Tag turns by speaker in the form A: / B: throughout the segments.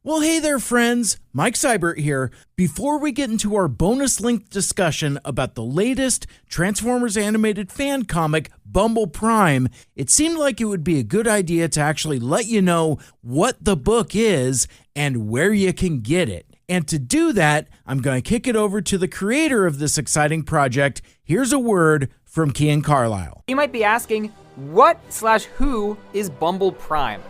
A: Well, hey there, friends. Mike Seibert here. Before we get into our bonus-length discussion about the latest Transformers Animated fan comic, Bumble Prime, it seemed like it would be a good idea to actually let you know what the book is and where you can get it. And to do that, I'm going to kick it over to the creator of this exciting project. Here's a word from Keyan Carlile.
B: You might be asking, what/who is Bumble Prime?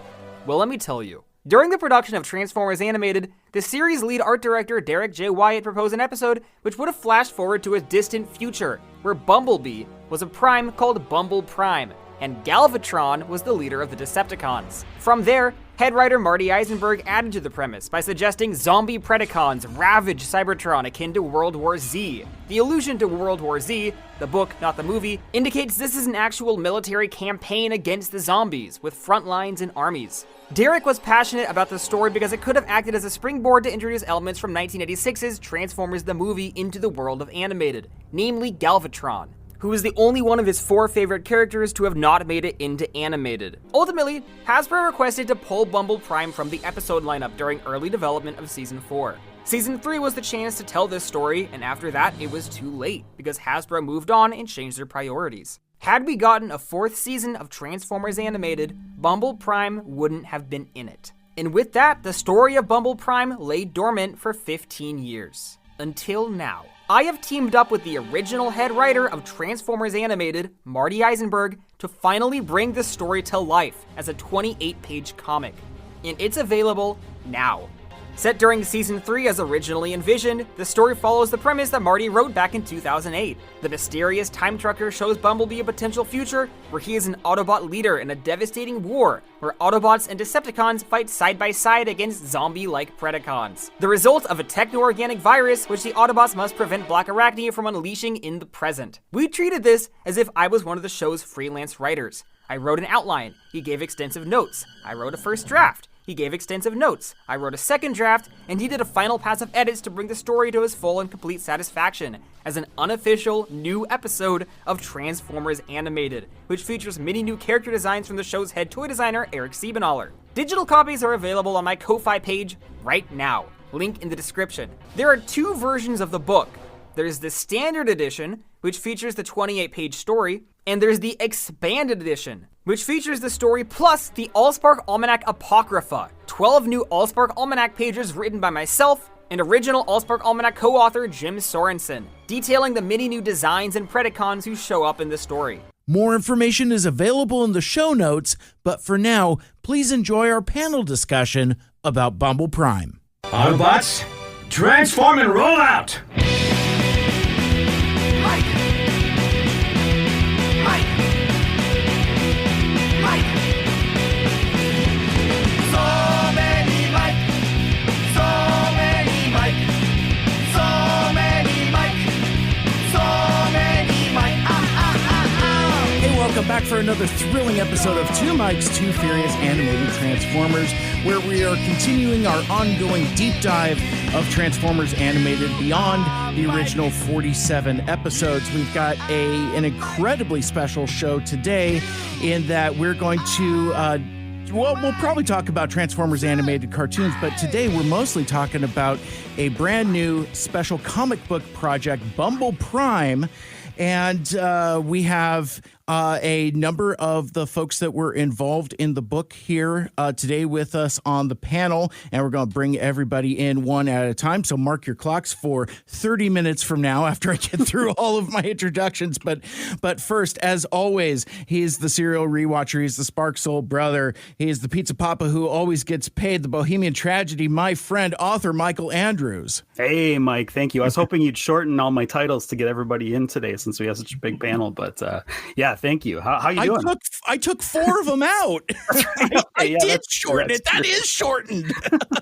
B: Well, let me tell you. During the production of Transformers Animated, the series' lead art director Derrick J. Wyatt proposed an episode which would have flashed forward to a distant future, where Bumblebee was a prime called Bumble Prime, and Galvatron was the leader of the Decepticons. From there, head writer Marty Isenberg added to the premise by suggesting zombie Predacons ravage Cybertron akin to World War Z. The allusion to World War Z, the book, not the movie, indicates this is an actual military campaign against the zombies, with front lines and armies. Derrick was passionate about the story because it could have acted as a springboard to introduce elements from 1986's Transformers the movie into the world of animated, namely Galvatron, who is the only one of his 4 favorite characters to have not made it into animated. Ultimately, Hasbro requested to pull Bumble Prime from the episode lineup during early development of Season 4. Season 3 was the chance to tell this story, and after that, it was too late, because Hasbro moved on and changed their priorities. Had we gotten a 4th season of Transformers Animated, Bumble Prime wouldn't have been in it. And with that, the story of Bumble Prime lay dormant for 15 years. Until now. I have teamed up with the original head writer of Transformers Animated, Marty Isenberg, to finally bring the story to life as a 28-page comic. And it's available now. Set during Season 3 as originally envisioned, the story follows the premise that Marty wrote back in 2008. The mysterious time trucker shows Bumblebee a potential future where he is an Autobot leader in a devastating war, where Autobots and Decepticons fight side by side against zombie-like Predacons. The result of a techno-organic virus which the Autobots must prevent Black Arachne from unleashing in the present. We treated this as if I was one of the show's freelance writers. I wrote an outline, he gave extensive notes. I wrote a first draft. He gave extensive notes. I wrote a second draft, and he did a final pass of edits to bring the story to his full and complete satisfaction as an unofficial new episode of Transformers Animated, which features many new character designs from the show's head toy designer, Eric Siebenaler. Digital copies are available on my Ko-Fi page right now. Link in the description. There are 2 versions of the book. There's the standard edition, which features the 28-page story, and there's the expanded edition, which features the story plus the Allspark Almanac Apocrypha, 12 new Allspark Almanac pages written by myself and original Allspark Almanac co-author Jim Sorenson, detailing the many new designs and Predacons who show up in the story.
A: More information is available in the show notes, but for now, please enjoy our panel discussion about Bumble Prime.
C: Autobots, transform and roll out!
A: Welcome back for another thrilling episode of Two Mikes, Two Furious Animated Transformers, where we are continuing our ongoing deep dive of Transformers Animated beyond the original 47 episodes. We've got an incredibly special show today in that we're going to we'll probably talk about Transformers Animated cartoons, but today we're mostly talking about a brand new special comic book project, Bumble Prime. And we have a number of the folks that were involved in the book here today with us on the panel, and we're going to bring everybody in one at a time. So mark your clocks for 30 minutes from now after I get through all of my introductions. But first, as always, he's the serial rewatcher. He's the Spark Soul brother. He is the pizza papa who always gets paid. The Bohemian Tragedy, my friend, author Michael Andrews.
D: Hey, Mike. Thank you. I was hoping you'd shorten all my titles to get everybody in today since we have such a big panel. But yeah, thank you. How you doing?
A: I took 4 of them out. I did shorten it. That is shortened.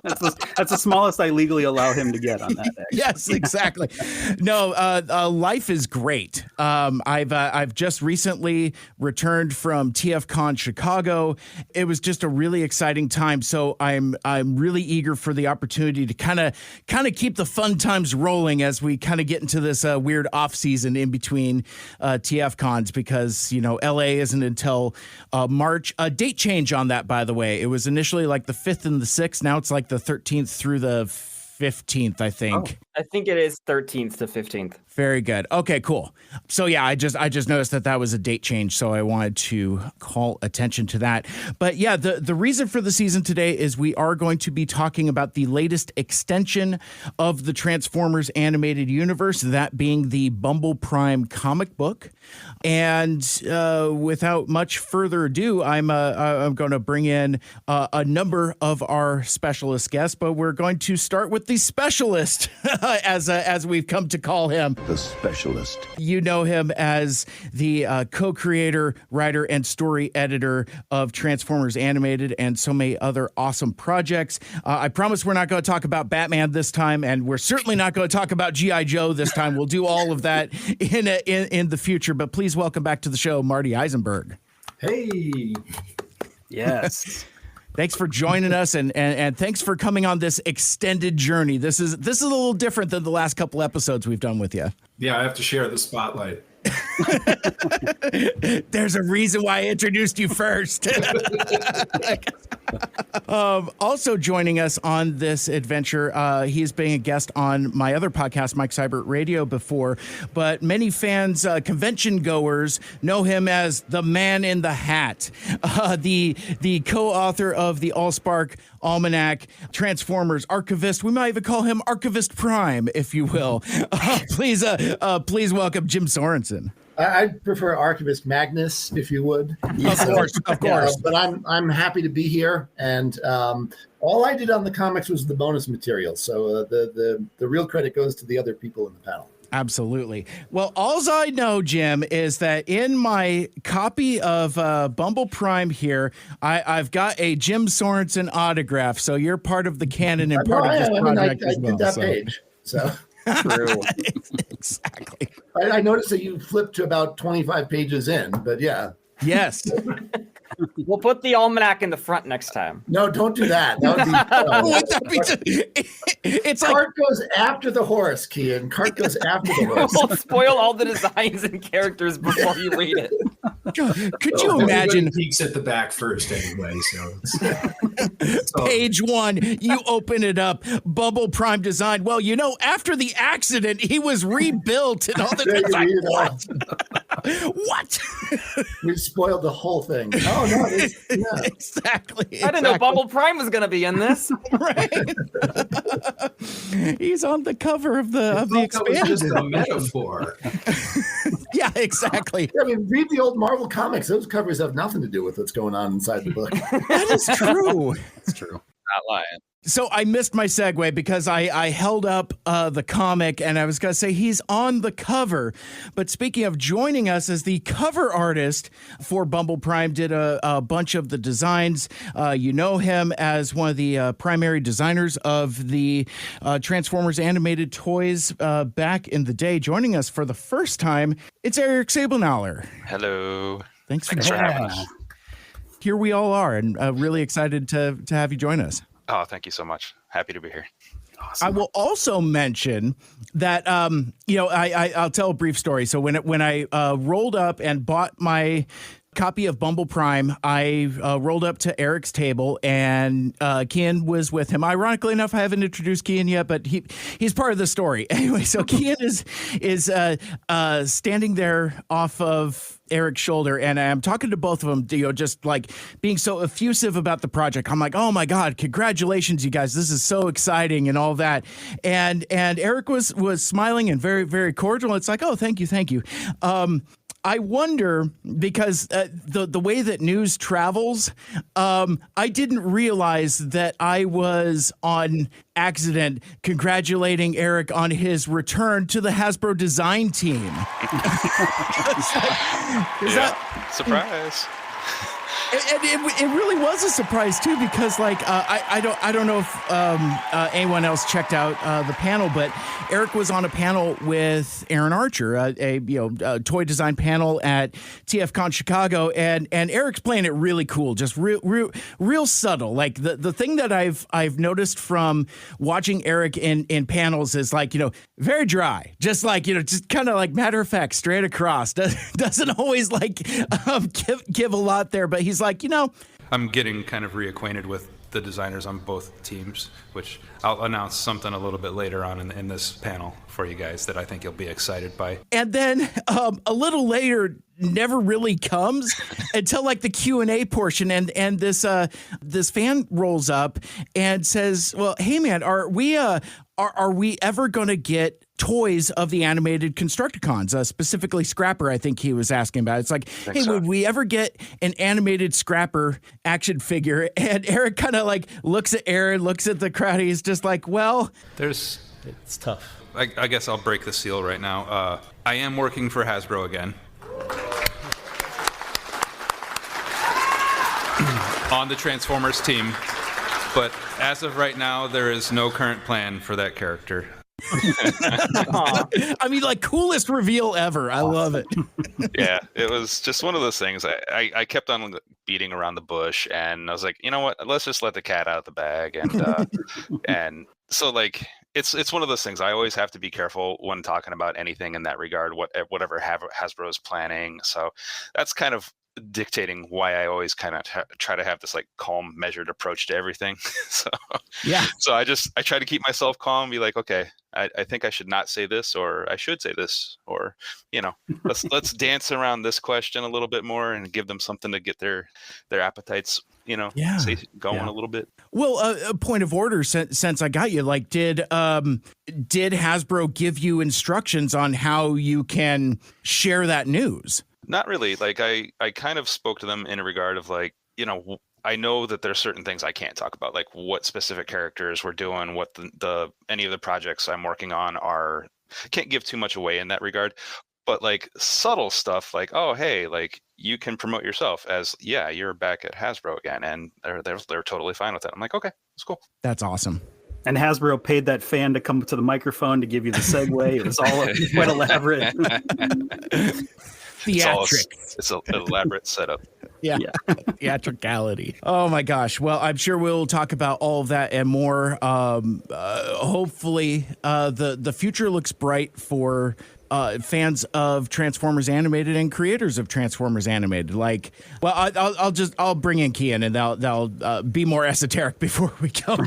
D: That's the smallest I legally allow him to get on that. Actually.
A: Yes, exactly. No, life is great. I've just recently returned from TFCon Chicago. It was just a really exciting time. So I'm really eager for the opportunity to kind of keep the fun times rolling as we kind of get into this weird off season in between TFCons, because because, LA isn't until March. A date change on that, by the way. It was initially like the 5th and the 6th. Now it's like the 13th through the 15th, I think.
B: I think it is 13th to 15th.
A: Very good. Okay, cool. So yeah, I just noticed that was a date change, so I wanted to call attention to that. But yeah, the reason for the season today is we are going to be talking about the latest extension of the Transformers Animated Universe, that being the Bumble Prime comic book. And without much further ado, I'm going to bring in a number of our specialist guests, but we're going to start with the specialist, as we've come to call him.
E: The specialist.
A: You know him as the co-creator, writer, and story editor of Transformers Animated and so many other awesome projects. I promise we're not going to talk about Batman this time, and we're certainly not going to talk about G.I. Joe this time. We'll do all of that in the future, but please welcome back to the show, Marty Isenberg.
C: Hey.
D: Yes.
A: Thanks for joining us, and thanks for coming on this extended journey. This is a little different than the last couple episodes we've done with you.
C: Yeah, I have to share the spotlight.
A: There's a reason why I introduced you first. Also joining us on this adventure, he's been a guest on my other podcast, Mike Cybert Radio, before, but many fans, convention goers, know him as the Man in the Hat, the co-author of the Allspark Almanac, Transformers, Archivist. We might even call him Archivist Prime, if you will. Please welcome Jim Sorenson.
F: I'd prefer Archivist Magnus, if you would.
A: Of course.
F: But I'm happy to be here, and all I did on the comics was the bonus material. So the real credit goes to the other people in the panel.
A: Absolutely. Well, all I know, Jim, is that in my copy of Bumble Prime here, I've got a Jim Sorenson autograph. So you're part of the canon and part of this project as well.
F: I did that page. So.
B: True.
A: Exactly.
F: I noticed that you flipped to about 25 pages in, but yeah.
A: Yes.
B: We'll put the almanac in the front next time.
F: No, don't do that. That would be
A: It's
F: Cart goes after the horse, Keyan. Cart goes after the horse.
B: We'll spoil all the designs and characters before you read it.
A: Could you imagine?
C: Peeks at the back first anyway, so.
A: Page 1, you open it up, Bumble Prime design. Well, after the accident, he was rebuilt and all the What?
F: We spoiled the whole thing. Oh no!
A: Exactly.
B: I didn't know Bumble Prime was going to be in this.
A: Right. He's on the cover of the expanded.
C: Just a metaphor.
A: Yeah, exactly.
F: I mean, read the old Marvel comics. Those covers have nothing to do with what's going on inside the book.
A: That is true.
D: It's true.
G: Not lying.
A: So I missed my segue because I held up the comic and I was going to say he's on the cover. But speaking of joining us as the cover artist for Bumble Prime, did a bunch of the designs. You know him as one of the primary designers of the Transformers animated toys back in the day. Joining us for the first time, it's Eric Siebenaler.
G: Hello.
A: Thanks
G: for having us.
A: Here we all are, and really excited to have you join us.
G: Oh, thank you so much. Happy to be here.
A: Awesome. I will also mention that, I'll tell a brief story. So when I rolled up and bought my copy of Bumble Prime, I rolled up to Eric's table, and Keyan was with him. Ironically enough, I haven't introduced Keyan yet, but he's part of the story. Anyway, so Keyan is standing there off of Eric's shoulder, and I'm talking to both of them, just like being so effusive about the project. I'm like, oh my God, congratulations, you guys. This is so exciting and all that. And Eric was smiling and very, very cordial. It's like, oh, thank you. I wonder, because the way that news travels, I didn't realize that I was on accident congratulating Eric on his return to the Hasbro design team.
G: Surprise.
A: it really was a surprise too, because like I don't know if anyone else checked out the panel, but Eric was on a panel with Aaron Archer, a toy design panel at TFCon Chicago, and Eric's playing it really cool, just real subtle. Like the thing that I've noticed from watching Eric in panels is like, very dry, just like, just kind of like matter of fact, straight across. Doesn't always like give a lot there, but he's like,
E: I'm getting kind of reacquainted with the designers on both teams, which I'll announce something a little bit later on in this panel for you guys that I think you'll be excited by.
A: And then a little later never really comes until like the Q&A portion, and this fan rolls up and says, well, hey man, are we ever going to get toys of the animated Constructicons, specifically Scrapper? I think he was asking about. It's like, hey, would we ever get an animated Scrapper action figure? And Eric kind of like looks at Aaron, looks at the crowd. He's just like, well,
E: it's
D: tough.
E: I guess I'll break the seal right now. I am working for Hasbro again. On the Transformers team, but as of right now, there is no current plan for that character.
A: I mean, like, coolest reveal ever. I love it.
G: Yeah, it was just one of those things. I kept on beating around the bush, and I was like, you know what? Let's just let the cat out of the bag. And and so like it's one of those things. I always have to be careful when talking about anything in that regard. Whatever Hasbro is planning. So that's kind of dictating why I always kind of try to have this like calm, measured approach to everything. So I try to keep myself calm, be like, okay, I think I should not say this, or I should say this, or let's dance around this question a little bit more and give them something to get their appetites going a little bit.
A: Well, a point of order, since I got you, like, did Hasbro give you instructions on how you can share that news?
G: Not really. Like I kind of spoke to them in a regard of like, I know that there's certain things I can't talk about, like what specific characters we're doing, what the any of the projects I'm working on are. Can't give too much away in that regard, but like subtle stuff like, oh, hey, like you can promote yourself as, you're back at Hasbro again, and they're totally fine with it. I'm like, okay, that's cool. That's awesome.
D: And Hasbro paid that fan to come to the microphone to give you the segue. It was all quite elaborate.
A: Theatrics.
G: It's an elaborate setup.
A: Yeah. Theatricality. Oh my gosh. Well, I'm sure we'll talk about all of that and more. Hopefully, the future looks bright for fans of Transformers Animated and creators of Transformers Animated. Like, well, I'll bring in Keyan, and they'll be more esoteric before we go.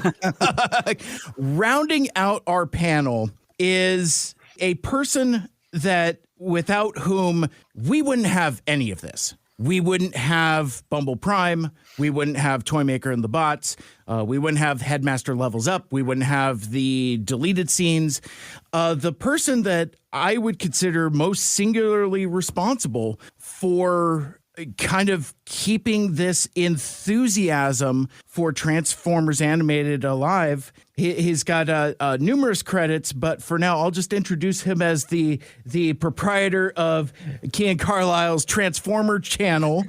A: Rounding out our panel is a person that without whom we wouldn't have any of this. We wouldn't have Bumble Prime. We wouldn't have Toymaker and the Bots. We wouldn't have Headmaster Levels Up. We wouldn't have the deleted scenes. The person that I would consider most singularly responsible for kind of keeping this enthusiasm for Transformers Animated alive. He's got numerous credits, but for now, I'll just introduce him as the proprietor of Keyan Carlile's Transformer channel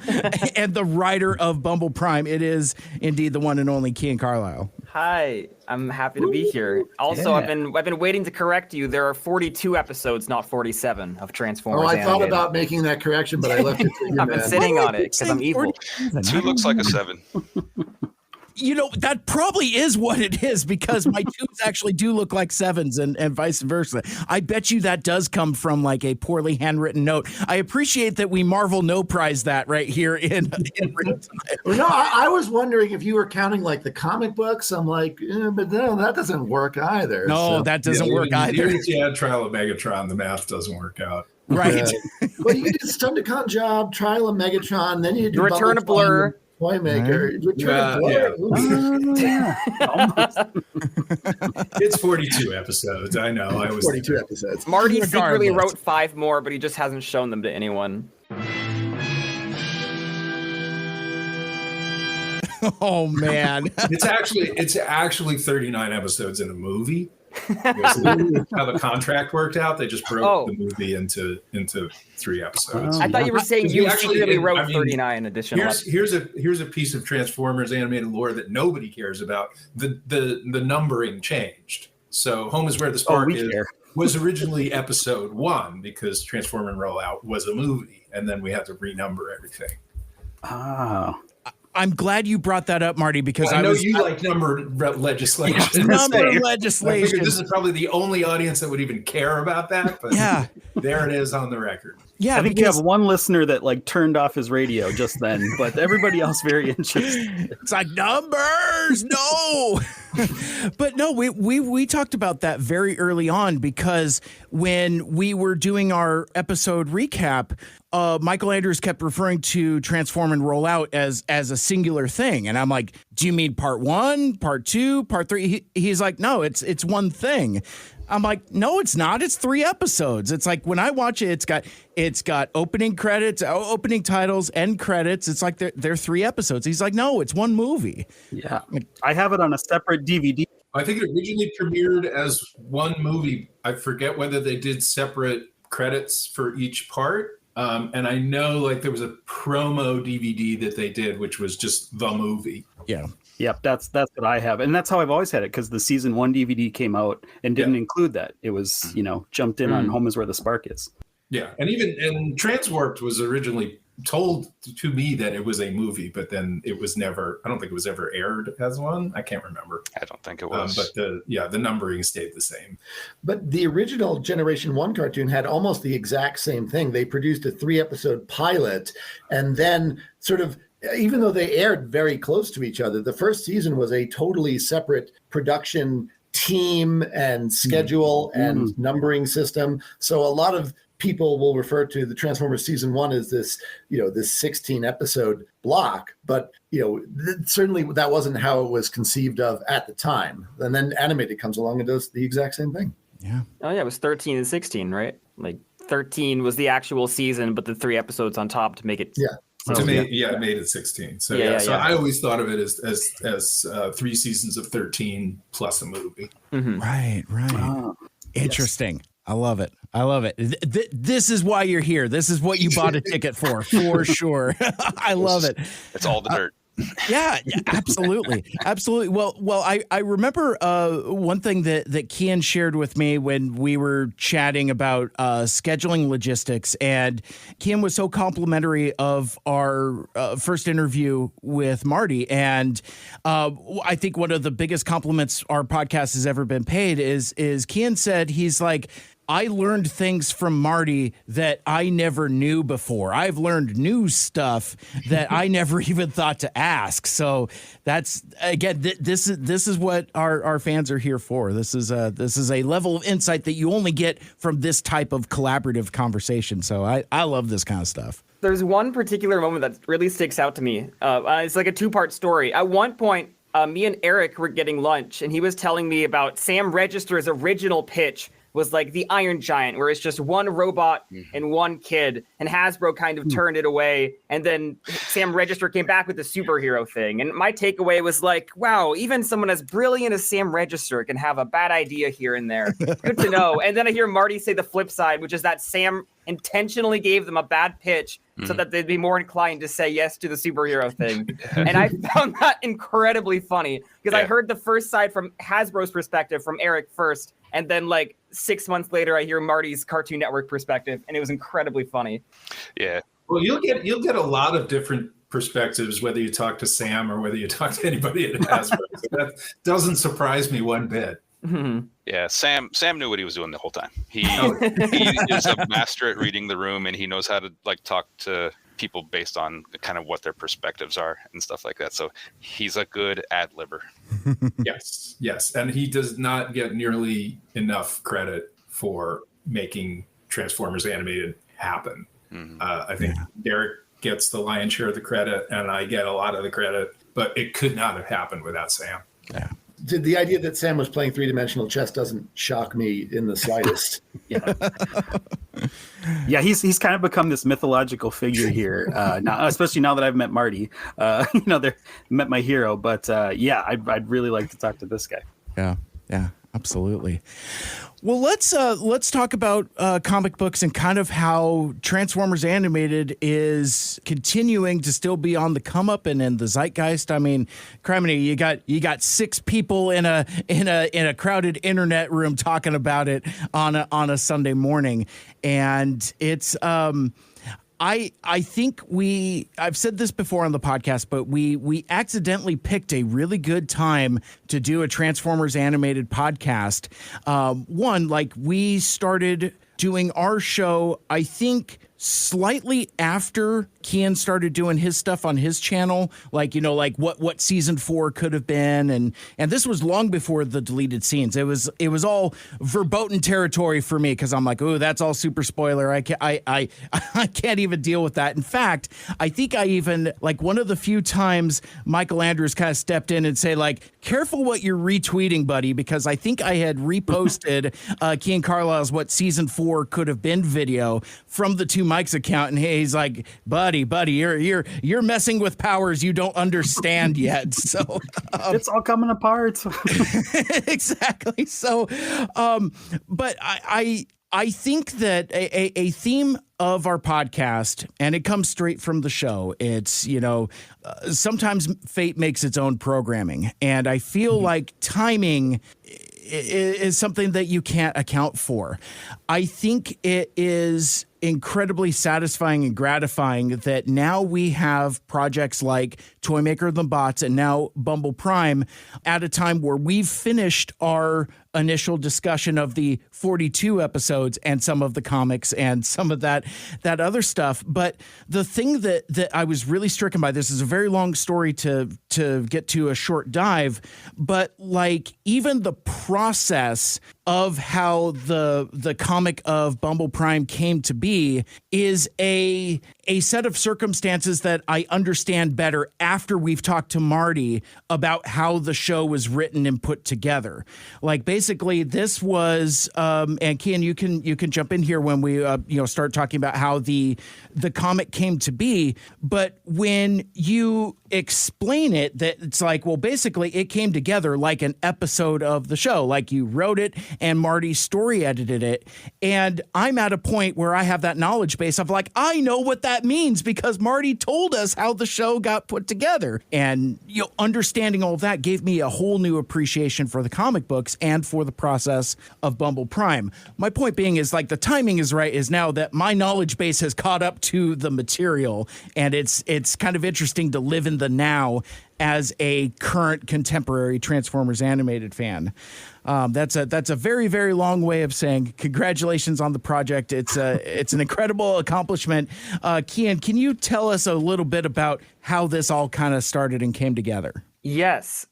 A: and the writer of Bumble Prime. It is indeed the one and only Keyan Carlile.
B: Hi, I'm happy to be here. Also, I've been waiting to correct you. There are 42 episodes, not 47, of Transformers.
F: Oh, I
B: Animated.
F: thought about making that correction, but I left it to you,
B: I've been sitting on it because I'm evil.
G: 2 looks like a 7.
A: That probably is what it is, because my 2s actually do look like 7s and vice versa. I bet you that does come from like a poorly handwritten note. I appreciate that we Marvel no prize that right here in real time.
F: Well, no, I was wondering if you were counting like the comic books. I'm like, but no, that doesn't work either.
A: No, that doesn't work either.
C: Trial of Megatron, the math doesn't work out.
A: Right.
F: Well, you did Stunticon Job, Trial of Megatron, then you did
B: Return of Blur.
F: Toymaker.
C: It's 42 episodes. I know. I was
F: 42 episodes.
B: Marty secretly wrote 5 more, but he just hasn't shown them to anyone.
A: Oh man.
C: It's actually 39 episodes in a movie. Yeah, so how the contract worked out, they just broke the movie into 3 episodes.
B: I thought you were saying you secretly wrote
C: I mean,
B: 39 additional.
C: Here's a piece of Transformers animated lore that nobody cares about. The numbering changed. So Home is Where the Spark Is was originally episode 1 because Transformer Rollout was a movie, and then we had to renumber everything.
D: Oh.
A: I'm glad you brought that up, Marty, because
C: I know you like number legislation.
A: Number legislation.
C: I figured this is probably the only audience that would even care about that. But yeah, there it is on the record.
A: Yeah,
D: I think you have one listener that like turned off his radio just then, but everybody else very interested.
A: It's like numbers, no. But no, we talked about that very early on because when we were doing our episode recap, Michael Andrews kept referring to Transform and Roll Out as a singular thing, and I'm like, do you mean part 1, part 2, part 3? He's like, no, it's one thing. I'm like, no, it's not. It's 3 episodes. It's like when I watch it, it's got opening credits, opening titles, end credits. It's like they're 3 episodes. He's like, no, it's one movie.
D: Yeah, I have it on a separate DVD.
C: I think it originally premiered as one movie. I forget whether they did separate credits for each part. And I know like there was a promo DVD that they did, which was just the movie.
A: Yeah.
D: Yep, that's what I have, and that's how I've always had it because the season 1 DVD came out and didn't include that. It was jumped in on Home is Where the Spark Is.
C: Yeah, and Transwarped was originally told to me that it was a movie, but then it was never. I don't think it was ever aired as one. I can't remember.
G: I don't think it was.
C: But the numbering stayed the same.
F: But the original Generation 1 cartoon had almost the exact same thing. They produced a 3-episode pilot, and then sort of. Even though they aired very close to each other, the first season was a totally separate production team and schedule and numbering system. So a lot of people will refer to the Transformers season 1 as this 16 episode block, but certainly that wasn't how it was conceived of at the time. And then Animated comes along and does the exact same thing.
A: Yeah.
B: Oh yeah, it was 13 and 16, right? Like 13 was the actual season, but the 3 episodes on top to make it.
F: Yeah.
C: It made it 16. So I always thought of it as 3 seasons of 13 plus a movie.
B: Mm-hmm.
A: Right. Oh, interesting. Yes. I love it. This is why you're here. This is what you bought a ticket for sure. I love it.
G: It's all the dirt.
A: Yeah, absolutely. Well, I remember one thing that Keyan shared with me when we were chatting about scheduling logistics, and Keyan was so complimentary of our first interview with Marty, and I think one of the biggest compliments our podcast has ever been paid is Keyan said he's like, I learned things from Marty that I never knew before. I've learned new stuff that I never even thought to ask. So that's, again, this is what our fans are here for. This is a level of insight that you only get from this type of collaborative conversation. So I love this kind of stuff.
B: There's one particular moment that really sticks out to me. It's like a 2-part story. At one point, me and Eric were getting lunch, and he was telling me about Sam Register's original pitch was like the Iron Giant, where it's just one robot and one kid, and Hasbro kind of turned it away, and then Sam Register came back with the superhero thing. And my takeaway was like, wow, even someone as brilliant as Sam Register can have a bad idea here and there. Good to know. And then I hear Marty say the flip side, which is that Sam intentionally gave them a bad pitch so that they'd be more inclined to say yes to the superhero thing. And I found that incredibly funny because I heard the first side from Hasbro's perspective from Eric first, and then like 6 months later I hear Marty's Cartoon Network perspective, and it was incredibly funny.
G: Yeah.
C: Well, you'll get a lot of different perspectives whether you talk to Sam or whether you talk to anybody at Hasbro. So that doesn't surprise me one bit.
B: Mm-hmm.
G: Yeah, Sam knew what he was doing the whole time. He is a master at reading the room, and he knows how to like talk to people based on kind of what their perspectives are and stuff like that. So he's a good ad-libber.
C: Yes, and he does not get nearly enough credit for making Transformers Animated happen. I think Derrick gets the lion's share of the credit, and I get a lot of the credit, but it could not have happened without Sam.
A: Yeah.
F: The idea that Sam was playing 3-dimensional chess doesn't shock me in the slightest.
D: Yeah, he's kind of become this mythological figure here now, especially now that I've met Marty. Met my hero. But I'd really like to talk to this guy.
A: Yeah, Absolutely. Well, let's talk about comic books and kind of how Transformers Animated is continuing to still be on the come up and in the zeitgeist. I mean, criminy, you got 6 people in a crowded internet room talking about it on a Sunday morning, and it's I think I've said this before on the podcast, but we accidentally picked a really good time to do a Transformers Animated podcast. One, like, we started doing our show, I think, slightly after Keyan started doing his stuff on his channel, like, what season 4 could have been, and this was long before the deleted scenes. It was all verboten territory for me, because I'm like, oh, that's all super spoiler. I can't even deal with that. In fact, I think I even, like, one of the few times Michael Andrews kind of stepped in and say, like, careful what you're retweeting, buddy, because I think I had reposted Keyan Carlile's what season 4 could have been video from the Two Mikes account, and he's like, buddy, you're messing with powers you don't understand yet. So
D: it's all coming apart.
A: Exactly. So, but I think that a theme of our podcast, and it comes straight from the show, it's, sometimes fate makes its own programming, and I feel like timing is something that you can't account for. I think it is incredibly satisfying and gratifying that now we have projects like Toymaker and the Bots and now Bumble Prime at a time where we've finished our initial discussion of the 42 episodes and some of the comics and some of that other stuff. But the thing that I was really stricken by, this is a very long story to get to a short dive, but like even the process of how the comic of Bumble Prime came to be is a set of circumstances that I understand better after we've talked to Marty about how the show was written and put together. Like, basically, this was and Keyan, you can jump in here when we start talking about how the comic came to be. But when you explain it, that it's like, well, basically it came together like an episode of the show, like you wrote it and Marty story edited it. And I'm at a point where I have that knowledge base of like, I know what that means because Marty told us how the show got put together. And understanding all of that gave me a whole new appreciation for the comic books and for the process of Bumble Prime. My point being is, like, the timing is right, is now that my knowledge base has caught up to the material, and it's kind of interesting to live in the now as a current contemporary Transformers Animated fan. That's a very, very long way of saying congratulations on the project. It's an incredible accomplishment. Keyan, can you tell us a little bit about how this all kind of started and came together?
B: Yes.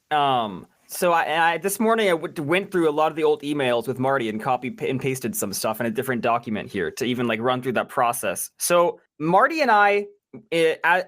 B: So I this morning I went through a lot of the old emails with Marty and copy and pasted some stuff in a different document here to even like run through that process. So Marty and I,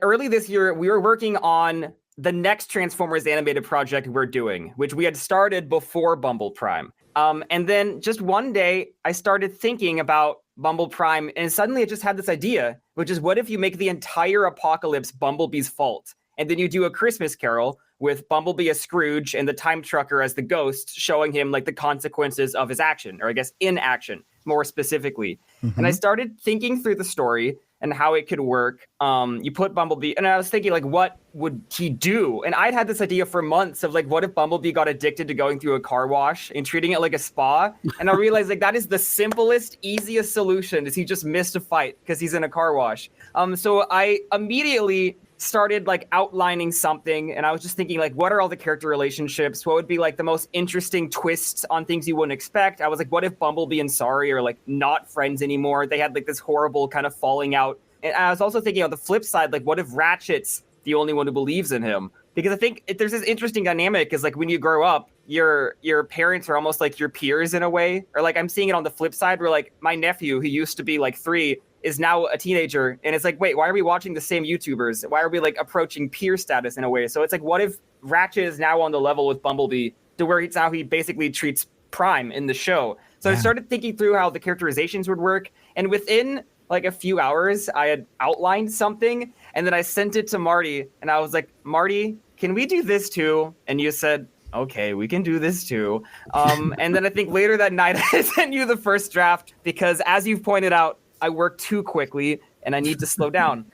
B: early this year, we were working on the next Transformers Animated project we're doing, which we had started before Bumble Prime. And then just one day I started thinking about Bumble Prime, and suddenly I just had this idea, which is, what if you make the entire apocalypse Bumblebee's fault? And then you do A Christmas Carol with Bumblebee as Scrooge and the Time Trucker as the ghost, showing him like the consequences of his action, or I guess inaction, more specifically. Mm-hmm. And I started thinking through the story and how it could work. You put Bumblebee, and I was thinking, like, what would he do? And I'd had this idea for months of like, what if Bumblebee got addicted to going through a car wash and treating it like a spa? And I realized, like, that is the simplest, easiest solution, is he just missed a fight because he's in a car wash. So I immediately started like outlining something, and I was just thinking, like, what are all the character relationships? What would be like the most interesting twists on things you wouldn't expect? I was like, what if Bumblebee and Sari are like not friends anymore? They had like this horrible kind of falling out. And I was also thinking on the flip side, like, what if Ratchet's the only one who believes in him? Because I think there's this interesting dynamic, is like when you grow up, your parents are almost like your peers in a way. Or like, I'm seeing it on the flip side where like my nephew, who used to be like 3, is now a teenager, and it's like, wait, why are we watching the same YouTubers? Why are we like approaching peer status in a way? So it's like, what if Ratchet is now on the level with Bumblebee to where it's how he basically treats Prime in the show? So I started thinking through how the characterizations would work, and within like a few hours, I had outlined something, and then I sent it to Marty, and I was like, Marty, can we do this too? And you said, okay, we can do this too. And then I think later that night I sent you the first draft because, as you've pointed out, I work too quickly and I need to slow down.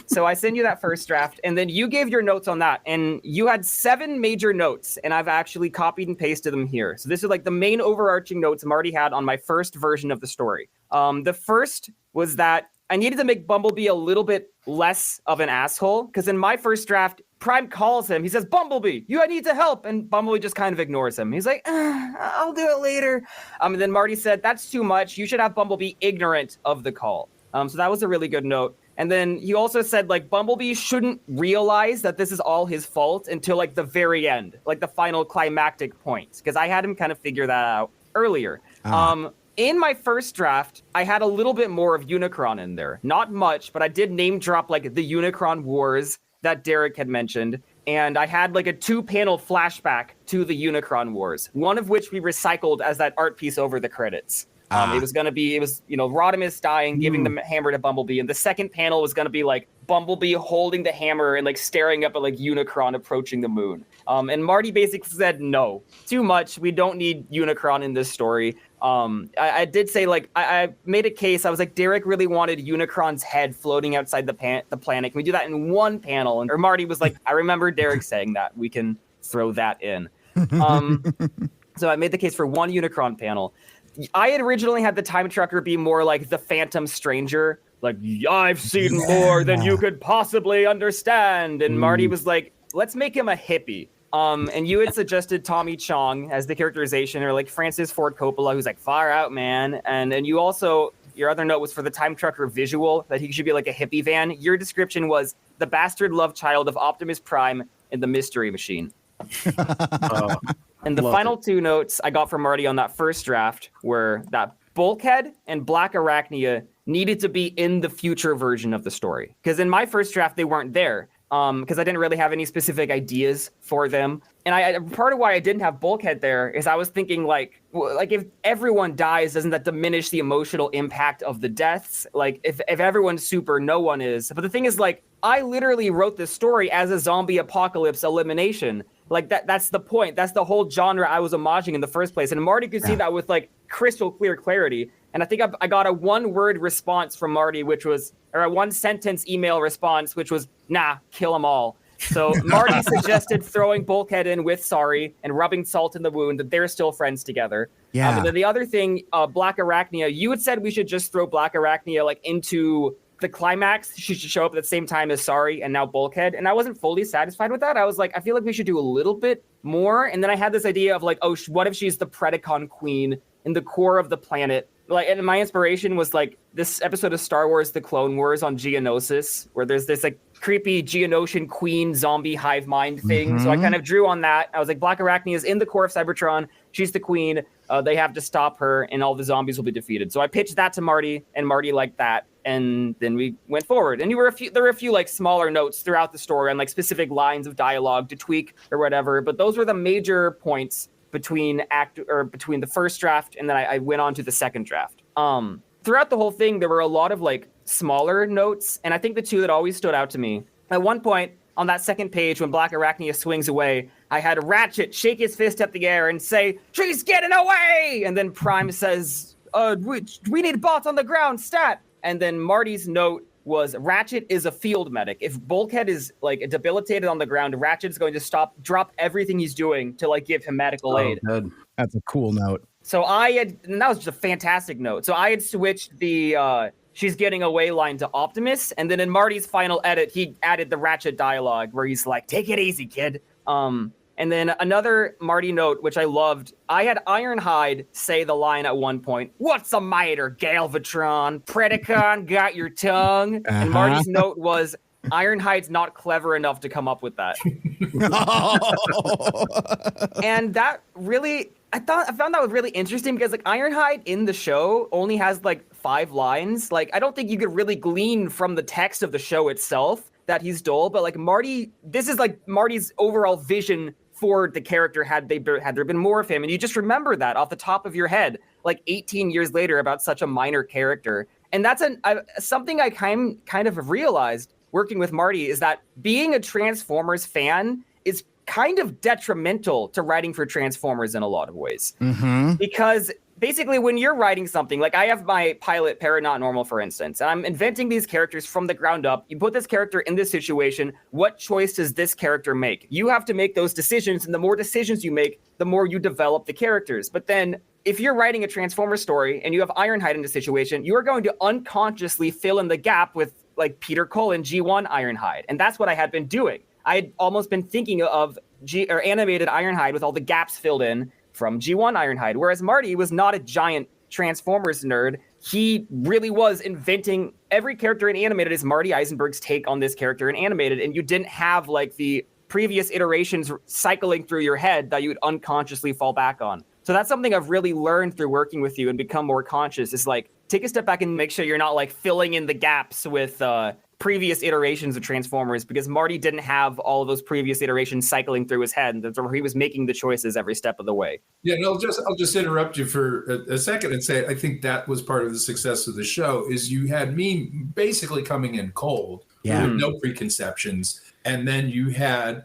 B: So I sent you that first draft, and then you gave your notes on that, and you had 7 major notes, and I've actually copied and pasted them here. So this is like the main overarching notes Marty had on my first version of the story. The first was that I needed to make Bumblebee a little bit less of an asshole, because in my first draft, Prime calls him. He says, "Bumblebee, I need to help," and Bumblebee just kind of ignores him. He's like, "I'll do it later." And then Marty said, "That's too much. You should have Bumblebee ignorant of the call." So that was a really good note. And then he also said, like, Bumblebee shouldn't realize that this is all his fault until, like, the very end, like the final climactic point, because I had him kind of figure that out earlier. In my first draft, I had a little bit more of Unicron in there. Not much, but I did name drop, like, the Unicron Wars that Derrick had mentioned. And I had, like, a 2-panel flashback to the Unicron Wars, one of which we recycled as that art piece over the credits. It was, Rodimus dying, giving the hammer to Bumblebee. And the second panel was going to be, like, Bumblebee holding the hammer and, like, staring up at, like, Unicron approaching the moon. And Marty basically said, no, too much. We don't need Unicron in this story. I did say, like, I made a case. I was like, Derrick really wanted Unicron's head floating outside the planet. Can we do that in one panel? Or Marty was like, I remember Derrick saying that. We can throw that in. So I made the case for one Unicron panel. I had originally had the time trucker be more like the Phantom Stranger, like, I've seen more than you could possibly understand. And Marty was like, let's make him a hippie. And you had suggested Tommy Chong as the characterization, or like Francis Ford Coppola, who's like, far out, man. And you also, your other note was for the time trucker visual, that he should be like a hippie van. Your description was the bastard love child of Optimus Prime and the Mystery Machine. And the final 2 notes I got from Marty on that first draft were that Bulkhead and Black Arachnia needed to be in the future version of the story. Because in my first draft, they weren't there. Because I didn't really have any specific ideas for them. And part of why I didn't have Bulkhead there is I was thinking, like if everyone dies, doesn't that diminish the emotional impact of the deaths? Like, if everyone's super, no one is. But the thing is, like, I literally wrote this story as a zombie apocalypse elimination. Like, that's the point. That's the whole genre I was homaging in the first place. And Marty could see that with, like, crystal clear clarity. And I think I got a 1-word response from Marty, or a 1-sentence email response, which was, nah, kill them all. So Marty suggested throwing Bulkhead in with Sorry and rubbing salt in the wound, that they're still friends together. Yeah. And then the other thing, Black Arachnia, you had said we should just throw Black Arachnia, like, into the climax. She should show up at the same time as Sorry and now Bulkhead. And I wasn't fully satisfied with that. I was like, I feel like we should do a little bit more. And then I had this idea of, like, oh, what if she's the Predacon queen in the core of the planet? Like, and my inspiration was, like, this episode of Star Wars The Clone Wars on Geonosis, where there's this, like, creepy Geonosian queen zombie hive mind thing. So I kind of drew on that. I was like, Black Arachnia is in the core of Cybertron. She's the queen. They have to stop her, and all the zombies will be defeated. So I pitched that to Marty, and Marty liked that. And then we went forward. And there were a few like smaller notes throughout the story on, like, specific lines of dialogue to tweak or whatever. But those were the major points between the first draft, and then I went on to the second draft. Throughout the whole thing, there were a lot of, like, smaller notes, and I think the 2 that always stood out to me. At one point on that second page, when Black Arachnia swings away, I had Ratchet shake his fist up the air and say, "She's getting away!" And then Prime says, "We need bots on the ground, stat." And then Marty's note was, Ratchet is a field medic. If Bulkhead is, like, debilitated on the ground, Ratchet is going to drop everything he's doing to, like, give him medical aid.
H: Good. That's a cool note.
B: So and that was just a fantastic note. So I had switched the she's getting away line to Optimus. And then in Marty's final edit, he added the Ratchet dialogue where he's like, take it easy, kid. And then another Marty note, which I loved, I had Ironhide say the line at one point, "What's the matter, Galvatron? Predacon got your tongue?" And Marty's note was, Ironhide's not clever enough to come up with that. And that really, I found that was really interesting because, like, Ironhide in the show only has, like, 5 lines. Like, I don't think you could really glean from the text of the show itself that he's dull, but, like, Marty, this is, like, Marty's overall vision for the character had there been more of him. And you just remember that off the top of your head, like, 18 years later, about such a minor character. And that's something I kind of realized working with Marty, is that being a Transformers fan is kind of detrimental to writing for Transformers in a lot of ways.
A: Mm-hmm.
B: Because basically when you're writing something, like I have my pilot Not Normal, for instance, and I'm inventing these characters from the ground up. You put this character in this situation. What choice does this character make? You have to make those decisions, and the more decisions you make, the more you develop the characters. But then if you're writing a Transformers story and you have Ironhide in the situation, you are going to unconsciously fill in the gap with like Peter Cole and G1 Ironhide. And that's what I had been doing. I had almost been thinking of animated Ironhide with all the gaps filled in from G1 Ironhide, whereas Marty was not a giant Transformers nerd. He really was inventing every character in animated is Marty Isenberg's take on this character in animated, and you didn't have like the previous iterations cycling through your head that you would unconsciously fall back on. So that's something I've really learned through working with you and become more conscious, is like take a step back and make sure you're not like filling in the gaps with previous iterations of Transformers, because Marty didn't have all of those previous iterations cycling through his head, and where he was making the choices every step of the way.
C: Yeah, and I'll just interrupt you for a second and say I think that was part of the success of the show, is you had me basically coming in cold, with no preconceptions, and then you had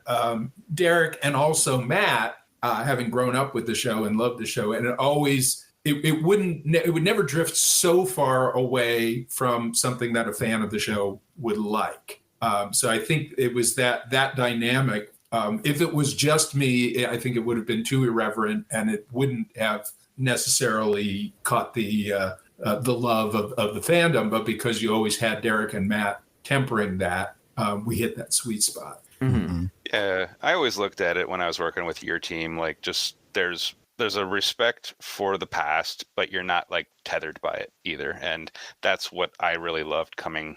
C: Derrick and also Matt having grown up with the show and loved the show, and it would never drift so far away from something that a fan of the show would like. So I think it was that dynamic. If it was just me, I think it would have been too irreverent, and it wouldn't have necessarily caught the love of the fandom. But because you always had Derrick and Matt tempering that, we hit that sweet spot.
A: Mm-hmm.
G: Yeah, I always looked at it when I was working with your team, like just there's a respect for the past, but you're not like tethered by it either. And that's what I really loved coming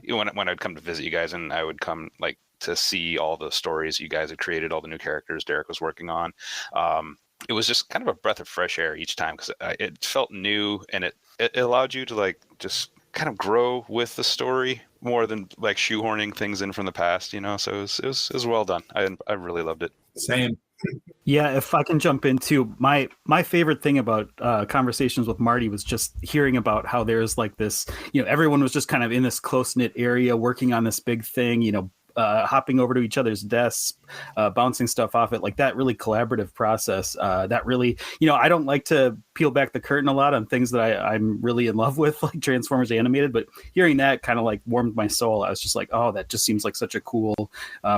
G: when I'd come to visit you guys, and I would come like to see all the stories you guys had created, all the new characters Derrick was working on. It was just kind of a breath of fresh air each time, because it felt new, and it allowed you to like just kind of grow with the story more than like shoehorning things in from the past, you know? So it was well done. I really loved it.
C: Same.
D: Yeah, if I can jump into my favorite thing about conversations with Marty was just hearing about how there's like this, everyone was just kind of in this close-knit area working on this big thing, hopping over to each other's desks, bouncing stuff off it, like that really collaborative process. That really, I don't like to peel back the curtain a lot on things that I'm really in love with, like Transformers Animated, but hearing that kind of like warmed my soul. I was just like, oh, that just seems like such a cool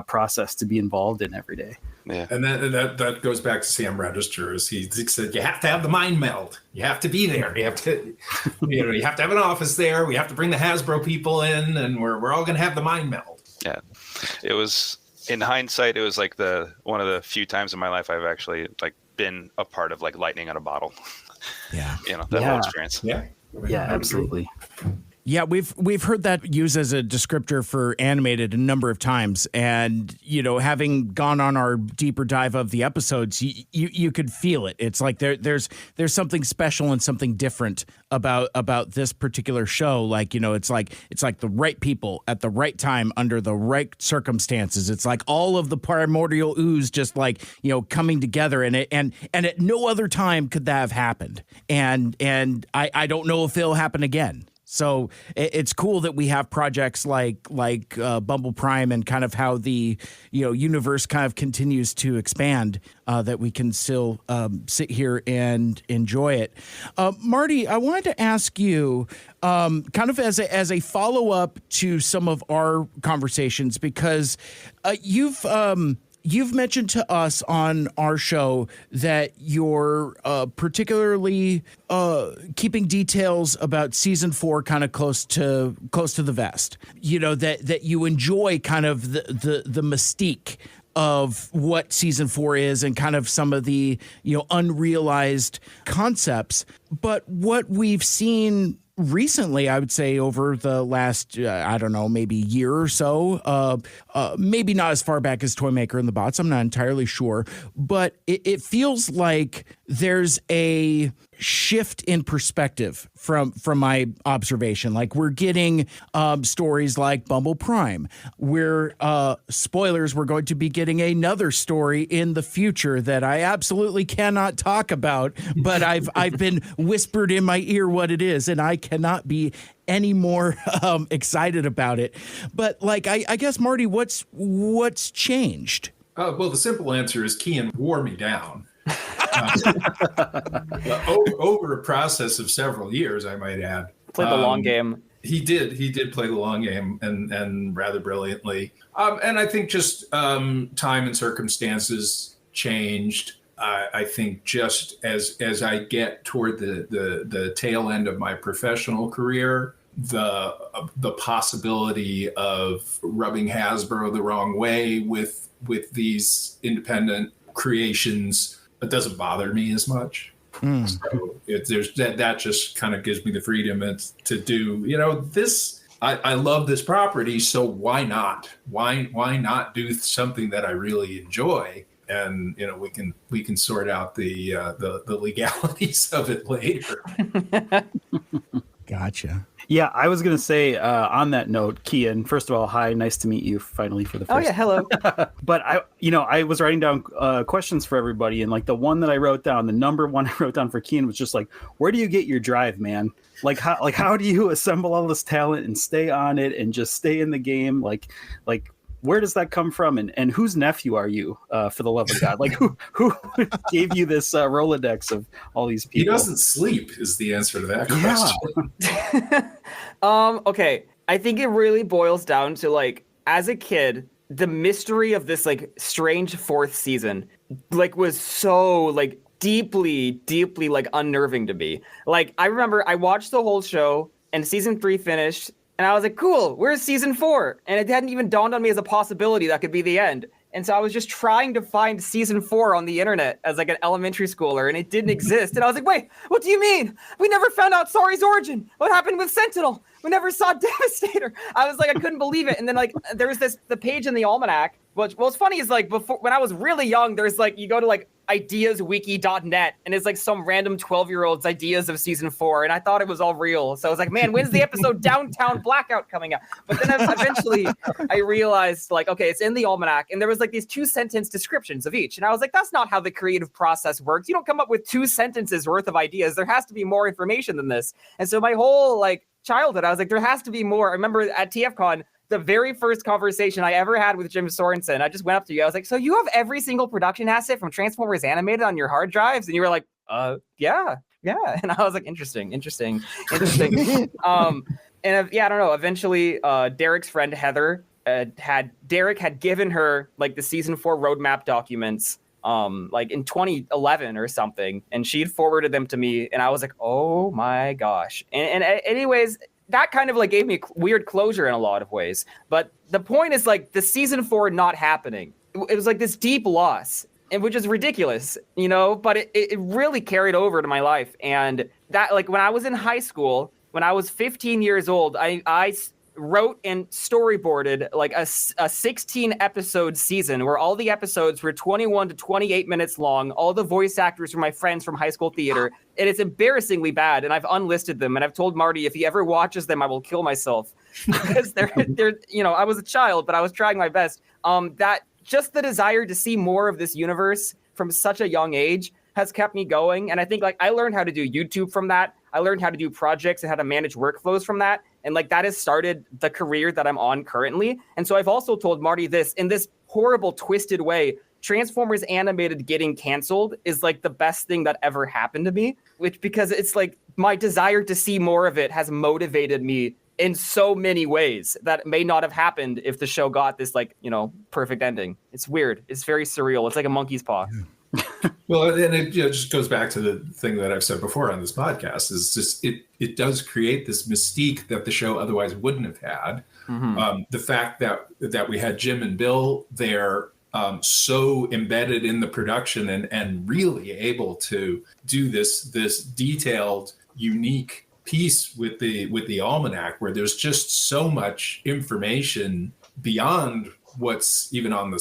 D: process to be involved in every day.
G: Yeah,
C: and that goes back to Sam Register, as he said, you have to have the mind meld. You have to be there. You have to, you have to have an office there. We have to bring the Hasbro people in, and we're all going to have the mind meld.
G: Yeah, it was, in hindsight, it was like one of the few times in my life I've actually like been a part of like lightning on a bottle.
A: Yeah,
G: that whole experience.
C: Yeah,
D: absolutely.
A: Yeah, we've heard that used as a descriptor for animated a number of times, and having gone on our deeper dive of the episodes, you could feel it. It's like there's something special and something different about this particular show. Like it's like the right people at the right time under the right circumstances. It's like all of the primordial ooze just like coming together, and at no other time could that have happened. And I don't know if it'll happen again. So it's cool that we have projects like Bumble Prime, and kind of how the universe kind of continues to expand, that we can still sit here and enjoy it. Marty, I wanted to ask you kind of as a follow-up to some of our conversations, because you've mentioned to us on our show that you're particularly keeping details about season 4 kind of close to the vest. That you enjoy kind of the mystique of what season 4 is, and kind of some of the unrealized concepts. But what we've seen recently, I would say over the last, I don't know, maybe year or so, maybe not as far back as Toymaker and the Bots, I'm not entirely sure, but it feels like there's a shift in perspective from my observation. Like we're getting stories like Bumble Prime, where spoilers, we're going to be getting another story in the future that I absolutely cannot talk about, but I've been whispered in my ear what it is, and I cannot be any more excited about it. But like I guess, Marty, what's changed?
C: Well, the simple answer is Keyan wore me down. Over a process of several years, I might add.
B: Played the long game.
C: He did play the long game and rather brilliantly. And I think just time and circumstances changed. I think just as I get toward the tail end of my professional career, the possibility of rubbing Hasbro the wrong way with these independent creations, it doesn't bother me as much. So there's that just kind of gives me the freedom to do, this. I love this property, so why not? Why not do something that I really enjoy? And we can sort out the legalities of it later.
A: Gotcha.
D: Yeah, I was going to say on that note, Keyan, first of all, hi, nice to meet you finally for the first
B: Oh yeah, hello.
D: But I was writing down questions for everybody, and like the one that I wrote down, the number one I wrote down for Keyan was just like, where do you get your drive, man? How do you assemble all this talent and stay on it and just stay in the game? Like where does that come from? And whose nephew are you, for the love of God? Like who gave you this Rolodex of all these people?
C: He doesn't sleep is the answer to that question.
B: Okay. I think it really boils down to, like, as a kid, the mystery of this, like, strange fourth season, like, was so, like, deeply, deeply, like, unnerving to me. Like, I remember I watched the whole show and season 3 finished, and I was like, cool, where's season 4? And it hadn't even dawned on me as a possibility that could be the end. And so I was just trying to find season 4 on the internet as like an elementary schooler, and it didn't exist. And I was like, wait, what do you mean? We never found out Sorry's origin. What happened with Sentinel? We never saw Devastator. I was like, I couldn't believe it. And then like there was the page in the almanac. What's funny is like before, when I was really young, there's like, you go to like ideaswiki.net and it's like some random 12-year-old's ideas of season 4, and I thought it was all real. So I was like, man, when's the episode Downtown Blackout coming out? But then eventually I realized, like, okay, it's in the almanac, and there was like these 2-sentence descriptions of each, and I was like, that's not how the creative process works. You don't come up with 2 sentences worth of ideas. There has to be more information than this. And so my whole like childhood, I was like, there has to be more. I remember at TFCon, the very first conversation I ever had with Jim Sorenson, I just went up to you. I was like, so you have every single production asset from Transformers Animated on your hard drives? And you were like, yeah. And I was like, interesting. And I don't know. Eventually, Derek's friend Heather Derek had given her like the season 4 roadmap documents like in 2011 or something, and she'd forwarded them to me, and I was like, oh my gosh. And anyways, that kind of like gave me weird closure in a lot of ways. But the point is like the season 4 not happening. It was like this deep loss, and which is ridiculous, but it really carried over to my life. And that, like, when I was in high school, when I was 15 years old, I wrote and storyboarded like a 16 episode season where all the episodes were 21 to 28 minutes long. All the voice actors were my friends from high school theater, and it's embarrassingly bad. And I've unlisted them, and I've told Marty if he ever watches them, I will kill myself because they're I was a child, but I was trying my best. That just the desire to see more of this universe from such a young age has kept me going. And I think like I learned how to do YouTube from that. I learned how to do projects and how to manage workflows from that. And like that has started the career that I'm on currently. And so I've also told Marty this in this horrible, twisted way. Transformers Animated getting canceled is like the best thing that ever happened to me, because it's like my desire to see more of it has motivated me in so many ways that may not have happened if the show got this like, perfect ending. It's weird. It's very surreal. It's like a monkey's paw.
C: Well, and it just goes back to the thing that I've said before on this podcast is just it does create this mystique that the show otherwise wouldn't have had. Mm-hmm. The fact that we had Jim and Bill there, so embedded in the production and really able to do this detailed, unique piece with the almanac, where there's just so much information beyond what's even on the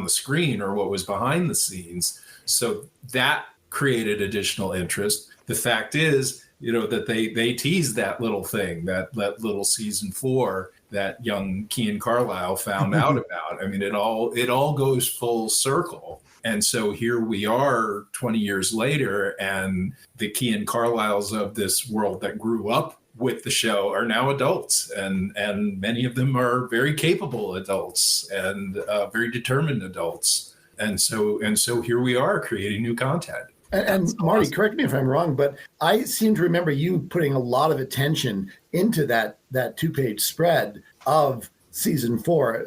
C: screen or what was behind the scenes. So that created additional interest. The fact is, that they teased that little thing, that little season 4 that young Keyan Carlile found out about. I mean, it all goes full circle. And so here we are 20 years later, and the Keyan Carliles of this world that grew up with the show are now adults, and many of them are very capable adults and very determined adults. And so here we are creating new content.
F: And Marty, correct me if I'm wrong, but I seem to remember you putting a lot of attention into that 2-page spread of season 4.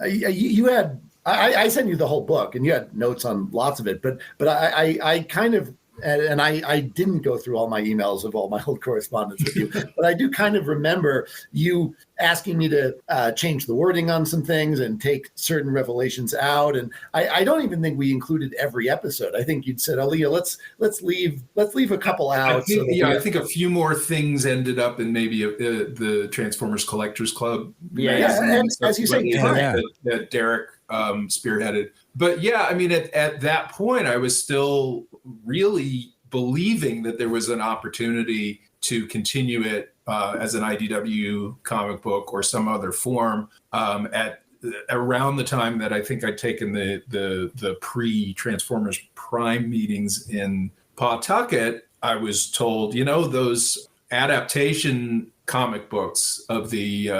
F: You had I sent you the whole book, and you had notes on lots of it, but I kind of. And I didn't go through all my emails of all my old correspondence with you, but I do kind of remember you asking me to change the wording on some things and take certain revelations out. And I don't even think we included every episode. I think you'd said, Aaliyah, let's leave a couple out.
C: I think a few more things ended up in maybe the Transformers Collectors Club.
F: And as you say,
C: that Derrick spearheaded. But yeah, I mean, at that point, I was still really believing that there was an opportunity to continue it as an IDW comic book or some other form at around the time that I think I'd taken the pre-Transformers Prime meetings in Pawtucket. I was told, those adaptation comic books of the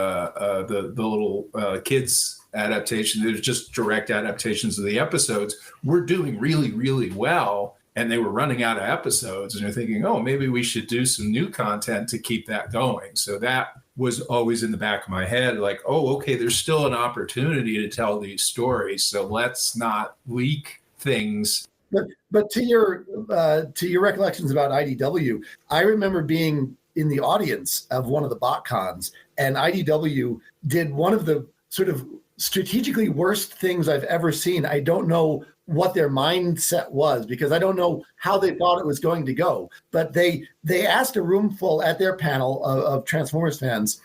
C: little kids adaptation, there's just direct adaptations of the episodes, were doing really, really well. And they were running out of episodes, and they're thinking, oh, maybe we should do some new content to keep that going. So that was always in the back of my head, like, oh, okay, there's still an opportunity to tell these stories. So let's not leak things.
F: But to your recollections about IDW, I remember being in the audience of one of the BotCons, and IDW did one of the sort of strategically worst things I've ever seen. I don't know what their mindset was, because I don't know how they thought it was going to go. But they asked a room full at their panel of Transformers fans,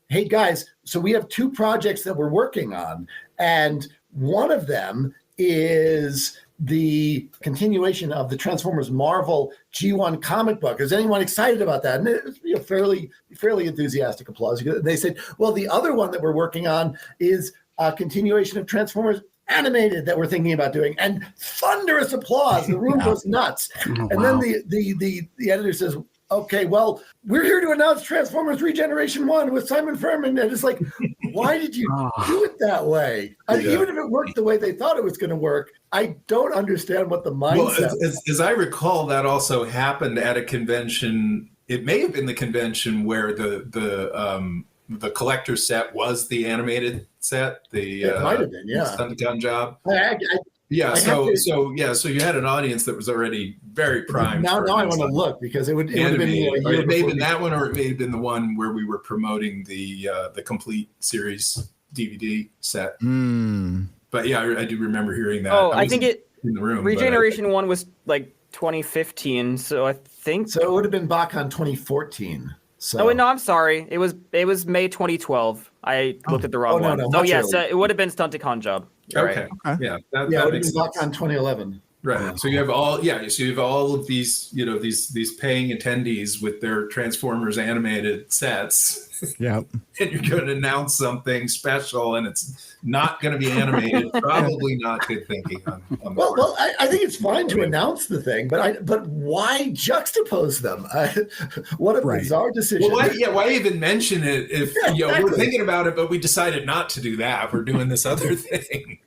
F: hey guys, so we have 2 projects that we're working on, and one of them is the continuation of the Transformers Marvel G1 comic book. Is anyone excited about that? And it was fairly enthusiastic applause. They said, well, the other one that we're working on is a continuation of Transformers Animated that we're thinking about doing, and thunderous applause. The room goes nuts. And then the editor says, okay, well, we're here to announce Transformers Regeneration 1 with Simon Furman. And it's like, why did you do it that way? Even if it worked the way they thought it was going to work, I don't understand what the mindset was.
C: As I recall, that also happened at a convention. It may have been the convention where the collector set was the animated set. It might have been, Stunticon job. So you had an audience that was already very primed.
F: Now I want to look, because it would have been
C: it may have been that one, or it may have been the one where we were promoting the complete series DVD set. But yeah, I do remember hearing that.
B: I think
C: in the room.
B: Regeneration 1 was like 2015, so I think
F: so. It would have been BotCon 2014. So.
B: Oh no, I'm sorry. It was May 2012. I looked at the wrong one. Yes, it would have been Stunticon job.
C: Okay. Yeah. That
F: it would have been BotCon 2011.
C: Right. Yeah. So you have all of these, these paying attendees with their Transformers animated sets.
A: Yeah.
C: And you're going to announce something special, and it's not going to be animated. Probably not good thinking on
F: well, I think it's fine to announce the thing, but why juxtapose them? What a bizarre decision.
C: Well, why even mention it if we're thinking about it, but we decided not to do that. We're doing this other thing.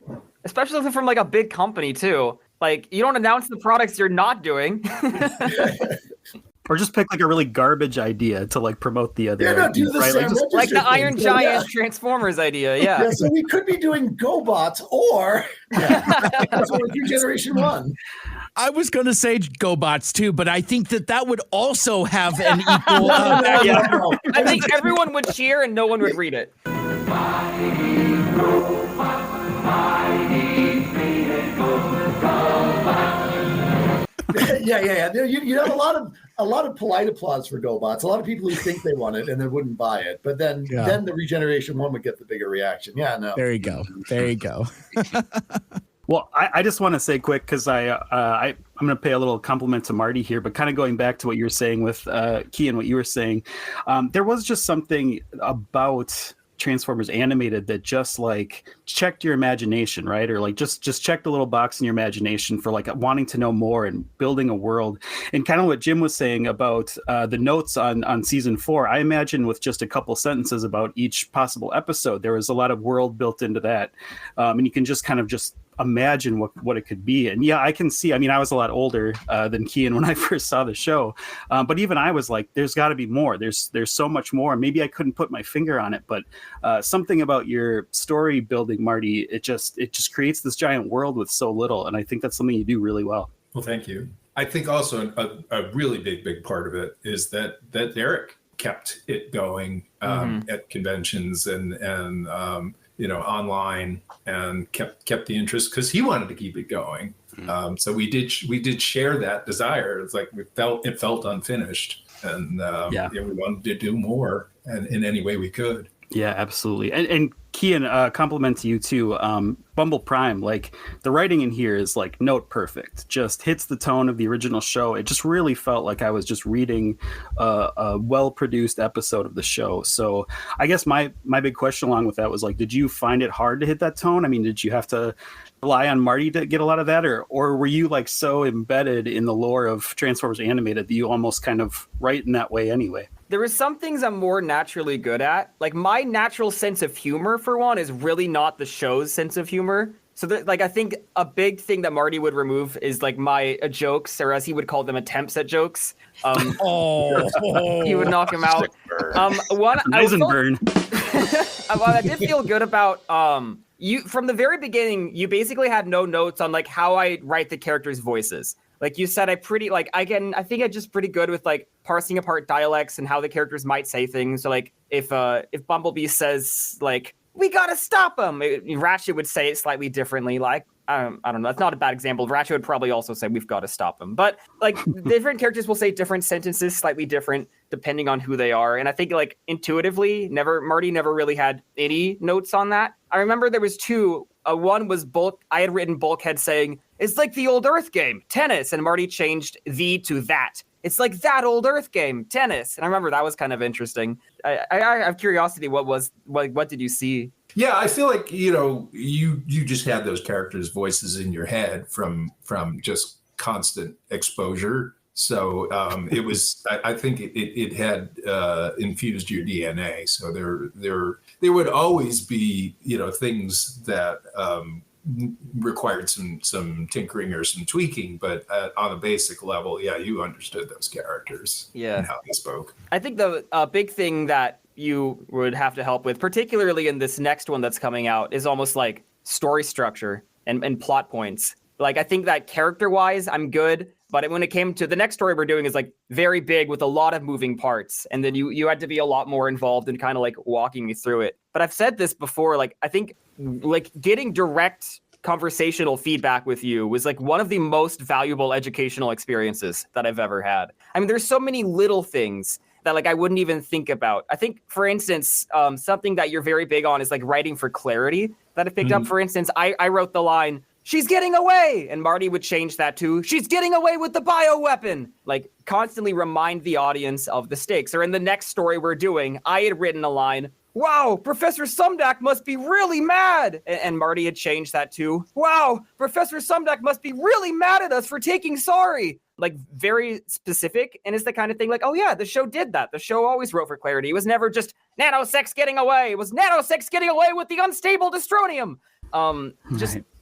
B: Especially from like a big company too. Like, you don't announce the products you're not doing.
D: Or just pick like a really garbage idea to like promote the other.
F: Do the
D: right?
B: Like the Iron Giant Transformers idea. Yeah.
F: So we could be doing GoBots or Regeneration 1.
A: I was going to say GoBots too, but I think that would also have an equal.
B: I think everyone would cheer and no one would read it.
F: Yeah. You have a lot of polite applause for GoBots. A lot of people who think they want it and they wouldn't buy it, but then the Regeneration 1 would get the bigger reaction. Yeah, no.
A: There you go.
D: Well, I just want to say quick, because I'm going to pay a little compliment to Marty here, but kind of going back to what you were saying with Keyan, what you were saying, there was just something about Transformers Animated that just like checked your imagination, right? Or like just checked a little box in your imagination for like wanting to know more and building a world. And kind of what Jim was saying about the notes on season 4, I imagine with just a couple sentences about each possible episode, there was a lot of world built into that. And you can just kind of just imagine what it could be. And yeah, I can see, I mean, I was a lot older than Keyan when I first saw the show, but even I was like, there's got to be more. There's so much more. Maybe I couldn't put my finger on it, but something about your story building, Marty, it just creates this giant world with so little, and I think that's something you do really well.
C: Well, thank you. I think also a really big part of it is that Derrick kept it going at conventions and online, and kept the interest because he wanted to keep it going. So we did share that desire. It's like it felt unfinished, and we wanted to do more in any way we could.
D: Yeah, absolutely. And Keyan, compliment to you too. Bumble Prime, like the writing in here is like note perfect. Just hits the tone of the original show. It just really felt like I was just reading a well-produced episode of the show. So I guess my big question along with that was like, did you find it hard to hit that tone? I mean, did you have to rely on Marty to get a lot of that, or were you like so embedded in the lore of Transformers Animated that you almost kind of write in that way anyway?
B: There are some things I'm more naturally good at. Like my natural sense of humor, for one, is really not the show's sense of humor. So I think a big thing that Marty would remove is like my jokes, or as he would call them, attempts at jokes. He would knock them out.
D: Isenberg.
B: I did feel good about you from the very beginning. You basically had no notes on like how I write the characters' voices. Like you said, I think I'm just pretty good with like parsing apart dialects and how the characters might say things. So like if Bumblebee says like, "We gotta stop him," Ratchet would say it slightly differently. Like I don't know, that's not a bad example. Ratchet would probably also say, "We've got to stop him." But like different characters will say different sentences, slightly different depending on who they are. And I think like intuitively, Marty never really had any notes on that. I remember there was two. One was I had written Bulkhead saying, "It's like the old Earth game, tennis," and Marty changed "the" to "that." It's like that old Earth game, tennis. And I remember that was kind of interesting. I have curiosity. What did you see?
C: Yeah, I feel like you just had those characters' voices in your head from just constant exposure. So it was. I think it had infused your DNA. So there would always be things that required some tinkering or some tweaking, but on a basic level, you understood those characters and how they spoke.
B: I think the big thing that you would have to help with, particularly in this next one that's coming out, is almost like story structure and plot points. Like I think that character-wise, I'm good. But when it came to the next story we're doing is like very big with a lot of moving parts. And then you had to be a lot more involved in kind of like walking me through it. But I've said this before, like I think like getting direct conversational feedback with you was like one of the most valuable educational experiences that I've ever had. I mean, there's so many little things that like I wouldn't even think about. I think, for instance, something that you're very big on is like writing for clarity that I picked up. For instance, I wrote the line, "She's getting away," and Marty would change that to, "She's getting away with the bioweapon." Like constantly remind the audience of the stakes. Or in the next story we're doing, I had written a line, "Wow, Professor Sumdac must be really mad." And Marty had changed that to, "Wow, Professor Sumdac must be really mad at us for taking sorry." Like very specific. And it's the kind of thing like, oh yeah, the show did that. The show always wrote for clarity. It was never just nanosex getting away. It was nanosex getting away with the unstable dystronium.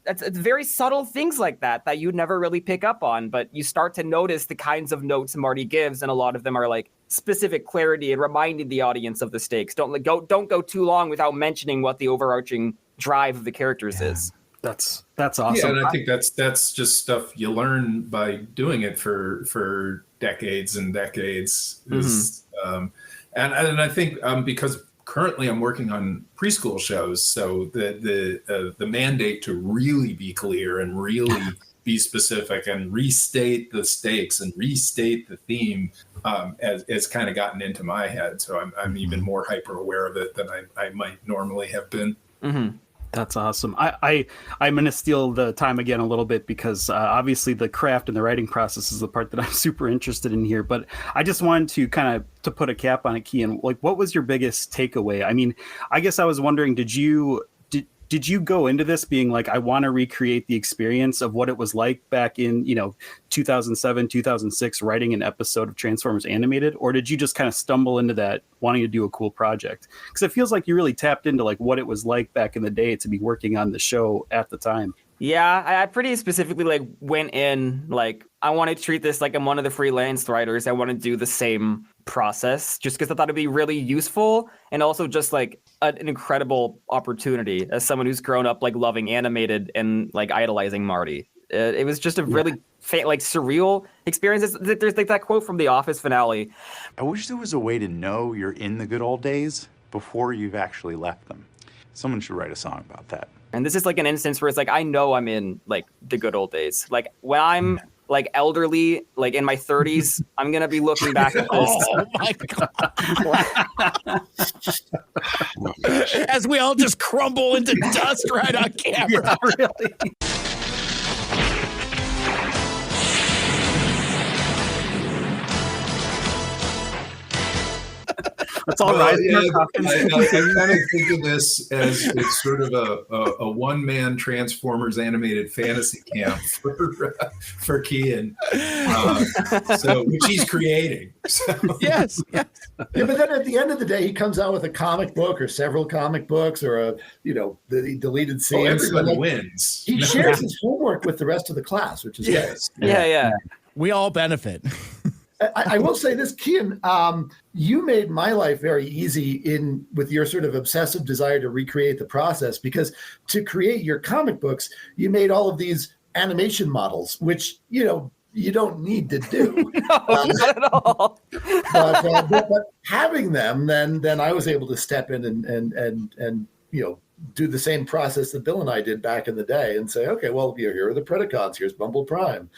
B: It's very subtle things like that you'd never really pick up on, but you start to notice the kinds of notes Marty gives, and a lot of them are like specific clarity and reminding the audience of the stakes. Don't go too long without mentioning what the overarching drive of the characters is.
D: That's awesome.
C: Yeah, and I think that's just stuff you learn by doing it for decades and decades. And I think because currently I'm working on preschool shows, so the mandate to really be clear and really be specific and restate the stakes and restate the theme has kind of gotten into my head. So I'm even more hyper aware of it than I might normally have been.
D: Mm-hmm. That's awesome. I'm going to steal the time again a little bit because obviously the craft and the writing process is the part that I'm super interested in here. But I just wanted to kind of to put a cap on it, Keyan. Like, what was your biggest takeaway? I mean, I guess I was wondering, did you go into this being like, I want to recreate the experience of what it was like back in 2007, 2006, writing an episode of Transformers Animated? Or did you just kind of stumble into that wanting to do a cool project? Because it feels like you really tapped into like what it was like back in the day to be working on the show at the time.
B: Yeah, I pretty specifically like went in like I want to treat this like I'm one of the freelance writers. I want to do the same process just because I thought it'd be really useful and also just like an incredible opportunity as someone who's grown up like loving animated and like idolizing Marty. It was just a really like surreal experience. There's like that quote from The Office finale.
H: I wish there was a way to know you're in the good old days before you've actually left them. Someone should write a song about that.
B: And this is like an instance where it's like I know I'm in like the good old days. Like when I'm like elderly, like in my 30s, I'm gonna be looking back at this.
A: Oh my god! As we all just crumble into dust right on camera.
D: Yeah, really. Let's all rise in our coffins.
C: I kind of think of this as it's sort of a one-man Transformers animated fantasy camp for Keyan, so which he's creating. So.
A: Yes.
F: Yeah, but then at the end of the day, he comes out with a comic book or several comic books or the deleted scenes.
C: Everybody wins.
F: He shares his homework with the rest of the class, which is great.
B: Yeah.
A: We all benefit.
F: I will say this, Keyan, you made my life very easy with your sort of obsessive desire to recreate the process, because to create your comic books, you made all of these animation models, which, you don't need to do.
B: No, not at all.
F: But having them, then I was able to step in and do the same process that Bill and I did back in the day and say, okay, well, here are the Predacons. Here's Bumble Prime.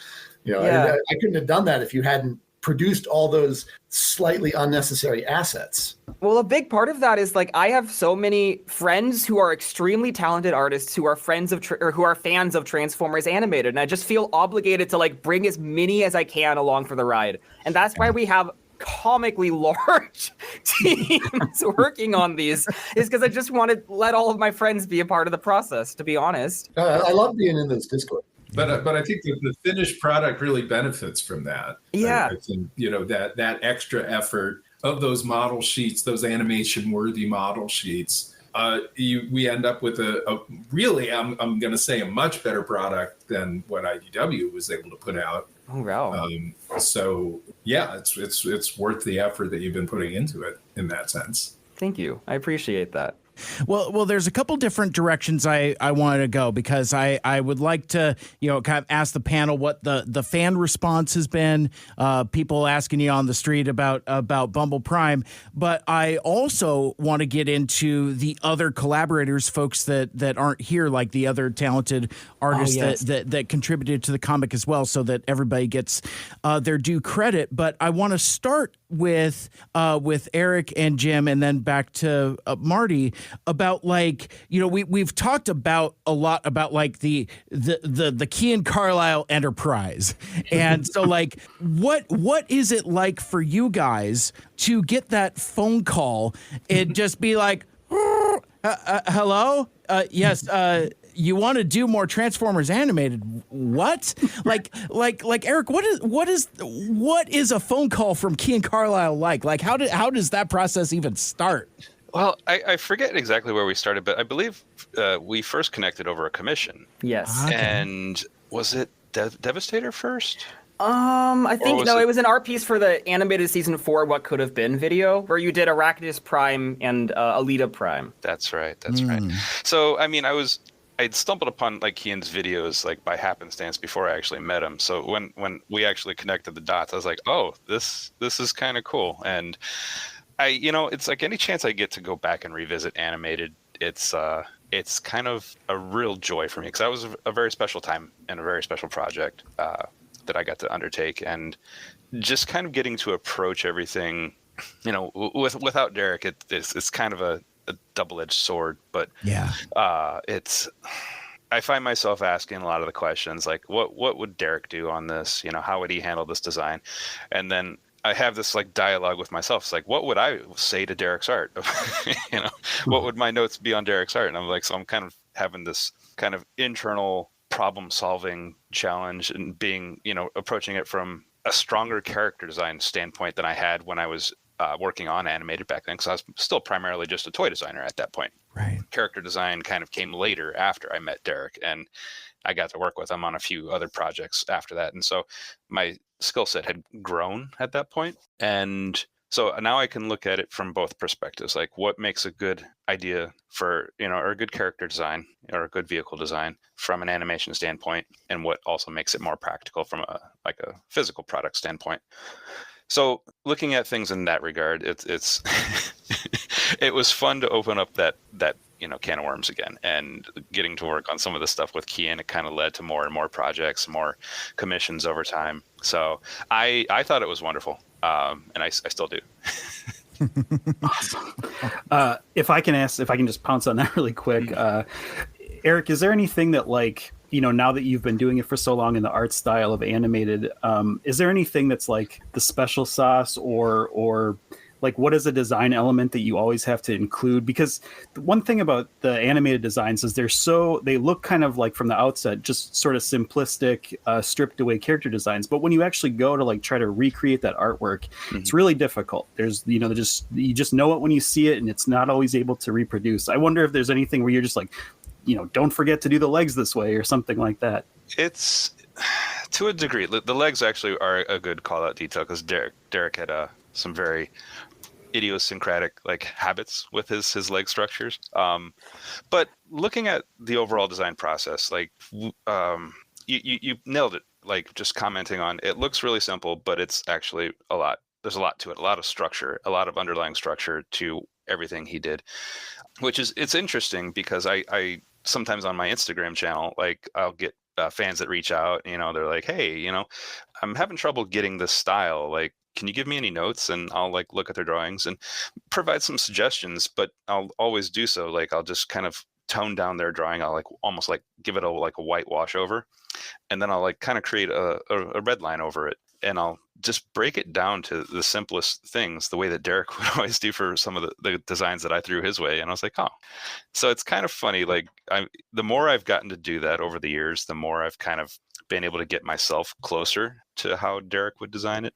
F: I couldn't have done that if you hadn't produced all those slightly unnecessary assets.
B: Well, a big part of that is like I have so many friends who are extremely talented artists who are friends of or who are fans of Transformers Animated, and I just feel obligated to like bring as many as I can along for the ride. And that's why we have comically large teams working on these, is because I just want to let all of my friends be a part of the process, to be honest.
F: I love being in this Discord.
C: But I think the finished product really benefits from that.
B: Yeah.
C: I think, that extra effort of those model sheets, those animation-worthy model sheets, we end up with a really, I'm going to say, a much better product than what IDW was able to put out.
B: Oh, wow.
C: So, yeah, it's worth the effort that you've been putting into it in that sense.
B: Thank you. I appreciate that.
A: Well, there's a couple different directions I wanted to go, because I would like to, kind of ask the panel what the fan response has been, people asking you on the street about Bumble Prime, but I also want to get into the other collaborators, folks that aren't here, like the other talented artists that contributed to the comic as well, so that everybody gets their due credit. But I want to start with Eric and Jim, and then back to Marty, about we've talked about a lot about like the Keyan Carlile enterprise, and so what is it like for you guys to get that phone call and just be like, hello, yes, you want to do more Transformers Animated? What? like Eric, what is a phone call from Keyan Carlile like? Like how does that process even start?
G: Well, I forget exactly where we started, but I believe we first connected over a commission.
B: Yes.
A: Okay.
G: And was it Devastator first?
B: I think it was an art piece for the animated season 4 What Could Have Been video, where you did Arachidus Prime and Alita Prime.
G: That's right. Right. So, I mean, I'd stumbled upon like Keyan's videos like by happenstance before I actually met him. So when we actually connected the dots, I was like, oh, this is kind of cool. And it's like any chance I get to go back and revisit animated, it's kind of a real joy for me, because that was a very special time and a very special project that I got to undertake, and just kind of getting to approach everything, without Derrick, it's kind of a double-edged sword, but yeah, I find myself asking a lot of the questions like, what would Derrick do on this? How would he handle this design? And then I have this like dialogue with myself. It's like, what would I say to Derrick's art? What would my notes be on Derrick's art? And I'm like, so I'm kind of having this kind of internal problem solving challenge and being, approaching it from a stronger character design standpoint than I had when I was working on animated back then, because I was still primarily just a toy designer at that point.
I: Right.
G: Character design kind of came later after I met Derrick, and I got to work with him on a few other projects after that. And so my skill set had grown at that point. And so now I can look at it from both perspectives, like what makes a good idea for, or a good character design or a good vehicle design from an animation standpoint, and what also makes it more practical from a physical product standpoint. So looking at things in that regard, it's it was fun to open up that can of worms again, and getting to work on some of the stuff with Keyan. It kind of led to more and more projects, more commissions over time. So I thought it was wonderful, and I still do.
D: Awesome. If I can just pounce on that really quick, Eric, is there anything that now that you've been doing it for so long in the art style of animated, is there anything that's like the special sauce or like what is a design element that you always have to include? Because the one thing about the animated designs is they look kind of like from the outset, just sort of simplistic, stripped away character designs. But when you actually go to try to recreate that artwork, it's really difficult. There's, you just know it when you see it, and it's not always able to reproduce. I wonder if there's anything where you're just like, don't forget to do the legs this way or something like that.
G: It's to a degree. The legs actually are a good call out detail, because Derrick had some very idiosyncratic habits with his leg structures. But looking at the overall design process, you nailed it. Just commenting on it, looks really simple, but it's actually a lot. There's a lot to it, a lot of structure, a lot of underlying structure to everything he did, it's interesting because I sometimes on my Instagram channel, I'll get fans that reach out, they're like, hey, I'm having trouble getting this style. Can you give me any notes? And I'll look at their drawings and provide some suggestions, but I'll always do so. I'll just kind of tone down their drawing. I'll almost give it a whitewash over, and then I'll kind of create a red line over it. And I'll just break it down to the simplest things, the way that Derrick would always do for some of the designs that I threw his way. And I was like, oh, so it's kind of funny. The more I've gotten to do that over the years, the more I've kind of been able to get myself closer to how Derrick would design it.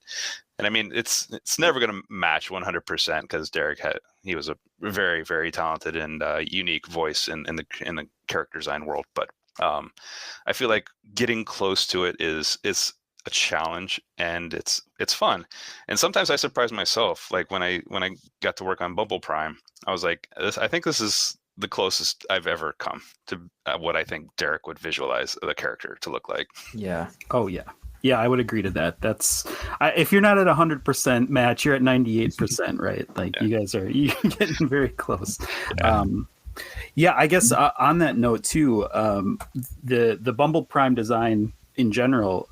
G: And I mean, it's never going to match 100% because Derrick he was a very, very talented and unique voice in the character design world. But I feel like getting close to it is a challenge, and it's fun. And sometimes I surprise myself. When I got to work on Bumble Prime, I was like, I think this is the closest I've ever come to what I think Derrick would visualize the character to look like.
B: Yeah.
D: Oh yeah. Yeah, I would agree to that. That's if you're not at 100% match, you're at 98%, right? You guys are getting very close. Yeah. I guess on that note too, the Bumble Prime design in general,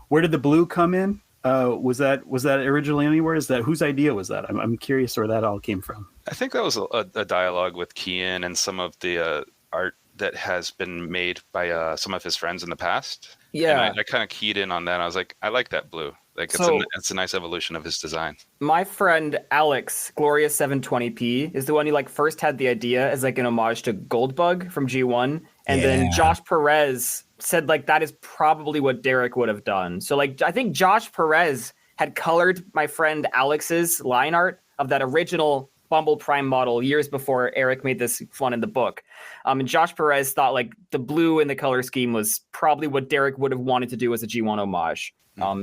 D: where did the blue come in? Was that originally anywhere? Whose idea was that? I'm curious where that all came from.
G: I think that was a dialogue with Keyan and some of the art that has been made by some of his friends in the past.
B: Yeah,
G: and I kind of keyed in on that. I was like, I like that blue. It's a nice evolution of his design.
B: My friend Alex, Gloria 720p, is the one who first had the idea as an homage to Goldbug from G1, and then Josh Perez said that is probably what Derrick would have done. So I think Josh Perez had colored my friend Alex's line art of that original Bumble Prime model years before Eric made this one in the book. And Josh Perez thought the blue in the color scheme was probably what Derrick would have wanted to do as a G1 homage.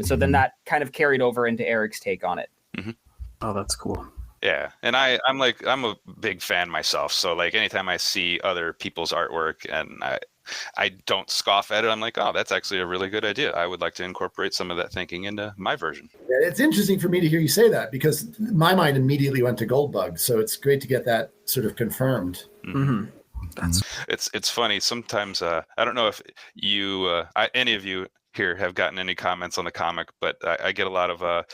B: So then that kind of carried over into Eric's take on it.
G: Mm-hmm.
D: Oh, that's cool.
G: Yeah, and I'm a big fan myself. So anytime I see other people's artwork and I don't scoff at it, I'm like, oh, that's actually a really good idea. I would like to incorporate some of that thinking into my version.
F: It's interesting for me to hear you say that because my mind immediately went to Goldbug. So it's great to get that sort of confirmed.
B: Mm-hmm.
G: It's funny. Sometimes I don't know if you any of you here have gotten any comments on the comic, but I get a lot of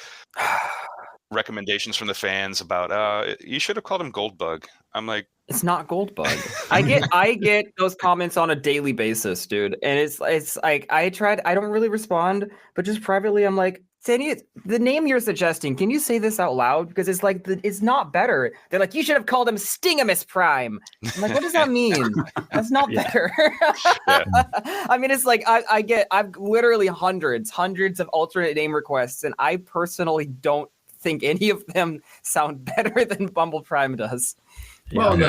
G: recommendations from the fans about you should have called him Goldbug. I'm like,
B: it's not Goldbug. I get those comments on a daily basis, dude. And it's I don't really respond, but just privately I'm like, the name you're suggesting, can you say this out loud? Because it's it's not better. They're like, you should have called him Stingamus Prime. I'm like, what does that mean? That's not better. I mean, it's I've literally hundreds of alternate name requests, and I personally don't think any of them sound better than Bumble Prime does.
C: Well, and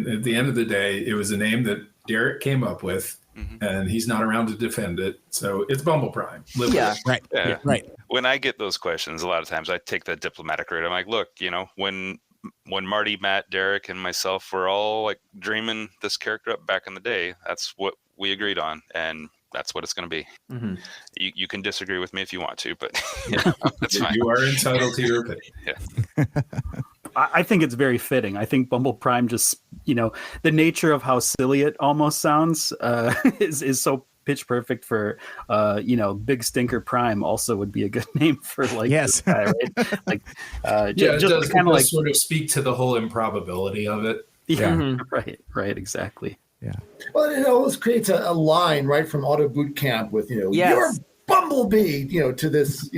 C: at the end of the day, it was a name that Derrick came up with, and he's not around to defend it. So it's Bumble Prime. Live with it.
A: Right.
G: Yeah.
A: Right.
G: When I get those questions, a lot of times I take the diplomatic route. I'm like, look, when Marty, Matt, Derrick, and myself were all like dreaming this character up back in the day, that's what we agreed on, and that's what it's going to be. You can disagree with me if you want to, but that's fine.
C: You are entitled to your opinion.
G: Yeah.
D: I think it's very fitting. I think Bumble Prime just, the nature of how silly it almost sounds is so pitch perfect for, Big Stinker Prime also would be a good name for this guy, right? Like,
C: it does kind of sort of speak to the whole improbability of it.
D: Yeah, right, exactly.
A: Yeah.
F: Well, it always creates a line right from Auto Boot Camp with, you're Bumblebee, to this,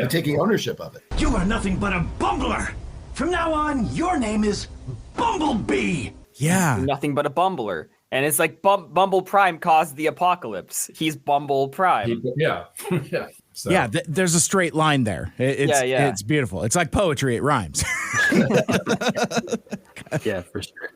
F: taking ownership of it.
I: You are nothing but a bumbler. From now on, your name is Bumblebee.
A: Yeah.
B: Nothing but a bumbler. And it's like Bumble Prime caused the apocalypse. He's Bumble Prime.
C: Yeah. So.
A: Yeah, there's a straight line there. It's beautiful. It's like poetry. It rhymes.
D: Yeah, for sure.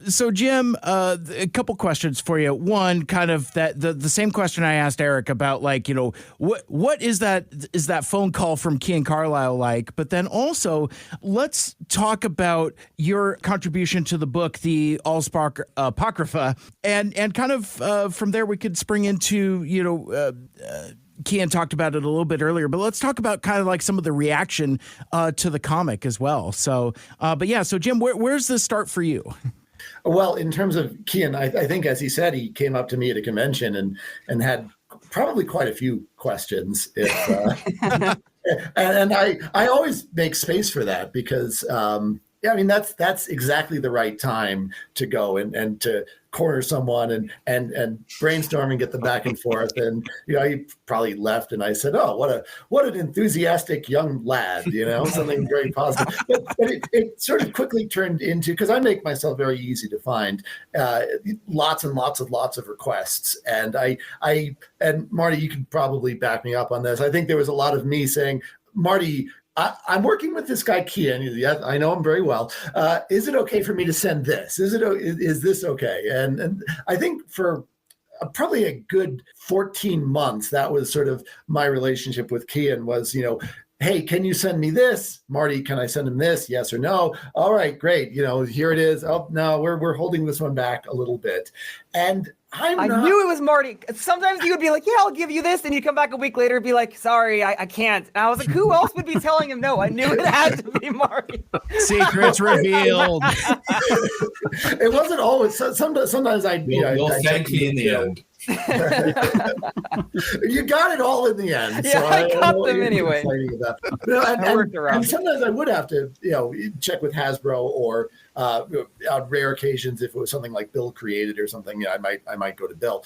A: So, Jim, a couple questions for you. One, kind of the same question I asked Eric about, what is that phone call from Keyan Carlile like? But then also, let's talk about your contribution to the book, the Allspark Apocrypha, and kind of from there we could spring into Keyan talked about it a little bit earlier, but let's talk about kind of like some of the reaction to the comic as well. So, so Jim, where's the start for you?
F: Well, in terms of Keyan, I think, as he said, he came up to me at a convention and had probably quite a few questions. And I always make space for that because, that's exactly the right time to go and to corner someone and brainstorm and get the back and forth. And he probably left, and I said, "Oh, what an enthusiastic young lad," something very positive. But it sort of quickly turned into, because I make myself very easy to find, lots and lots of requests. And and Marty, you could probably back me up on this. I think there was a lot of me saying, "Marty, I'm working with this guy Keyan. Yeah, I know him very well. Is it okay for me to send this? Is this okay?" And I think for probably a good 14 months, that was sort of my relationship with Keyan was, hey, can you send me this? Marty, can I send him this? Yes or no? All right, great. Here it is. Oh, no, we're holding this one back a little bit. And I
B: knew it was Marty. Sometimes he would be like, "Yeah, I'll give you this," and he'd come back a week later and be like, "Sorry, I can't." And I was like, who else would be telling him no? I knew it had to be Marty.
A: Secrets revealed.
F: It wasn't always. Sometimes
C: you'll thank me in the end.
F: You got it all in the end.
B: Yeah,
F: so
B: I got them anyway.
F: And sometimes I would have to, check with Hasbro or on rare occasions if it was something like Bill created or something. I might go to Bill.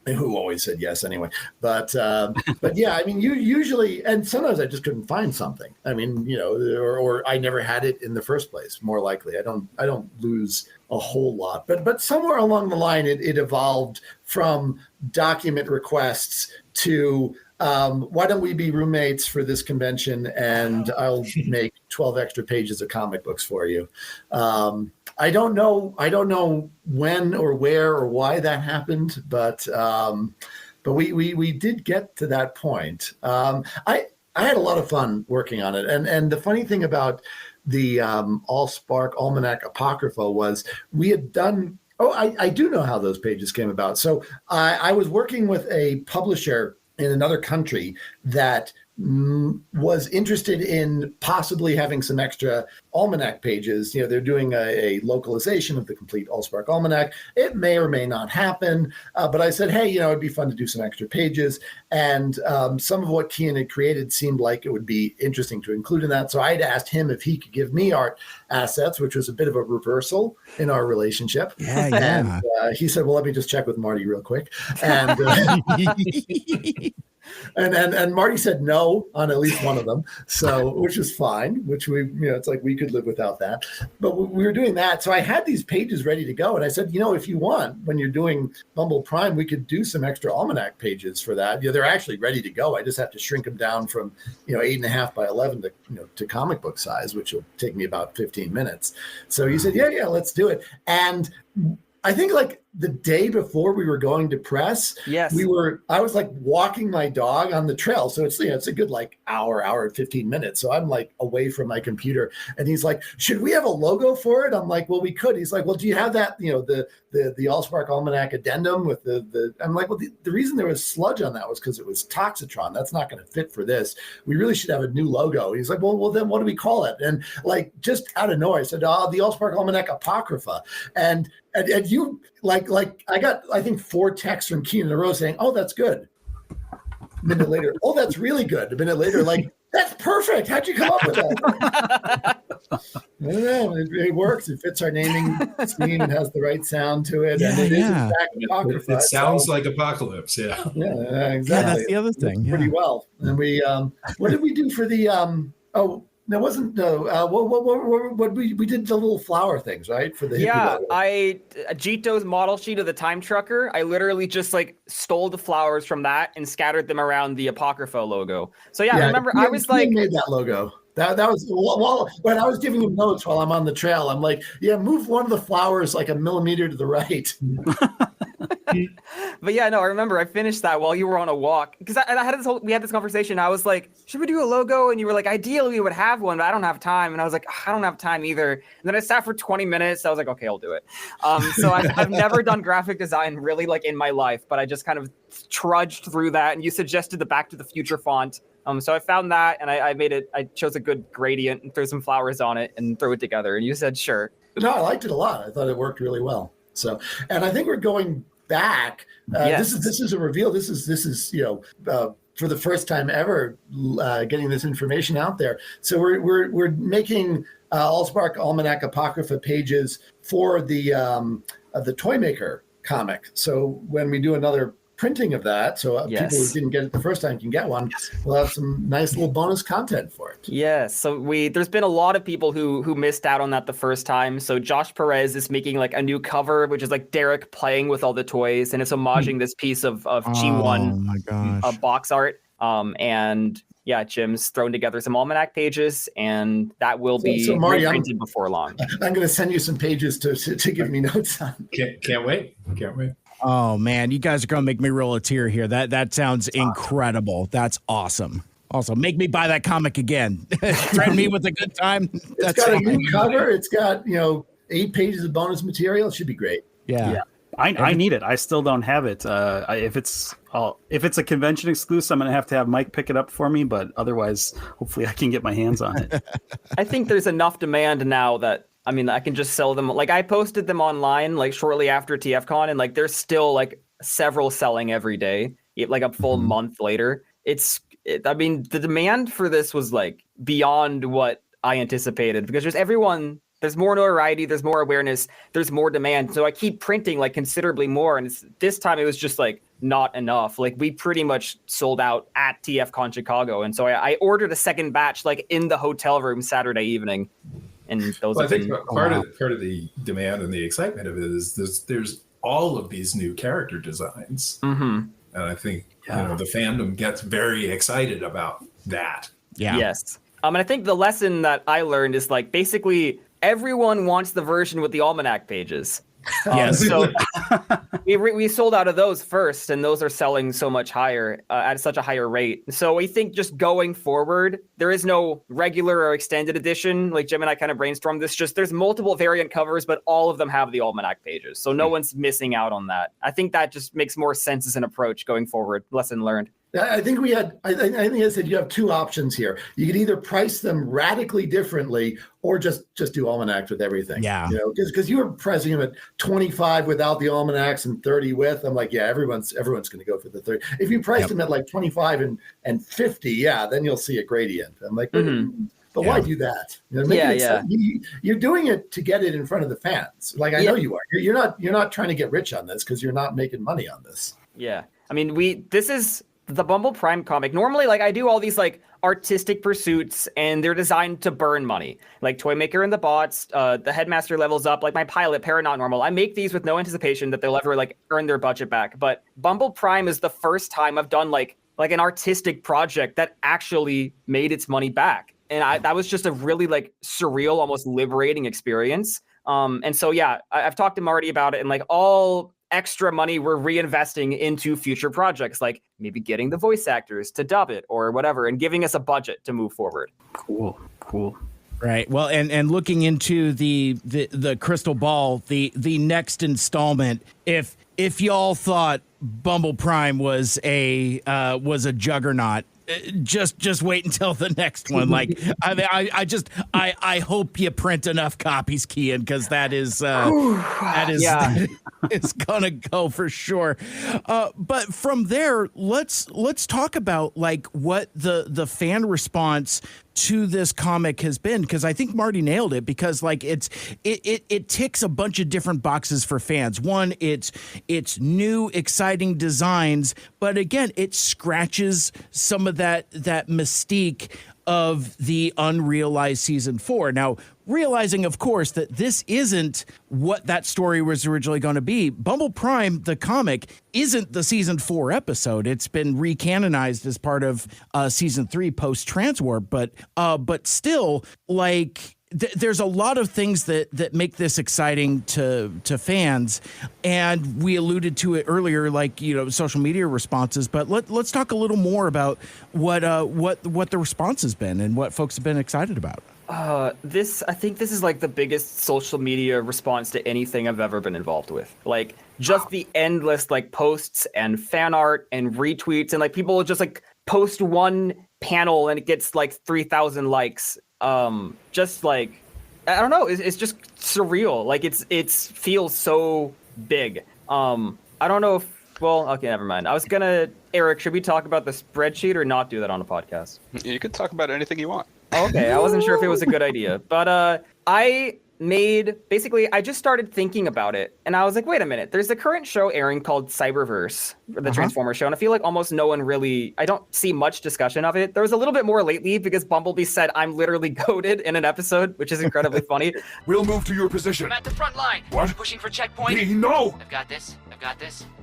F: Who always said yes anyway. But yeah, you usually, and sometimes I just couldn't find something. Or I never had it in the first place. More likely, I don't lose a whole lot. But somewhere along the line, it evolved from document requests to why don't we be roommates for this convention, and I'll make 12 extra pages of comic books for you. I don't know when or where or why that happened, but we did get to that point. I had a lot of fun working on it, and the funny thing about the Allspark Almanac Apocrypha was we had done. Oh, I do know how those pages came about. So I was working with a publisher in another country that was interested in possibly having some extra almanac pages. They're doing a localization of the complete Allspark Almanac. It may or may not happen, but I said, hey, it'd be fun to do some extra pages. And some of what Keyan had created seemed like it would be interesting to include in that. So I had asked him if he could give me art assets, which was a bit of a reversal in our relationship.
A: Yeah.
F: And he said, well, let me just check with Marty real quick. And And Marty said no on at least one of them, so which is fine. Which it's like we could live without that. But we were doing that, so I had these pages ready to go, and I said, if you want, when you're doing Bumble Prime, we could do some extra almanac pages for that. They're actually ready to go. I just have to shrink them down from 8.5 by 11 to comic book size, which will take me about 15 minutes. So he said, yeah, let's do it. And I think like the day before we were going to press,
B: yes,
F: I was like walking my dog on the trail. So it's a good like hour and 15 minutes. So I'm like away from my computer, and he's like, should we have a logo for it? I'm like, well, we could. He's like, well, do you have that, the Allspark Almanac addendum with the I'm like, well, the reason there was sludge on that was because it was Toxitron. That's not going to fit for this. We really should have a new logo. He's like, well, then what do we call it? And like, just out of nowhere, I said, the Allspark Almanac Apocrypha. And you like I got, I think 4 texts from Keyan in a row saying, oh, that's good. A minute later, oh, that's really good. A minute later, like, that's perfect. How'd you come up with that? I don't know. It works. It fits our naming scheme and has the right sound to it. And it is in fact Apocrypha.
C: It sounds like Apocalypse. Yeah.
F: Yeah, exactly.
A: Yeah, that's the other thing. Yeah.
F: Pretty well. And we, what did we do for the, that wasn't what we did the little flower things, right? For the
B: Jito's model sheet of the time trucker. I literally just like stole the flowers from that and scattered them around the Apocrypha logo. So I remember I was like,
F: made that logo. That was when I was giving him notes while I'm on the trail. I'm like, move one of the flowers like a millimeter to the right.
B: But I remember I finished that while you were on a walk, because we had this conversation. I was like, should we do a logo? And you were like, ideally we would have one, but I don't have time. And I was like, I don't have time either. And then I sat for 20 minutes. I was like, okay, I'll do it. So I've never done graphic design really like in my life, but I just kind of trudged through that. And you suggested the Back to the Future font. So I found that, and I chose a good gradient and threw some flowers on it and threw it together. And you said, sure.
F: No, I liked it a lot. I thought it worked really well. So, and I think we're going back.
B: Yes.
F: This is a reveal. This is for the first time ever getting this information out there. So we're making Allspark Almanac Apocrypha pages for the Toymaker comic. So when we do another printing of that, so people who didn't get it the first time can get one. We'll have some nice little bonus content for it.
B: Yes, so there's been a lot of people who missed out on that the first time. So Josh Perez is making like a new cover, which is like Derek playing with all the toys, and it's homaging this piece of G1 box art. And Jim's thrown together some almanac pages, and that will be
F: Marty,
B: reprinted before long.
F: I'm going to send you some pages to give me notes on.
C: Can't wait.
A: Oh man, you guys are gonna make me roll a tear here. That sounds incredible. That's awesome. Also, make me buy that comic again. Threaten me with a good time.
F: It's got a new cover. It's got 8 pages of bonus material. It should be great.
A: Yeah.
D: I need it. I still don't have it. If it's a convention exclusive, I'm gonna have Mike pick it up for me. But otherwise, hopefully, I can get my hands on it.
B: I think there's enough demand now that I can just sell them. Like I posted them online like shortly after TFCon, and like there's still like several selling every day, like a full month later. The demand for this was like beyond what I anticipated, because there's more notoriety, there's more awareness, there's more demand. So I keep printing like considerably more. And this time it was just like not enough. Like we pretty much sold out at TFCon Chicago. And so I ordered a second batch like in the hotel room Saturday evening. And those
C: I think part of the demand and the excitement of it is there's all of these new character designs.
B: Mm-hmm.
C: And I think the fandom gets very excited about that.
A: Yeah.
B: Yes. And I think the lesson that I learned is like basically everyone wants the version with the almanac pages. So we sold out of those first, and those are selling so much higher at such a higher rate. So we think just going forward, there is no regular or extended edition. Like Jim and I kind of brainstormed this. Just there's multiple variant covers, but all of them have the almanac pages, so no one's missing out on that. I think that just makes more sense as an approach going forward. Lesson learned.
F: I think I think I said you have 2 options here. You could either price them radically differently or just do almanacs with everything.
A: Yeah.
F: Because you were pricing them at 25 without the almanacs and 30 with. I'm like, everyone's going to go for the 30. If you price them at like 25 and 50, then you'll see a gradient. I'm like, but why do that? You're doing it to get it in front of the fans. Like I know you are. You're not trying to get rich on this because you're not making money on this.
B: Yeah. I mean, this is the Bumble Prime comic, normally, like, I do all these, like, artistic pursuits, and they're designed to burn money. Like, Toymaker and the Bots, the Headmaster levels up, like, my pilot, Paranormal. I make these with no anticipation that they'll ever, like, earn their budget back. But Bumble Prime is the first time I've done, like an artistic project that actually made its money back. And that was just a really, like, surreal, almost liberating experience. And so, yeah, I've talked to Marty about it, and, like, all extra money we're reinvesting into future projects, like maybe getting the voice actors to dub it or whatever, and giving us a budget to move forward.
D: Cool.
A: Right. Well, and looking into the crystal ball, the next installment, if y'all thought Bumble Prime was a juggernaut, just wait until the next one. Like, I hope you print enough copies, Keyan, because that is it's gonna go for sure. But from there, let's talk about like what the fan response to this comic has been, because I think Marty nailed it, because like it ticks a bunch of different boxes for fans. One, it's new, exciting designs, but again, it scratches some of that mystique of the unrealized season 4. Now, realizing, of course, that this isn't what that story was originally going to be. Bumble Prime, the comic, isn't the season 4 episode. It's been recanonized as part of season 3 post-Transwarp, but still, like, there's a lot of things that make this exciting to fans, and we alluded to it earlier, like, you know, social media responses. But let's talk a little more about what the response has been and what folks have been excited about.
B: I think this is like the biggest social media response to anything I've ever been involved with. Like, just the endless like posts and fan art and retweets, and like people will just like post one panel and it gets like 3,000 likes. Just like, I don't know, it's just surreal. Like, it feels so big. I don't know if, well, okay, never mind. Eric, should we talk about the spreadsheet or not do that on a podcast?
G: You can talk about anything you want.
B: Okay, I wasn't sure if it was a good idea, but I just started thinking about it, and I was like, wait a minute, there's a current show airing called Cyberverse, the Transformers show, and I feel like almost no one I don't see much discussion of it. There was a little bit more lately because Bumblebee said I'm literally goated in an episode, which is incredibly funny.
J: We'll move to your position.
K: I'm at the front line.
J: What?
K: Pushing for checkpoint.
J: B, no!
K: I've got this.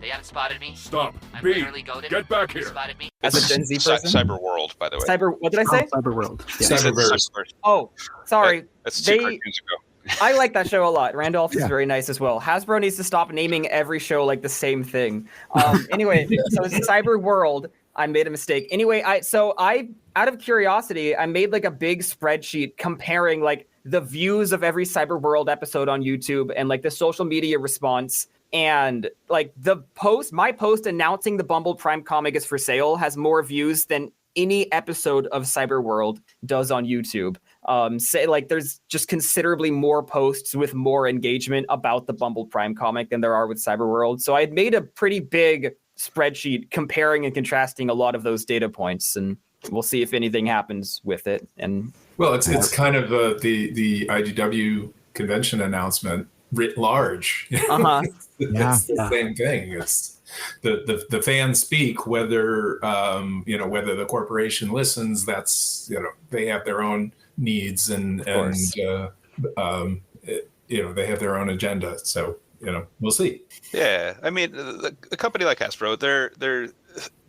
K: They haven't spotted me.
J: Stop.
K: I'm
J: B,
K: literally goated.
J: get back here.
K: Spotted me.
B: As a Gen Z person?
G: Cyber World, by the way.
B: What did I say?
D: Cyber World. Yeah.
C: Cyberverse.
B: Oh, sorry.
G: That's 2 cartoons ago.
B: I like that show a lot. Randolph is very nice as well. Hasbro needs to stop naming every show like the same thing. Anyway, so it's Cyber World. I made a mistake. Anyway, out of curiosity, I made like a big spreadsheet comparing like the views of every Cyber World episode on YouTube and like the social media response. And like my post announcing the Bumble Prime comic is for sale has more views than any episode of Cyber World does on YouTube. There's just considerably more posts with more engagement about the Bumble Prime comic than there are with Cyber World. So I had made a pretty big spreadsheet comparing and contrasting a lot of those data points, and we'll see if anything happens with it. And
C: well, it's kind of the IDW convention announcement writ large. It's the same thing. It's the fans speak, whether whether the corporation listens. That's, they have their own needs and they have their own agenda. So we'll see.
G: Yeah, I mean, a company like Hasbro, they're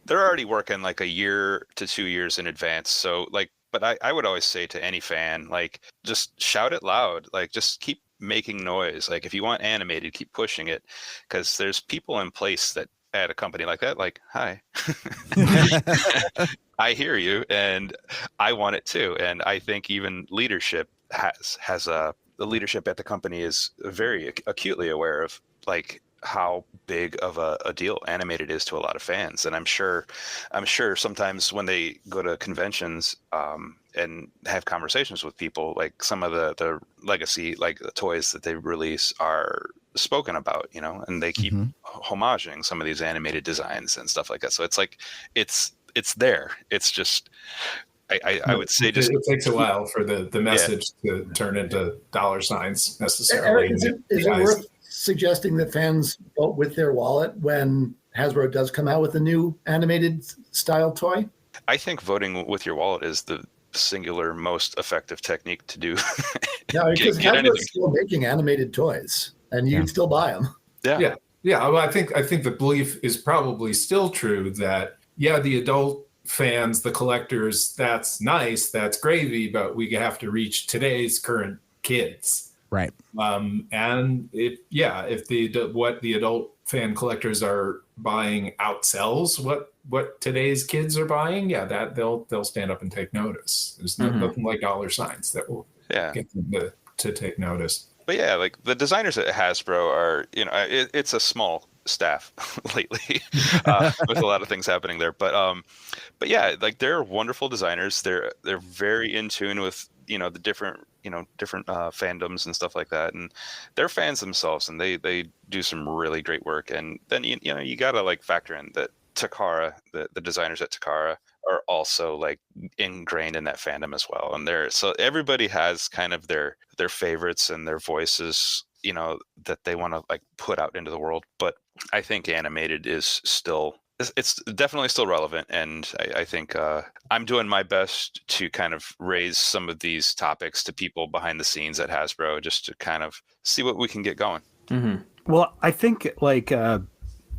G: already working like a year to 2 years in advance. So like, but I would always say to any fan, like, just shout it loud, like, just keep making noise. Like, if you want animated, keep pushing it, because there's people in place that at a company like that, like, hi, I hear you and I want it too. And I think even leadership the leadership at the company is very acutely aware of like how big of a deal animated is to a lot of fans. And I'm sure sometimes when they go to conventions and have conversations with people, like some of the legacy, like the toys that they release are spoken about, and they keep homaging some of these animated designs and stuff like that. So it's like, it's there. It's just, I would say just
C: it takes a while for the message to turn into dollar signs necessarily.
F: Eric, is it worth suggesting that fans vote with their wallet when Hasbro does come out with a new animated style toy?
G: I think voting with your wallet is the singular most effective technique to do.
F: No, because Hasbro's still making animated toys, and you can still buy them.
C: Yeah. Well, I think the belief is probably still true that the adult fans, the collectors, that's nice, that's gravy, but we have to reach today's current kids.
A: Right.
C: And if what the adult fan collectors are buying outsells what today's kids are buying, that they'll stand up and take notice. There's nothing like dollar signs that will get them to take notice.
G: But like the designers at Hasbro are, it's a small staff lately with a lot of things happening there. But like they're wonderful designers. They're very in tune with the different fandoms and stuff like that, and they're fans themselves, and they do some really great work. And then you gotta like factor in that Takara, the designers at Takara are also like ingrained in that fandom as well, and so everybody has kind of their favorites and their voices that they want to like put out into the world. But I think animated is still, it's definitely still relevant, and I think I'm doing my best to kind of raise some of these topics to people behind the scenes at Hasbro, just to kind of see what we can get going.
D: Well, I think like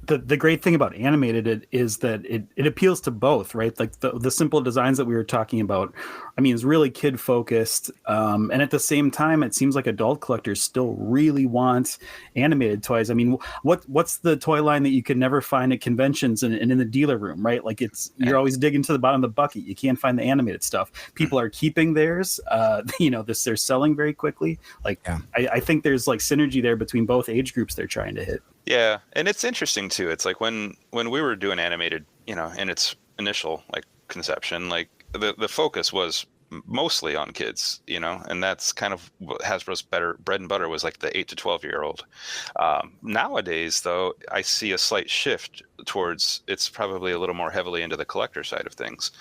D: the great thing about animated is that it appeals to both, right? Like the simple designs that we were talking about, I mean, is really kid focused. And at the same time, it seems like adult collectors still really want animated toys. I mean, what's the toy line that you can never find at conventions and in the dealer room, right? Like you're always digging to the bottom of the bucket. You can't find the animated stuff. People are keeping theirs. They're selling very quickly. Like I think there's like synergy there between both age groups they're trying to hit.
G: Yeah, and it's interesting too. It's like when we were doing animated, in its initial like conception, like the focus was mostly on kids, and that's kind of what Hasbro's bread and butter was, like the 8 to 12-year-old. Nowadays, though, I see a slight shift towards it's probably a little more heavily into the collector side of things,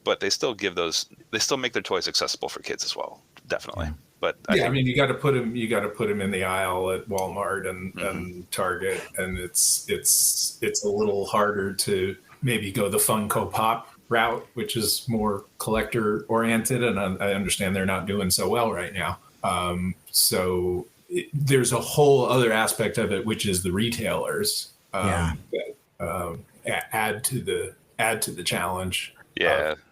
G: but they still make their toys accessible for kids as well, definitely. But I mean,
C: you got to put them in the aisle at Walmart and Target, and it's a little harder to maybe go the Funko Pop route, which is more collector oriented, and I understand they're not doing so well right now. There's a whole other aspect of it, which is the retailers that add to the challenge.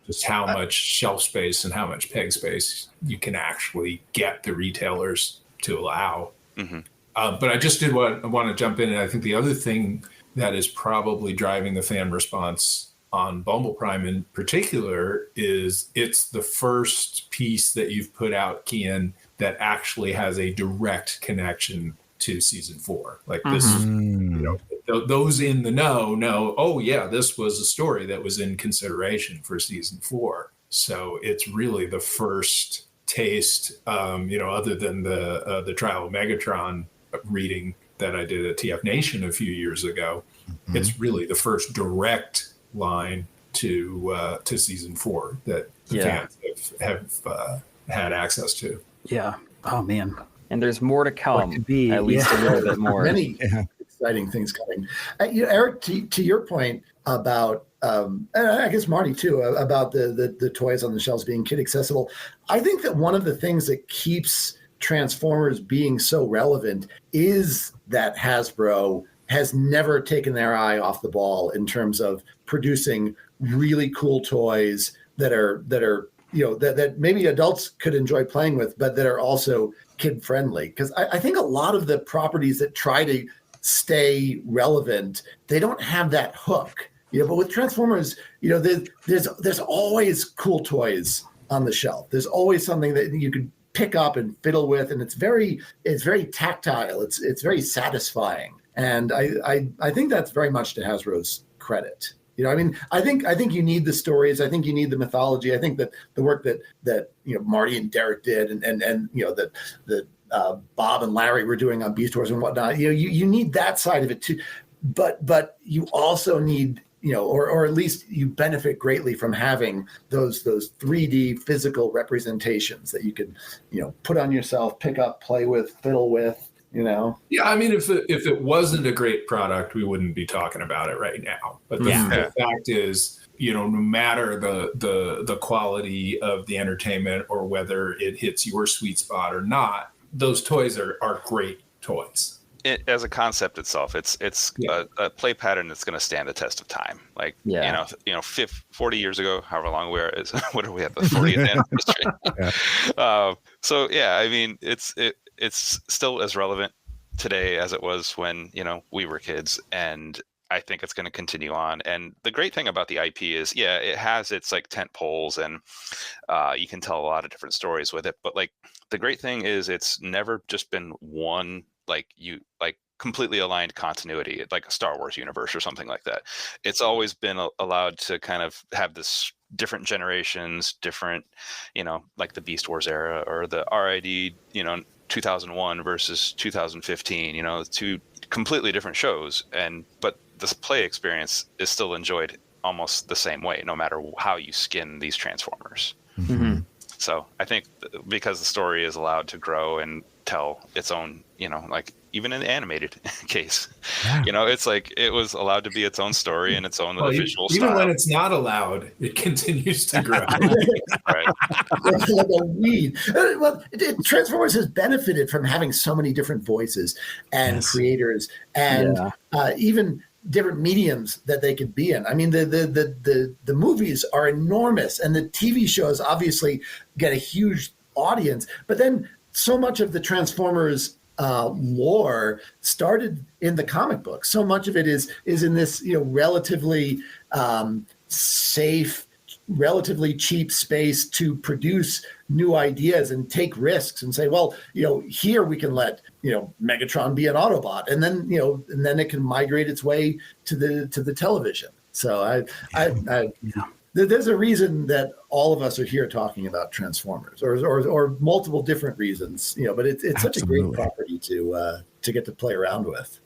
C: Just how much shelf space and how much peg space you can actually get the retailers to allow. But I just did want to jump in, and I think the other thing that is probably driving the fan response on Bumble Prime in particular is it's the first piece that you've put out, Keyan, that actually has a direct connection to season 4. Like this, those in the know, oh yeah, this was a story that was in consideration for season 4. So it's really the first taste, other than the Trial of Megatron reading that I did at TF Nation a few years ago. It's really the first direct line to season 4 that the fans have had access to.
D: Yeah. Oh man.
B: And there's more to come. At least a little bit more.
F: Many exciting things coming. Eric, to your point about, and I guess Marty too, about the toys on the shelves being kid accessible. I think that one of the things that keeps Transformers being so relevant is that Hasbro has never taken their eye off the ball in terms of producing really cool toys that are that maybe adults could enjoy playing with, but that are also kid friendly. Because I think a lot of the properties that try to stay relevant, they don't have that hook. But with Transformers, there's always cool toys on the shelf. There's always something that you could pick up and fiddle with, and it's very tactile. It's very satisfying, and I think that's very much to Hasbro's credit. I think you need the stories. I think you need the mythology. I think that the work that Marty and Derrick did, and that Bob and Larry were doing on Beast Wars and whatnot. You need that side of it too, but you also need. Or at least you benefit greatly from having those 3D physical representations that you can, put on yourself, pick up, play with, fiddle with. you know?
C: Yeah, I mean, if it wasn't a great product, we wouldn't be talking about it right now. But the fact is, no matter the quality of the entertainment or whether it hits your sweet spot or not, those toys are great toys.
G: As a concept itself, it's a play pattern that's going to stand the test of time. Like, 40 years ago, however long we are, what are we at, the 40th anniversary? So yeah, I mean, it's still as relevant today as it was when, we were kids, and I think it's going to continue on. And the great thing about the IP is, it has its like tent poles, and you can tell a lot of different stories with it. But like the great thing is, it's never just been one completely aligned continuity, like a Star Wars universe or something like that. It's always been allowed to kind of have this different generations, different, like the Beast Wars era or the RID, 2001 versus 2015, two completely different shows. But this play experience is still enjoyed almost the same way, no matter how you skin these Transformers.
A: Mm-hmm.
G: So I think because the story is allowed to grow and tell its own, like even in the animated case, it's like it was allowed to be its own story and its own visual style.
C: Even when it's not allowed, it continues to grow.
G: Right.
F: Like a weed. Well, Transformers has benefited from having so many different voices and creators and even different mediums that they could be in. I mean, the movies are enormous, and the TV shows obviously get a huge audience. But then so much of the Transformers lore started in the comic book. So much of it is in this relatively safe, relatively cheap space to produce new ideas and take risks and say, well, here we can let Megatron be an Autobot, and then it can migrate its way to the television. So there's a reason that all of us are here talking about Transformers, or multiple different reasons, but it's such a great property to get to play around with.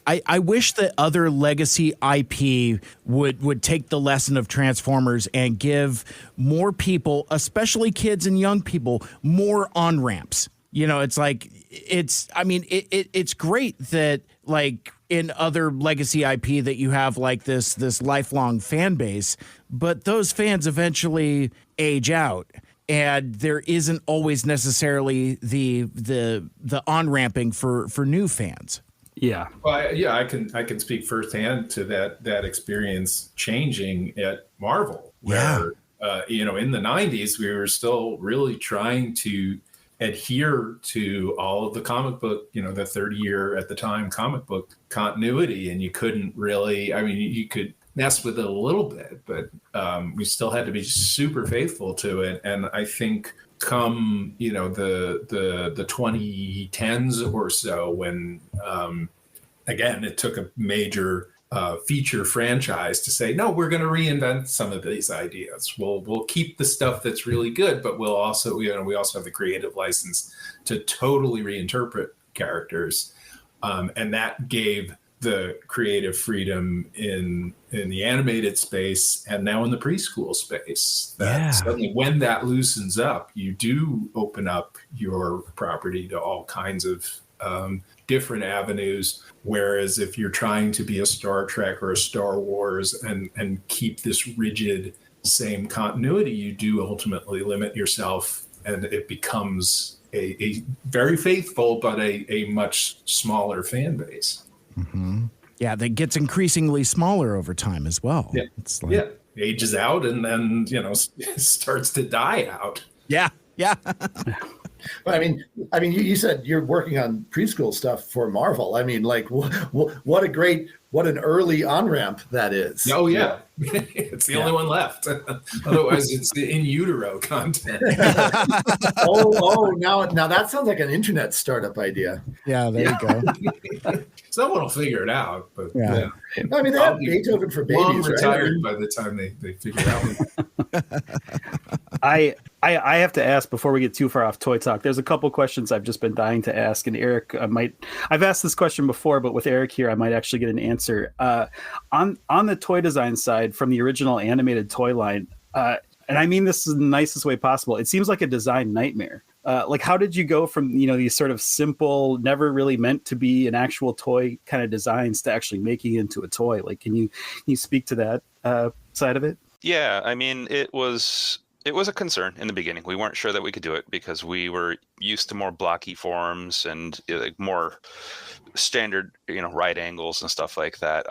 A: I wish that other legacy IP would take the lesson of Transformers and give more people, especially kids and young people, more on-ramps. It's like, it's great that like in other legacy IP that you have like this lifelong fan base, but those fans eventually age out. And there isn't always necessarily the on-ramping for new fans.
C: Yeah. Well, I can speak firsthand to that experience changing at Marvel, where in the 90s we were still really trying to adhere to all of the comic book, the 30-year at the time comic book continuity, and you couldn't really. I mean, you could mess with it a little bit, but we still had to be super faithful to it. And I think come the 2010s or so, when again it took a major feature franchise to say, no, we're going to reinvent some of these ideas. We'll keep the stuff that's really good, but we'll also we also have the creative license to totally reinterpret characters, and that gave the creative freedom in the animated space and now in the preschool space. Suddenly, when that loosens up, you do open up your property to all kinds of different avenues. Whereas if you're trying to be a Star Trek or a Star Wars and keep this rigid same continuity, you do ultimately limit yourself, and it becomes a very faithful but a much smaller fan base.
A: Mm-hmm. Yeah, that gets increasingly smaller over time as well.
C: Yeah,
A: it's like...
C: ages out and then starts to die out.
A: Yeah.
F: Well, I mean, you said you're working on preschool stuff for Marvel. I mean, like, what an early on-ramp that is.
C: Oh yeah, it's the only one left. Otherwise, it's the in utero content.
F: Now that sounds like an internet startup idea.
A: Yeah, there you go.
C: Someone will figure it out, but
F: I mean, they have Beethoven for babies,
C: retired by the time they figure out.
D: I have to ask before we get too far off Toy Talk. There's a couple questions I've just been dying to ask, and Eric I've asked this question before, but with Eric here, I might actually get an answer. On the toy design side, from the original animated toy line, and I mean this in the nicest way possible, it seems like a design nightmare. like how did you go from these sort of simple, never really meant to be an actual toy kind of designs to actually making it into a toy? Like, can you speak to that side of it?
G: Yeah, I mean, it was a concern in the beginning. We weren't sure that we could do it because we were used to more blocky forms and like more standard, right angles and stuff like that.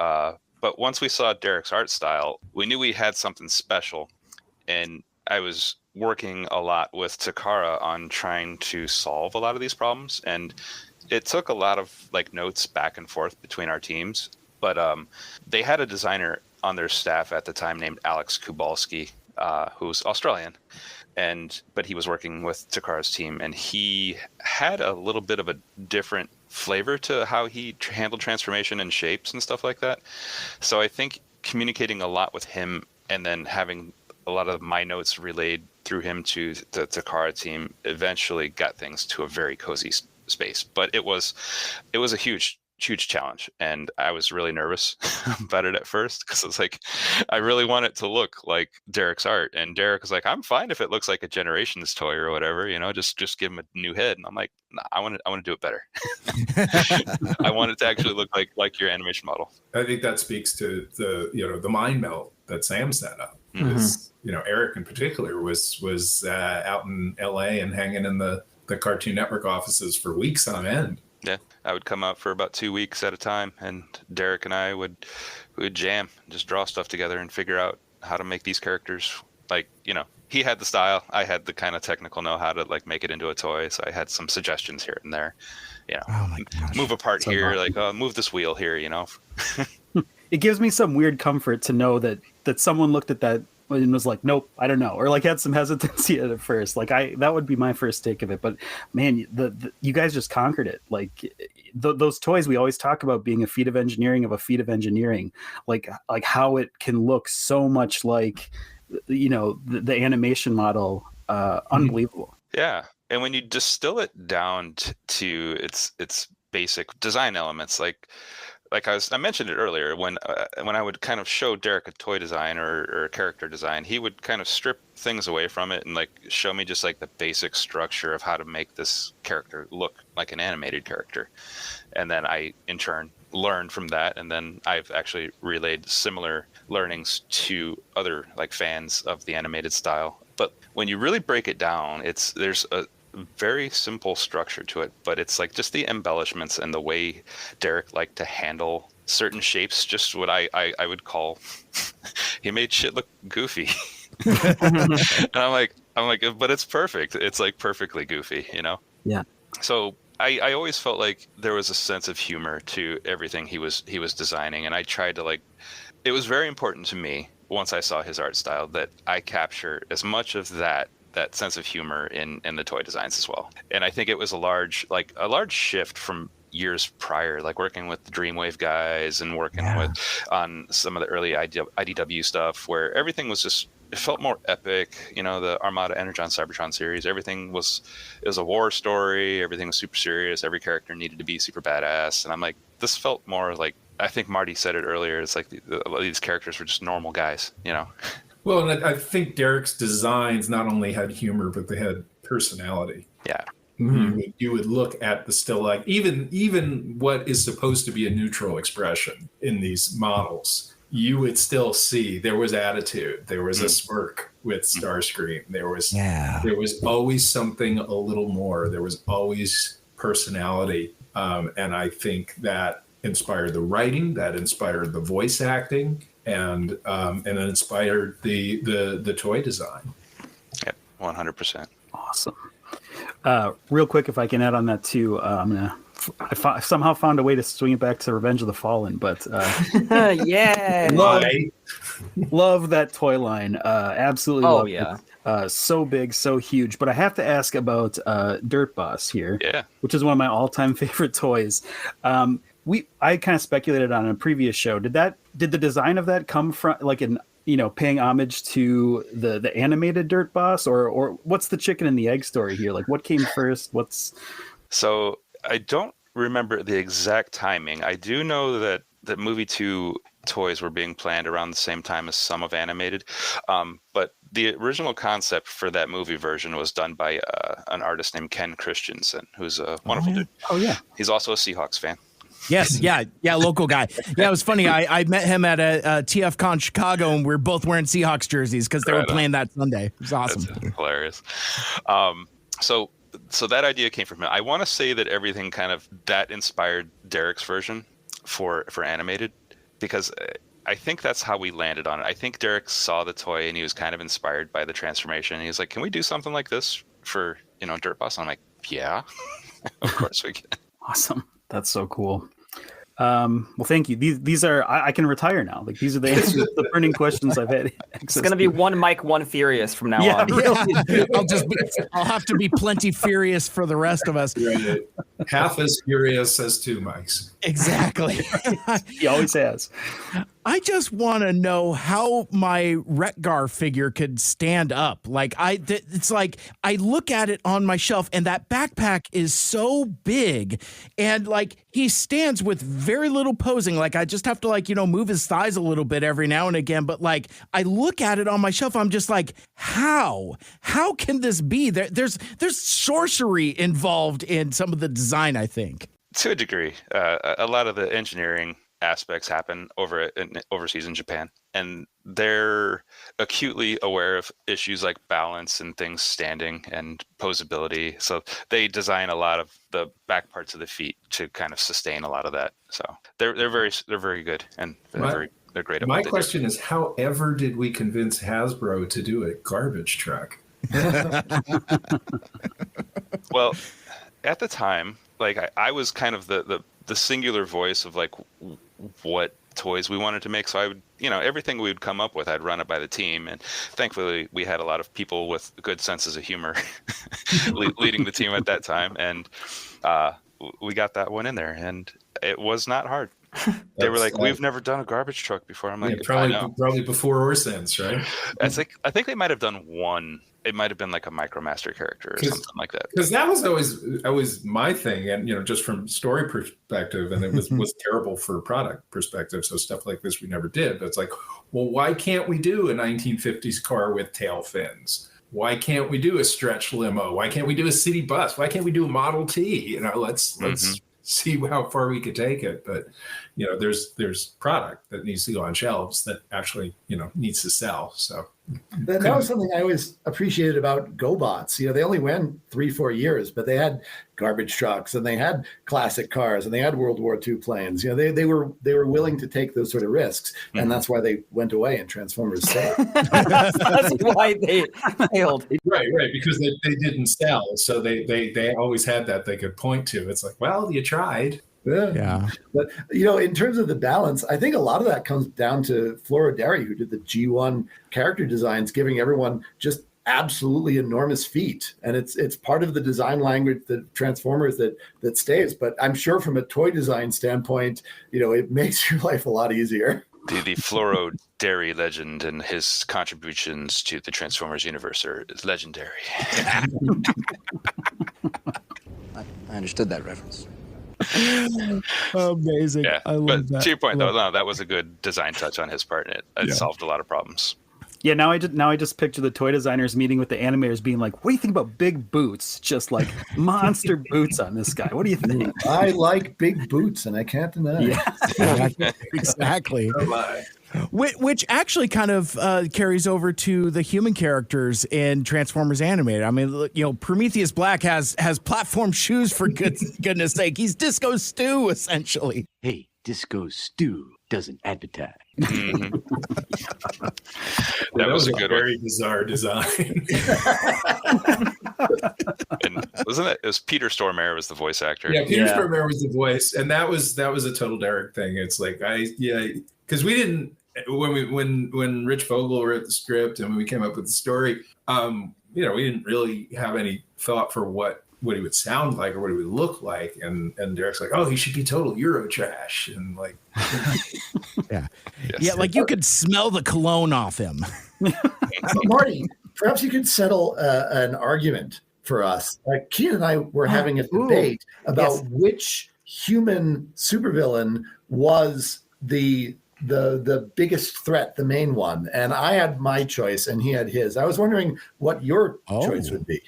G: But once we saw Derrick's art style, we knew we had something special. And I was working a lot with Takara on trying to solve a lot of these problems. And it took a lot of like notes back and forth between our teams. But they had a designer on their staff at the time named Alex Kubalski, who's Australian. But he was working with Takara's team, and he had a little bit of a different flavor to how he handled transformation and shapes and stuff like that. So I think communicating a lot with him and then having a lot of my notes relayed through him to the Takara team eventually got things to a very cozy space. But it was a huge challenge, and I was really nervous about it at first because it's like I really want it to look like Derrick's art, and Derrick was like, I'm fine if it looks like a Generations toy or whatever, just give him a new head. And I'm like, nah, I want to do it better. I want it to actually look like your animation model.
C: I think that speaks to the mind melt that Sam set up. Because, Eric in particular was out in LA and hanging in the Cartoon Network offices for weeks on end.
G: Yeah, I would come out for about 2 weeks at a time, and Derrick and I would jam, just draw stuff together and figure out how to make these characters. Like, he had the style, I had the kind of technical know-how to like make it into a toy, so I had some suggestions here and there.
A: Oh my gosh.
G: Move a part so here, like move this wheel here.
D: It gives me some weird comfort to know that someone looked at that and was like, nope, I don't know, or like had some hesitancy at first. Like that would be my first take of it. But man, you guys just conquered it. Like those toys, we always talk about being a feat of engineering, like how it can look so much like the animation model. Unbelievable.
G: Yeah, and when you distill it down to its basic design elements, like I mentioned it earlier, when I would kind of show Derrick a toy design or a character design, he would kind of strip things away from it and like show me just like the basic structure of how to make this character look like an animated character. And then I, in turn, learned from that, and then I've actually relayed similar learnings to other like fans of the animated style. But when you really break it down, there's a very simple structure to it, but it's like just the embellishments and the way Derrick liked to handle certain shapes, just what I would call he made shit look goofy. And I'm like, but it's perfect. It's like perfectly goofy,
D: Yeah.
G: So I always felt like there was a sense of humor to everything he was designing, and I tried to it was very important to me once I saw his art style that I capture as much of that sense of humor in the toy designs as well. And I think it was a large shift from years prior, like working with the Dreamwave guys and working on some of the early IDW stuff, where everything was just, it felt more epic. The Armada Energon Cybertron series, it was a war story. Everything was super serious. Every character needed to be super badass. And I'm like, this felt more like, I think Marty said it earlier, it's like these characters were just normal guys,
C: Well, and I think Derrick's designs not only had humor, but they had personality.
G: Yeah.
C: Mm-hmm. You would look at the still life, even what is supposed to be a neutral expression in these models, you would still see there was attitude. There was a smirk with Starscream. There was always something a little more. There was always personality. And I think that inspired the writing, that inspired the voice acting, and it inspired the toy design.
G: Yep, 100%.
D: Awesome. Real quick, if I can add on that too, I somehow found a way to swing it back to Revenge of the Fallen, but
B: yeah,
D: love that toy line. Absolutely.
B: Oh
D: love
B: yeah.
D: It. So big, so huge. But I have to ask about Dirt Boss here, which is one of my all-time favorite toys. I kind of speculated on a previous show. Did the design of that come from like paying homage to the animated Dirt Boss, or what's the chicken and the egg story here? Like what came first?
G: So I don't remember the exact timing. I do know that movie 2 toys were being planned around the same time as some of animated, but the original concept for that movie version was done by an artist named Ken Christensen, who's a wonderful dude.
D: Oh yeah.
G: He's also a Seahawks fan.
A: Yes, yeah, local guy. Yeah, it was funny. I met him at a TFCon Chicago, and we were both wearing Seahawks jerseys because they were playing that Sunday. It was awesome.
G: That's hilarious. So that idea came from him. I want to say that everything kind of that inspired Derrick's version for animated, because I think that's how we landed on it. I think Derrick saw the toy and he was kind of inspired by the transformation. He was like, "Can we do something like this for Dirt Boss?" And I'm like, "Yeah, of course we can."
D: Awesome. That's so cool. Well, thank you. These are I can retire now. Like these are the answers to the burning questions I've had.
B: It's gonna be one Mike, one Furious from now on.
A: Really. I'll have to be plenty furious for the rest of us.
C: Right. Half as furious as 2 Mikes.
A: Exactly.
D: He always has.
A: I just want to know how my Retgar figure could stand up. Like it's like I look at it on my shelf, and that backpack is so big, and like he stands with very little posing. Like I just have to move his thighs a little bit every now and again. But like I look at it on my shelf, I'm just like, how can this be? There's sorcery involved in some of the design, I think.
G: To a degree, a lot of the engineering aspects happen overseas in Japan, and they're acutely aware of issues like balance and things standing and posability. So they design a lot of the back parts of the feet to kind of sustain a lot of that. So they're very good, and they're great at
C: my
G: what they
C: question
G: do.
C: is, how ever did we convince Hasbro to do a garbage truck?
G: Well, at the time, like I was kind of the singular voice of like what toys we wanted to make. So I would, everything we would come up with, I'd run it by the team. And thankfully we had a lot of people with good senses of humor leading the team at that time. And we got that one in there, and it was not hard. They were like, "We've never done a garbage truck before." I'm like,
C: probably before or since, right?
G: I think they might have done one. It might have been like a Micromaster character or something like that.
C: Because that was always my thing, and just from story perspective, and it was terrible for product perspective. So stuff like this we never did. But it's like, well, why can't we do a 1950s car with tail fins? Why can't we do a stretch limo? Why can't we do a city bus? Why can't we do a Model T? Let's see how far we could take it. But there's product that needs to go on shelves that actually needs to sell. So
F: that was something I always appreciated about GoBots. They only ran 3-4 years, but they had garbage trucks, and they had classic cars, and they had World War II planes. They were willing to take those sort of risks, and that's why they went away and Transformers failed.
B: That's why they failed.
C: Right, because they didn't sell, so they always had that they could point to. It's like, well, you tried.
A: Yeah.
F: But, in terms of the balance, I think a lot of that comes down to Flora Derry, who did the G1 character designs, giving everyone just absolutely enormous feet. And it's part of the design language, the Transformers that stays. But I'm sure from a toy design standpoint, it makes your life a lot easier.
G: The Floro Derry legend and his contributions to the Transformers universe is legendary.
J: I understood that reference.
A: Amazing.
G: Yeah,
A: I love that.
G: To your point, though, no, that was a good design touch on his part, and it solved a lot of problems.
D: Yeah, now I just picture the toy designers meeting with the animators, being like, "What do you think about big boots? Just like monster boots on this guy. What do you think?"
F: I like big boots, and I can't deny it.
A: Yeah, exactly. Which actually kind of carries over to the human characters in Transformers Animated. I mean, Prometheus Black has platform shoes, for goodness sake. He's Disco Stew, essentially.
J: Hey, Disco Stew doesn't advertise.
G: Mm-hmm. that was a good
C: very bizarre design.
G: And wasn't it? It was Peter Stormare was the voice actor.
C: Yeah, Peter Stormare was the voice, and that was a total Derrick thing. It's like because we didn't when Rich Vogel wrote the script and when we came up with the story, we didn't really have any thought for what he would sound like or what he would look like, and Derrick's like, oh, he should be total Euro trash, and like,
A: like you could smell the cologne off him.
F: Marty, perhaps you could settle an argument for us. Keyan and I were having a debate about which human supervillain was the the biggest threat, the main one. And I had my choice and he had his. I was wondering what your choice would be.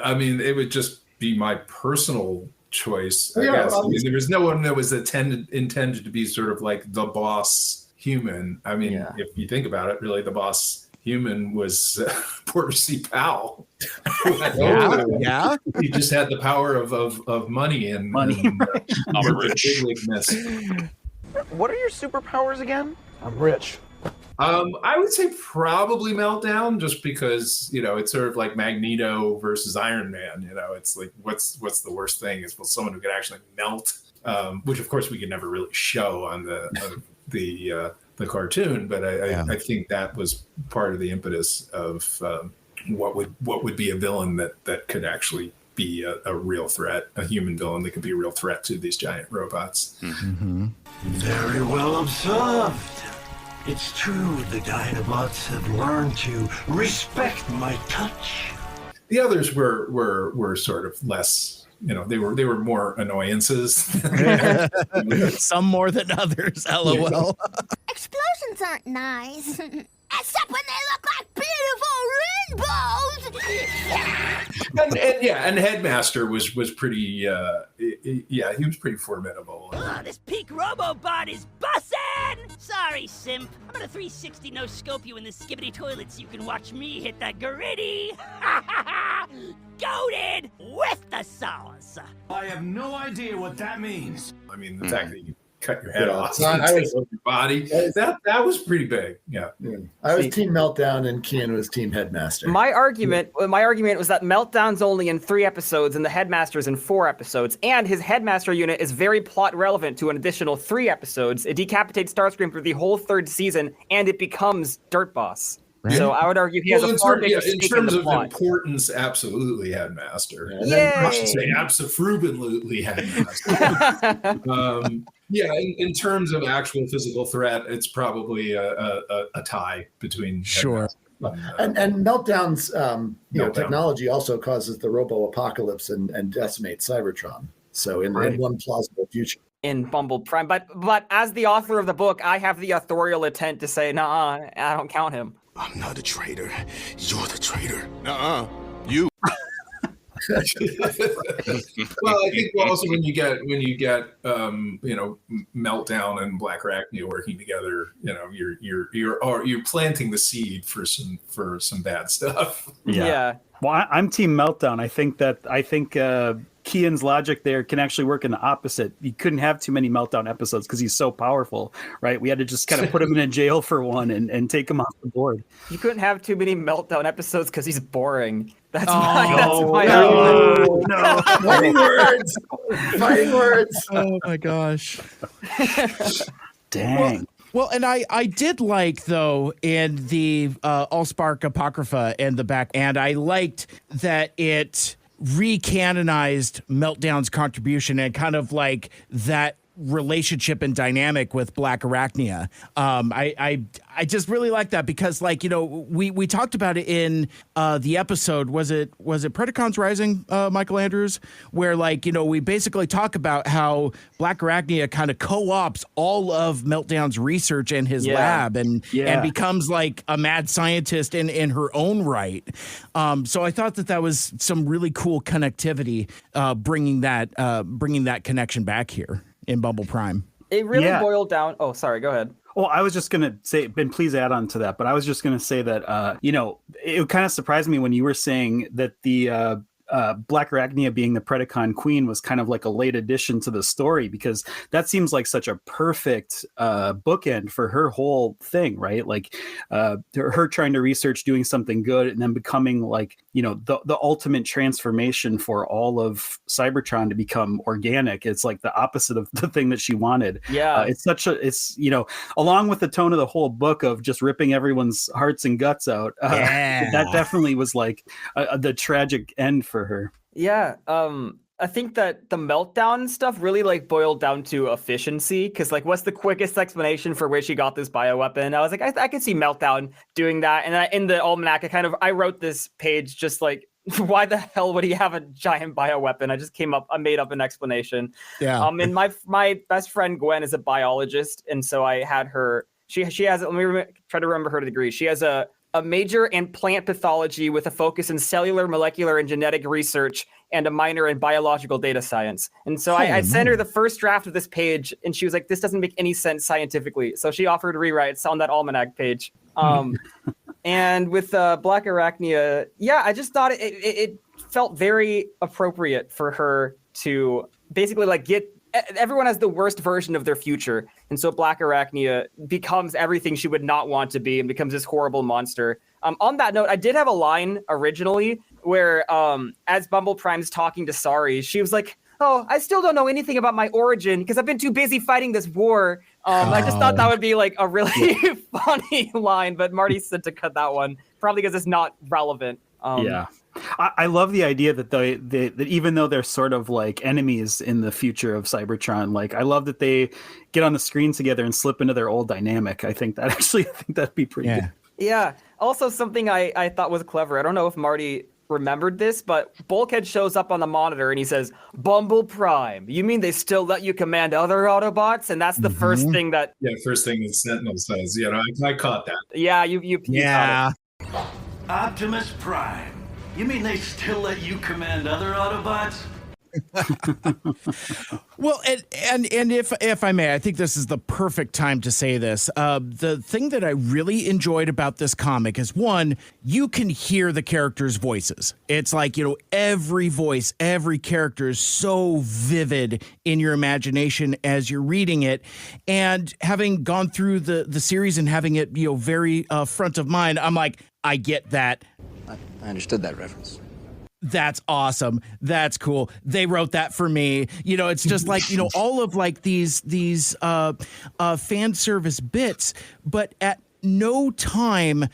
C: I mean, it would just be my personal choice, I
F: Yeah,
C: guess. I mean, there was no one that was intended to be sort of like the boss human. I mean, if you think about it, really the boss human was Porter C. Powell.
L: Yeah.
C: He just had the power of money and
G: I'm rich.
M: What are your superpowers again?
L: I'm rich.
C: I would say probably Meltdown, just because, you know, it's sort of like Magneto versus Iron Man. You know, it's like what's the worst thing is someone who can actually melt, which of course we could never really show on the cartoon, but I think that was part of the impetus of what would be a villain that could actually be a real threat, a human villain that could be a real threat to these giant robots.
I: Mm-hmm. Very well observed. It's true the Dinobots have learned to respect my touch.
C: The others were sort of less, you know, they were more annoyances.
L: Some more than others, LOL.
N: Explosions aren't nice. Except when they look like beautiful rainbows.
C: and Headmaster was pretty he was pretty formidable.
O: Oh, this peak Robobot is bussin'! Sorry, simp. I'm gonna 360 no scope you in the skibbity toilet so you can watch me hit the gritty. Goated with the sauce.
I: I have no idea what that means.
C: I mean, the fact that you cut your head off
F: I
C: and
F: was-
C: take over your body, that was pretty big. Yeah.
F: I was Team Meltdown and Keyan was Team Headmaster.
B: My argument was that Meltdown's only in 3 episodes and the Headmaster's in 4 episodes, and his Headmaster unit is very plot relevant to an additional 3 episodes. It decapitates Starscream for the whole 3rd season, and it becomes Dirt Boss. Right. So I would argue he has a far bigger stake in
C: terms
B: the
C: of
B: plot.
C: importance, absolutely Headmaster.
B: Yeah.
C: I should say absolutely Headmaster. In terms of actual physical threat, it's probably a tie between.
L: Sure.
F: And Meltdown's technology also causes the robo-apocalypse and decimates Cybertron. So in one plausible future.
B: In Bumble Prime. But as the author of the book, I have the authorial intent to say, nah, I don't count him.
I: I'm not a traitor. You're the traitor.
G: You.
C: Well, I think also when you get Meltdown and Black Arachnia working together, you know, you're planting the seed for some bad stuff.
B: Yeah.
D: Well, I'm Team Meltdown. I think Keyan's logic there can actually work in the opposite. You couldn't have too many Meltdown episodes because he's so powerful, right? We had to just kind of put him in a jail for one and take him off the board.
B: You couldn't have too many Meltdown episodes because he's boring. That's
D: no,
B: my
D: argument.
F: No. Fighting words.
L: Oh my gosh.
D: Dang.
L: Well, and I did like, though, in the Allspark Apocrypha and the back, and I liked that it recanonized Meltdown's contribution and kind of like that relationship and dynamic with Black Arachnia. I just really like that because, like, you know, we talked about it in the episode. Was it Predacons Rising, Michael Andrews, where, like, you know, we basically talk about how Black Arachnia kind of co-ops all of Meltdown's research in his lab and becomes like a mad scientist in her own right. So I thought that was some really cool connectivity, bringing that connection back here in Bumble Prime.
B: It really boiled down. Oh, sorry. Go ahead.
D: Well, I was just going to say, Ben, please add on to that. But I was just going to say that, it kind of surprised me when you were saying that the Black Arachnia being the Predacon queen was kind of like a late addition to the story, because that seems like such a perfect bookend for her whole thing, right? Like her trying to research doing something good and then becoming like, you know, the ultimate transformation for all of Cybertron to become organic. It's like the opposite of the thing that she wanted.
B: Yeah.
D: It's you know, along with the tone of the whole book of just ripping everyone's hearts and guts out. That definitely was like the tragic end for her.
B: Yeah. I think that the Meltdown stuff really like boiled down to efficiency, because like, what's the quickest explanation for where she got this bioweapon? I was like, I could see Meltdown doing that. And in the almanac, I wrote this page just like why the hell would he have a giant bioweapon? I made up an explanation.
L: Yeah.
B: And my best friend Gwen is a biologist, and so I had her. She has. Let me try to remember her degree. She has a major in plant pathology with a focus in cellular, molecular, and genetic research, and a minor in biological data science. And so I sent her the first draft of this page, and she was like, "This doesn't make any sense scientifically." So she offered rewrites on that almanac page. And with Black Arachnia, I just thought it felt very appropriate for her to basically like get. Everyone has the worst version of their future. And so Black Arachnia becomes everything she would not want to be and becomes this horrible monster. On that note, I did have a line originally where as Bumble Prime's talking to Sari, she was like, "Oh, I still don't know anything about my origin because I've been too busy fighting this war." I just thought that would be like a really funny line, but Marty said to cut that one, probably because it's not relevant.
D: I love the idea that that even though they're sort of like enemies in the future of Cybertron, like I love that they get on the screen together and slip into their old dynamic. I think that'd be pretty good.
B: Yeah. Also, something I thought was clever. I don't know if Marty remembered this, but Bulkhead shows up on the monitor and he says, "Bumble Prime. You mean they still let you command other Autobots?" And that's the first thing that.
C: Yeah, first thing the Sentinel says. I caught that.
B: Yeah, you
L: yeah.
B: Got it.
I: Optimus Prime. You mean they still let you command other Autobots?
L: Well, and if I may, I think this is the perfect time to say this. The thing that I really enjoyed about this comic is, one, you can hear the characters' voices. It's like, every voice, every character is so vivid in your imagination as you're reading it. And having gone through the series and having it, very front of mind, I'm like, I get that.
J: I understood that reference.
L: That's awesome. That's cool. They wrote that for me. It's just like, all of like these fan service bits, but at no time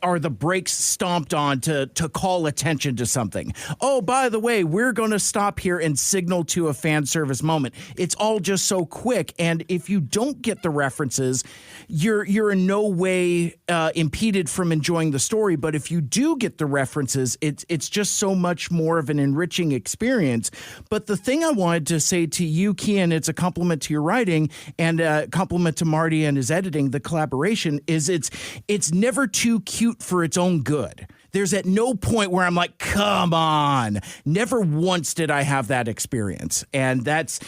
L: are the brakes stomped on to call attention to something. Oh, by the way, we're going to stop here and signal to a fan service moment. It's all just so quick. And if you don't get the references, you're in no way impeded from enjoying the story. But if you do get the references, it's just so much more of an enriching experience. But the thing I wanted to say to you, Keyan, it's a compliment to your writing and a compliment to Marty and his editing, the collaboration, is it's never too cute for its own good. There's at no point where I'm like, come on. Never once did I have that experience. And that's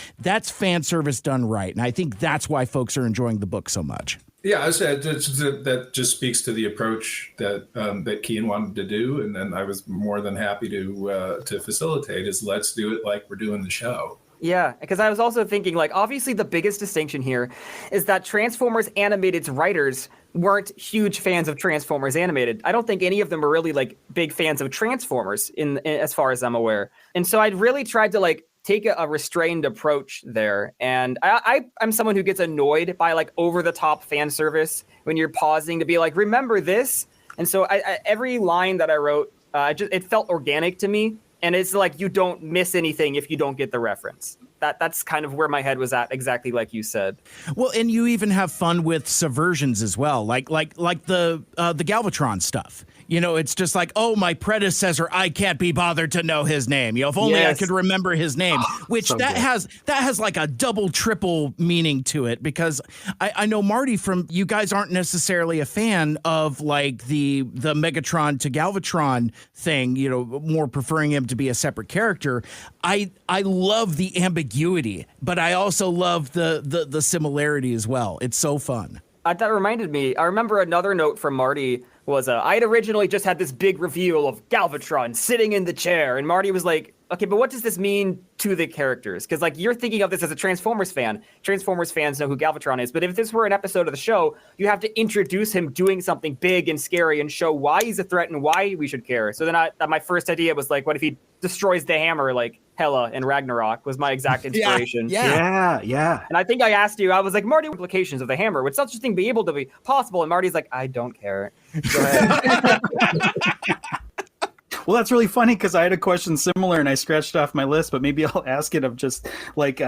L: fan service done right. And I think that's why folks are enjoying the book so much.
C: Yeah, I said that just speaks to the approach that Keyan wanted to do, and then I was more than happy to facilitate. Is let's do it like we're doing the show.
B: Yeah, because I was also thinking, like, obviously the biggest distinction here is that Transformers Animated's writers weren't huge fans of Transformers Animated. I don't think any of them were really like big fans of Transformers in as far as I'm aware. And so I really tried to like take a restrained approach there. And I'm someone who gets annoyed by like over the top fan service when you're pausing to be like, remember this? And so every line that I wrote, it felt organic to me. And it's like you don't miss anything if you don't get the reference. That's kind of where my head was at, exactly like you said.
L: Well, and you even have fun with subversions as well, like the Galvatron stuff. It's just like, oh, my predecessor, I can't be bothered to know his name. If only I could remember his name, which so has like a double, triple meaning to it, because I know Marty from you guys aren't necessarily a fan of like the Megatron to Galvatron thing, more preferring him to be a separate character. I love the ambiguity, but I also love the similarity as well. It's so fun.
B: That reminded me, I remember another note from Marty was I'd originally just had this big reveal of Galvatron sitting in the chair, and Marty was like, okay, but what does this mean to the characters? Because like you're thinking of this as a Transformers fan. Transformers fans know who Galvatron is, but if this were an episode of the show, you have to introduce him doing something big and scary and show why he's a threat and why we should care. So then my first idea was like, what if he destroys the hammer like Hela in Ragnarok was my exact inspiration.
D: Yeah.
B: And I think I asked you, I was like, Marty, implications of the hammer, would such a thing be able to be possible? And Marty's like, I don't care. Go ahead.
D: Well, that's really funny because I had a question similar and I scratched off my list, but maybe I'll ask it of just like,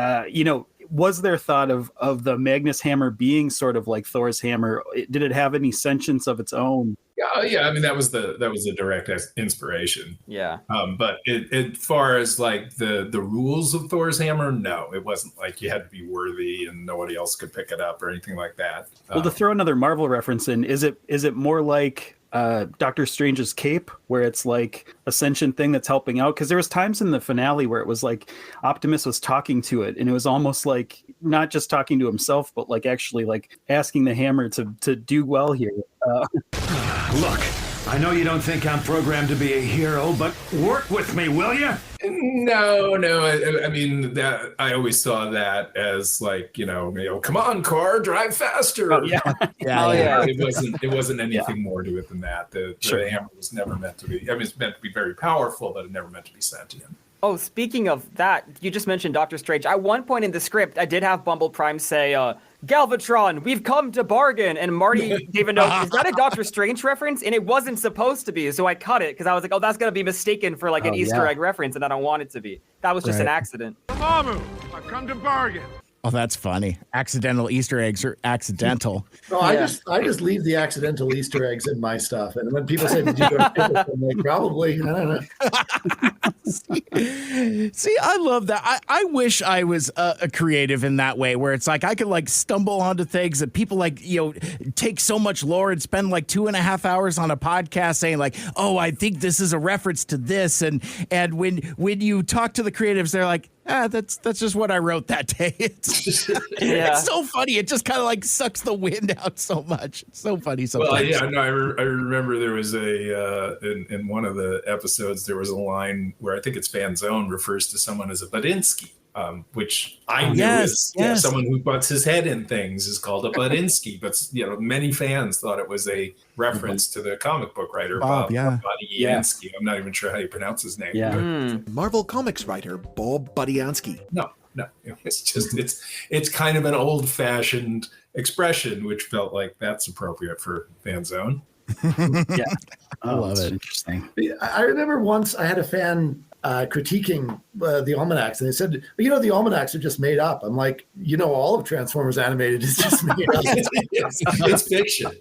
D: was there thought of the Magnus hammer being sort of like Thor's hammer? Did it have any sentience of its own?
C: Oh yeah, I mean that was the direct inspiration.
B: Yeah.
C: But it far as like the rules of Thor's hammer, no, it wasn't like you had to be worthy and nobody else could pick it up or anything like that.
D: Well, to throw another Marvel reference in, is it more like Doctor Strange's cape, where it's like a sentient thing that's helping out? Because there was times in the finale where it was like Optimus was talking to it, and it was almost like not just talking to himself, but like actually like asking the hammer to do well here.
I: Look, I know you don't think I'm programmed to be a hero, but work with me, will you?
C: No. I mean that I always saw that as like come on, car, drive faster.
D: Oh, yeah.
C: It wasn't anything more to it than that. The hammer was never meant to be. I mean, it's meant to be very powerful, but it never meant to be sentient.
B: Oh, speaking of that, you just mentioned Doctor Strange. At one point in the script, I did have Bumble Prime say, Galvatron, we've come to bargain. And Marty gave a note, is that a Doctor Strange reference? And it wasn't supposed to be, so I cut it because I was like, oh, that's going to be mistaken for like an Easter egg reference, and I don't want it to be. That was just an accident.
I: Mamamoo, I've come to bargain.
L: Oh, that's funny. Accidental Easter eggs are accidental.
F: No, I just leave the accidental Easter eggs in my stuff, and when people say, "Did you go to it?" I'm like, probably. I don't know.
L: See, I love that. I wish I was a creative in that way, where it's like I could like stumble onto things that people like take so much lore and spend like 2.5 hours on a podcast saying like, oh, I think this is a reference to this, and when you talk to the creatives, they're like, that's just what I wrote that day. It's so funny. It just kind of like sucks the wind out so much. It's so funny sometimes.
C: Well, I remember there was in one of the episodes, there was a line where I think it's Fan Zone refers to someone as a Badinsky, which I knew is someone who butts his head in things is called a Badinsky. But many fans thought it was a reference to the comic book writer Bob Budiansky. I'm not even sure how you pronounce his name.
P: Marvel Comics writer Bob Budiansky.
C: No. It's just it's kind of an old-fashioned expression, which felt like that's appropriate for Fan Zone.
D: Yeah,
L: I love it.
D: Interesting.
F: I remember once I had a fan critiquing the almanacs, and they said, the almanacs are just made up. I'm like, all of Transformers Animated is just made up.
C: It's fiction.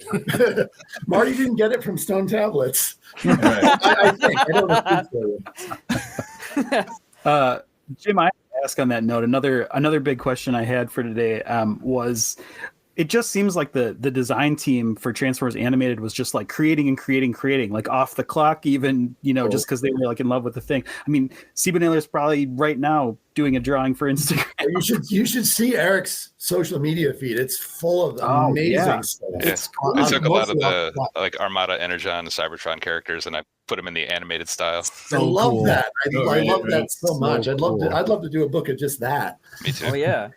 F: Marty didn't get it from stone tablets.
C: Right.
F: I think. I don't know.
D: Jim, I ask on that note, another big question I had for today was, it just seems like the design team for Transformers Animated was just like creating like off the clock, even just because they were like in love with the thing. I mean, Siebenaler's probably right now doing a drawing for Instagram.
F: You should see Eric's social media feed. It's full of amazing stuff.
G: I took a lot of the like Armada Energon and Cybertron characters, and I put them in the animated style.
F: I love that. I love that so much. I'd love to do a book of just that.
G: Me too.
B: Oh yeah.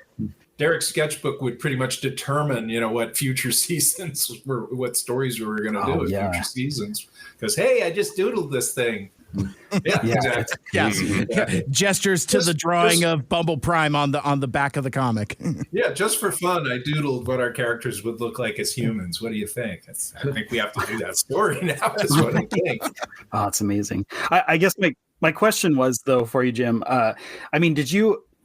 C: Derek's sketchbook would pretty much determine, what future seasons what stories we were going to do in future seasons. Because hey, I just doodled this thing. Yeah, exactly.
L: Yes. Gestures to the drawing of Bumble Prime on the back of the comic.
C: Yeah, just for fun, I doodled what our characters would look like as humans. What do you think? I think we have to do that story now. Is what I think.
D: Oh, it's amazing. I guess my question was though for you, Jim.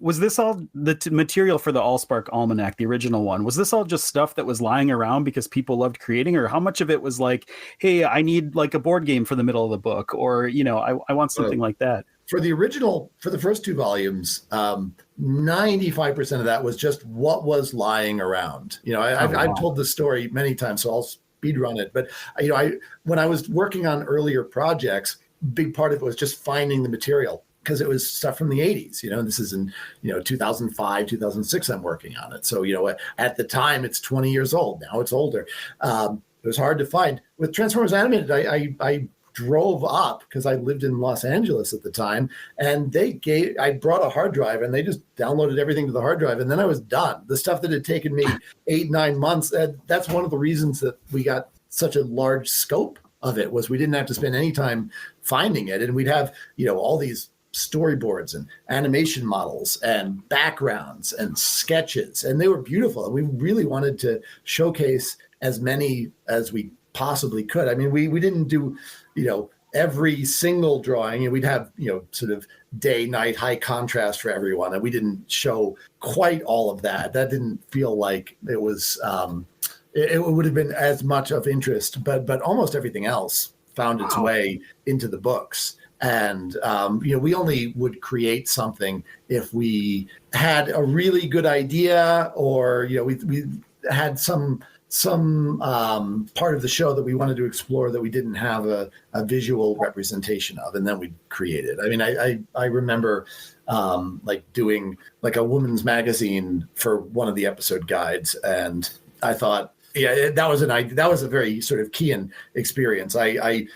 D: Was this all the material for the Allspark Almanac, the original one? Was this all just stuff that was lying around because people loved creating, or how much of it was like, hey, I need like a board game for the middle of the book, or I want something like that?
F: For the original, for the first 2 volumes, 95% of that was just what was lying around. I've told this story many times, so I'll speed run it. But when I was working on earlier projects, big part of it was just finding the material, because it was stuff from the 80s. This is in 2005, 2006 I'm working on it. So at the time it's 20 years old. Now it's older. It was hard to find. With Transformers Animated, I drove up because I lived in Los Angeles at the time, and I brought a hard drive, and they just downloaded everything to the hard drive, and then I was done. The stuff that had taken me 8-9 months, that's one of the reasons that we got such a large scope of it, was we didn't have to spend any time finding it, and we'd have all these storyboards and animation models and backgrounds and sketches, and they were beautiful, and we really wanted to showcase as many as we possibly could. I mean, we didn't do every single drawing, and we'd have sort of day night high contrast for everyone, and we didn't show quite all of that. That didn't feel like it was it would have been as much of interest, but almost everything else found its way into the books. And we only would create something if we had a really good idea, or we had some part of the show that we wanted to explore that we didn't have a visual representation of, and then we'd create it. I mean, I remember doing like a woman's magazine for one of the episode guides, and I thought, that was a very sort of Keyan experience. I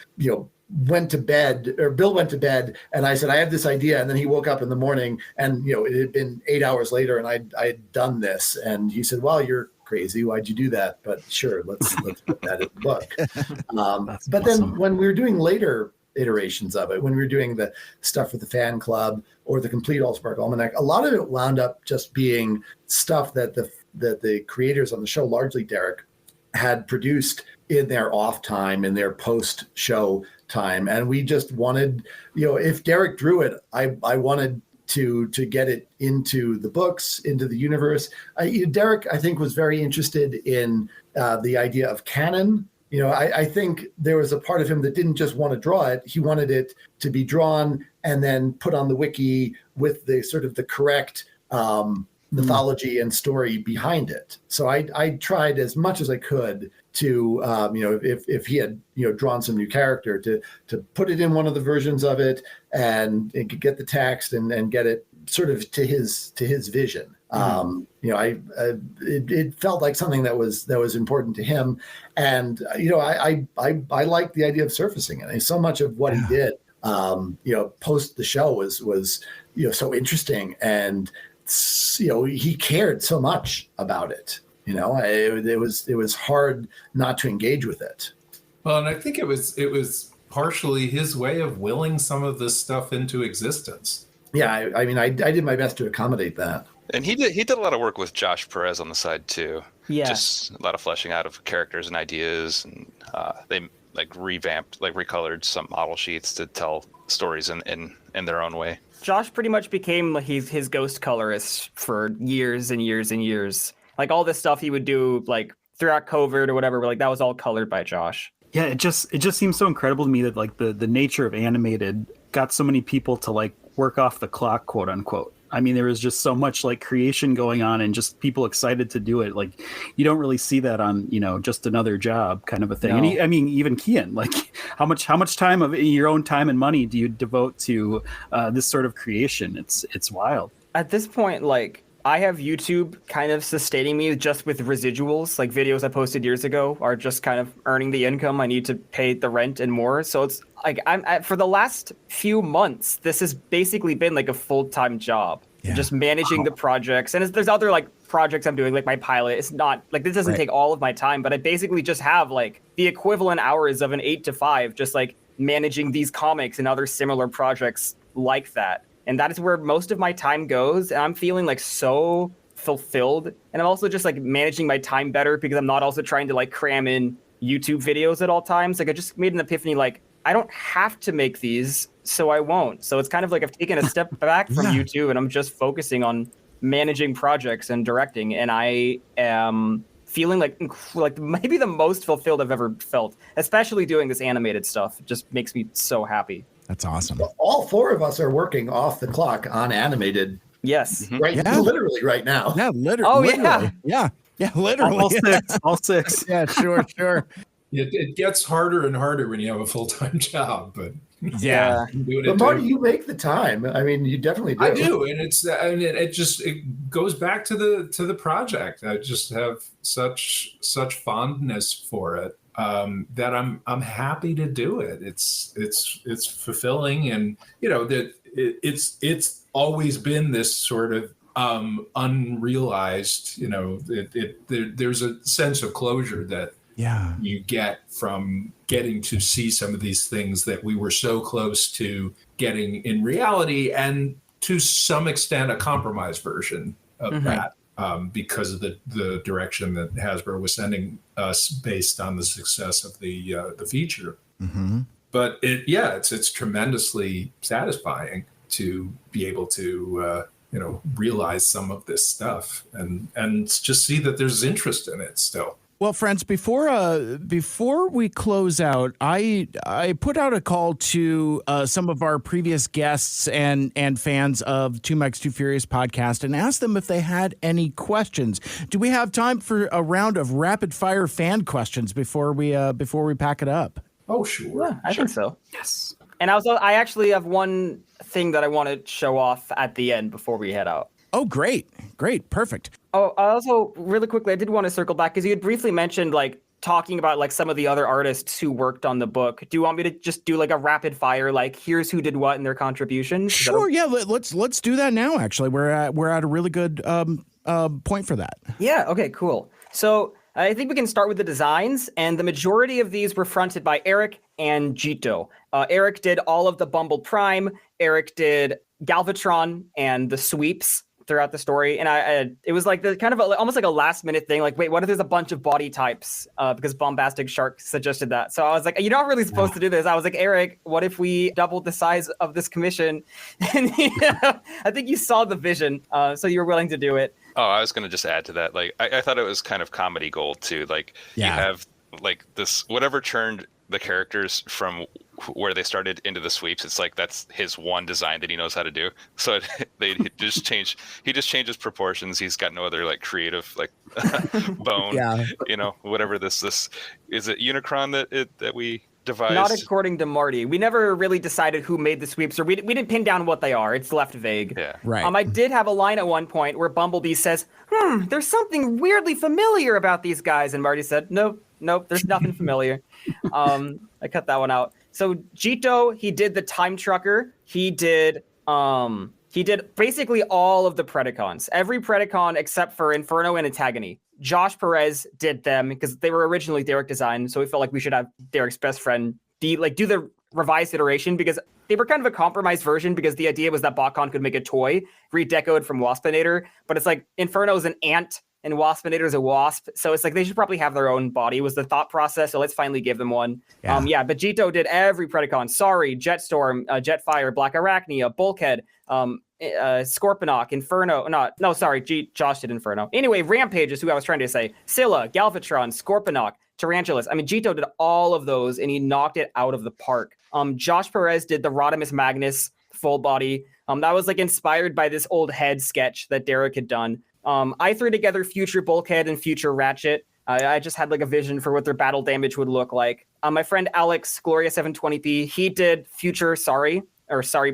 F: went to bed, or Bill went to bed, and I said, I have this idea. And then he woke up in the morning, and it had been 8 hours later, and I had done this. And he said, well, you're crazy. Why'd you do that? But sure, let's put that in the book. But then when we were doing later iterations of it, when we were doing the stuff with the fan club or the complete Allspark Almanac, a lot of it wound up just being stuff that the creators on the show, largely Derrick, had produced in their off time, in their post show time. And we just wanted, if Derrick drew it, I wanted to get it into the books, into the universe. Derrick, I think, was very interested in the idea of canon. I think there was a part of him that didn't just want to draw it. He wanted it to be drawn and then put on the wiki with the sort of the correct mythology and story behind it. So I tried as much as I could to, if he had, drawn some new character, to put it in one of the versions of it and get the text and get it sort of to his vision. It felt like something that was important to him. And, I liked the idea of surfacing it. And so much of what he did, post the show was so interesting. And, he cared so much about it. It was hard not to engage with it.
C: Well, and I think it was partially his way of willing some of this stuff into existence.
F: Yeah, I did my best to accommodate that.
G: And he did a lot of work with Josh Perez on the side too.
B: Yeah,
G: just a lot of fleshing out of characters and ideas, and they revamped, recolored some model sheets to tell stories in their own way. Josh
B: pretty much became his ghost colorist for years and years and years. All this stuff he would do throughout COVID or whatever, that was all colored by Josh.
D: Yeah, it just seems so incredible to me that the nature of animated got so many people to work off the clock, quote unquote. I mean, there was just so much creation going on and just people excited to do it. You don't really see that on, just another job kind of a thing. No. And even Keyan, how much time of your own time and money do you devote to this sort of creation? It's wild.
B: At this point, I have YouTube kind of sustaining me just with residuals, videos I posted years ago are just kind of earning the income I need to pay the rent and more. So it's for the last few months, this has basically been a full-time job, just managing the projects. And there's other projects I'm doing, my pilot. It's not this doesn't take all of my time, but I basically just have the equivalent hours of an 8 to 5, just managing these comics and other similar projects like that. And that is where most of my time goes. And I'm feeling so fulfilled. And I'm also just managing my time better because I'm not also trying to cram in YouTube videos at all times. I just made an epiphany, I don't have to make these, so I won't. So it's kind of I've taken a step back from YouTube and I'm just focusing on managing projects and directing. And I am feeling maybe the most fulfilled I've ever felt, especially doing this animated stuff. It just makes me so happy.
Q: That's awesome.
F: Well, all four of us are working off the clock on animated.
B: Yes.
F: Literally right now.
Q: Yeah, literally.
B: Oh,
Q: literally. Yeah, literally.
D: All six.
Q: Yeah, sure.
C: It gets harder and harder when you have a full-time job, but
Q: yeah.
F: But Marty, you make the time. I mean, you definitely do.
C: I do, and it goes back to the project. I just have such fondness for it. That I'm happy to do it. It's fulfilling, and that it's always been this sort of unrealized. There's a sense of closure that you get from getting to see some of these things that we were so close to getting in reality, and to some extent a compromised version of that. Because of the direction that Hasbro was sending us based on the success of the feature. Mm-hmm. But it's tremendously satisfying to be able to realize some of this stuff and just see that there's interest in it still.
L: Well, friends, before we close out, I put out a call to some of our previous guests and fans of Two Mikes Two Furious podcast and asked them if they had any questions. Do we have time for a round of rapid fire fan questions before we pack it up?
C: Oh, sure.
B: Yeah, I think so.
C: Yes.
B: And I actually have one thing that I want to show off at the end before we head out.
L: Oh, great. Perfect.
B: Oh, also, really quickly, I did want to circle back because you had briefly mentioned like talking about like some of the other artists who worked on the book. Do you want me to just do like a rapid fire, like here's who did what in their contributions?
L: Sure. Yeah. Let's do that now. Actually, we're at a really good point for that.
B: Yeah. Okay. Cool. So I think we can start with the designs, and the majority of these were fronted by Eric and Jito. Eric did all of the Bumble Prime. Eric did Galvatron and the sweeps throughout the story, and it was like the kind of almost like a last minute thing, like, wait, what if there's a bunch of body types, because Bombastic Shark suggested that. So I was like, you're not really supposed to do this. I was like, Eric, what if we doubled the size of this commission? And I think you saw the vision, so you were willing to do it.
G: Oh, I was going to just add to that. Like, I thought it was kind of comedy gold too. Like, you have like this, whatever turned the characters from where they started into the sweeps. It's like that's his one design that he knows how to do. So he just changes proportions. He's got no other like creative like bone.
L: Yeah.
G: You know, whatever this is it Unicron that we devised?
B: Not according to Marty. We never really decided who made the sweeps, or we didn't pin down what they are. It's left vague.
G: Yeah.
L: Right.
B: I did have a line at one point where Bumblebee says, there's something weirdly familiar about these guys. And Marty said, nope, there's nothing familiar. I cut that one out. So Jito, he did the Time Trucker. He did basically all of the Predacons. Every Predacon except for Inferno and Antagony. Josh Perez did them because they were originally Derrick designed, so we felt like we should have Derrick's best friend do the revised iteration, because they were kind of a compromised version, because the idea was that BotCon could make a toy redecoed from Waspinator, but it's like Inferno's an ant and Waspinator's a wasp, so it's like they should probably have their own body was the thought process, so let's finally give them one. But Jito did every Predacon. Sorry, Jetstorm, Jetfire, Black Arachnia, Bulkhead, Scorponok, Inferno. Josh did Inferno. Anyway, Rampage is who I was trying to say. Scylla, Galvatron, Scorponok, Tarantulas. I mean, Jito did all of those, and he knocked it out of the park. Josh Perez did the Rodimus Magnus full body. That was like inspired by this old head sketch that Derrick had done. I threw together future Bulkhead and future Ratchet. I just had like a vision for what their battle damage would look like. My friend Alex, Gloria 720p, he did future Sorry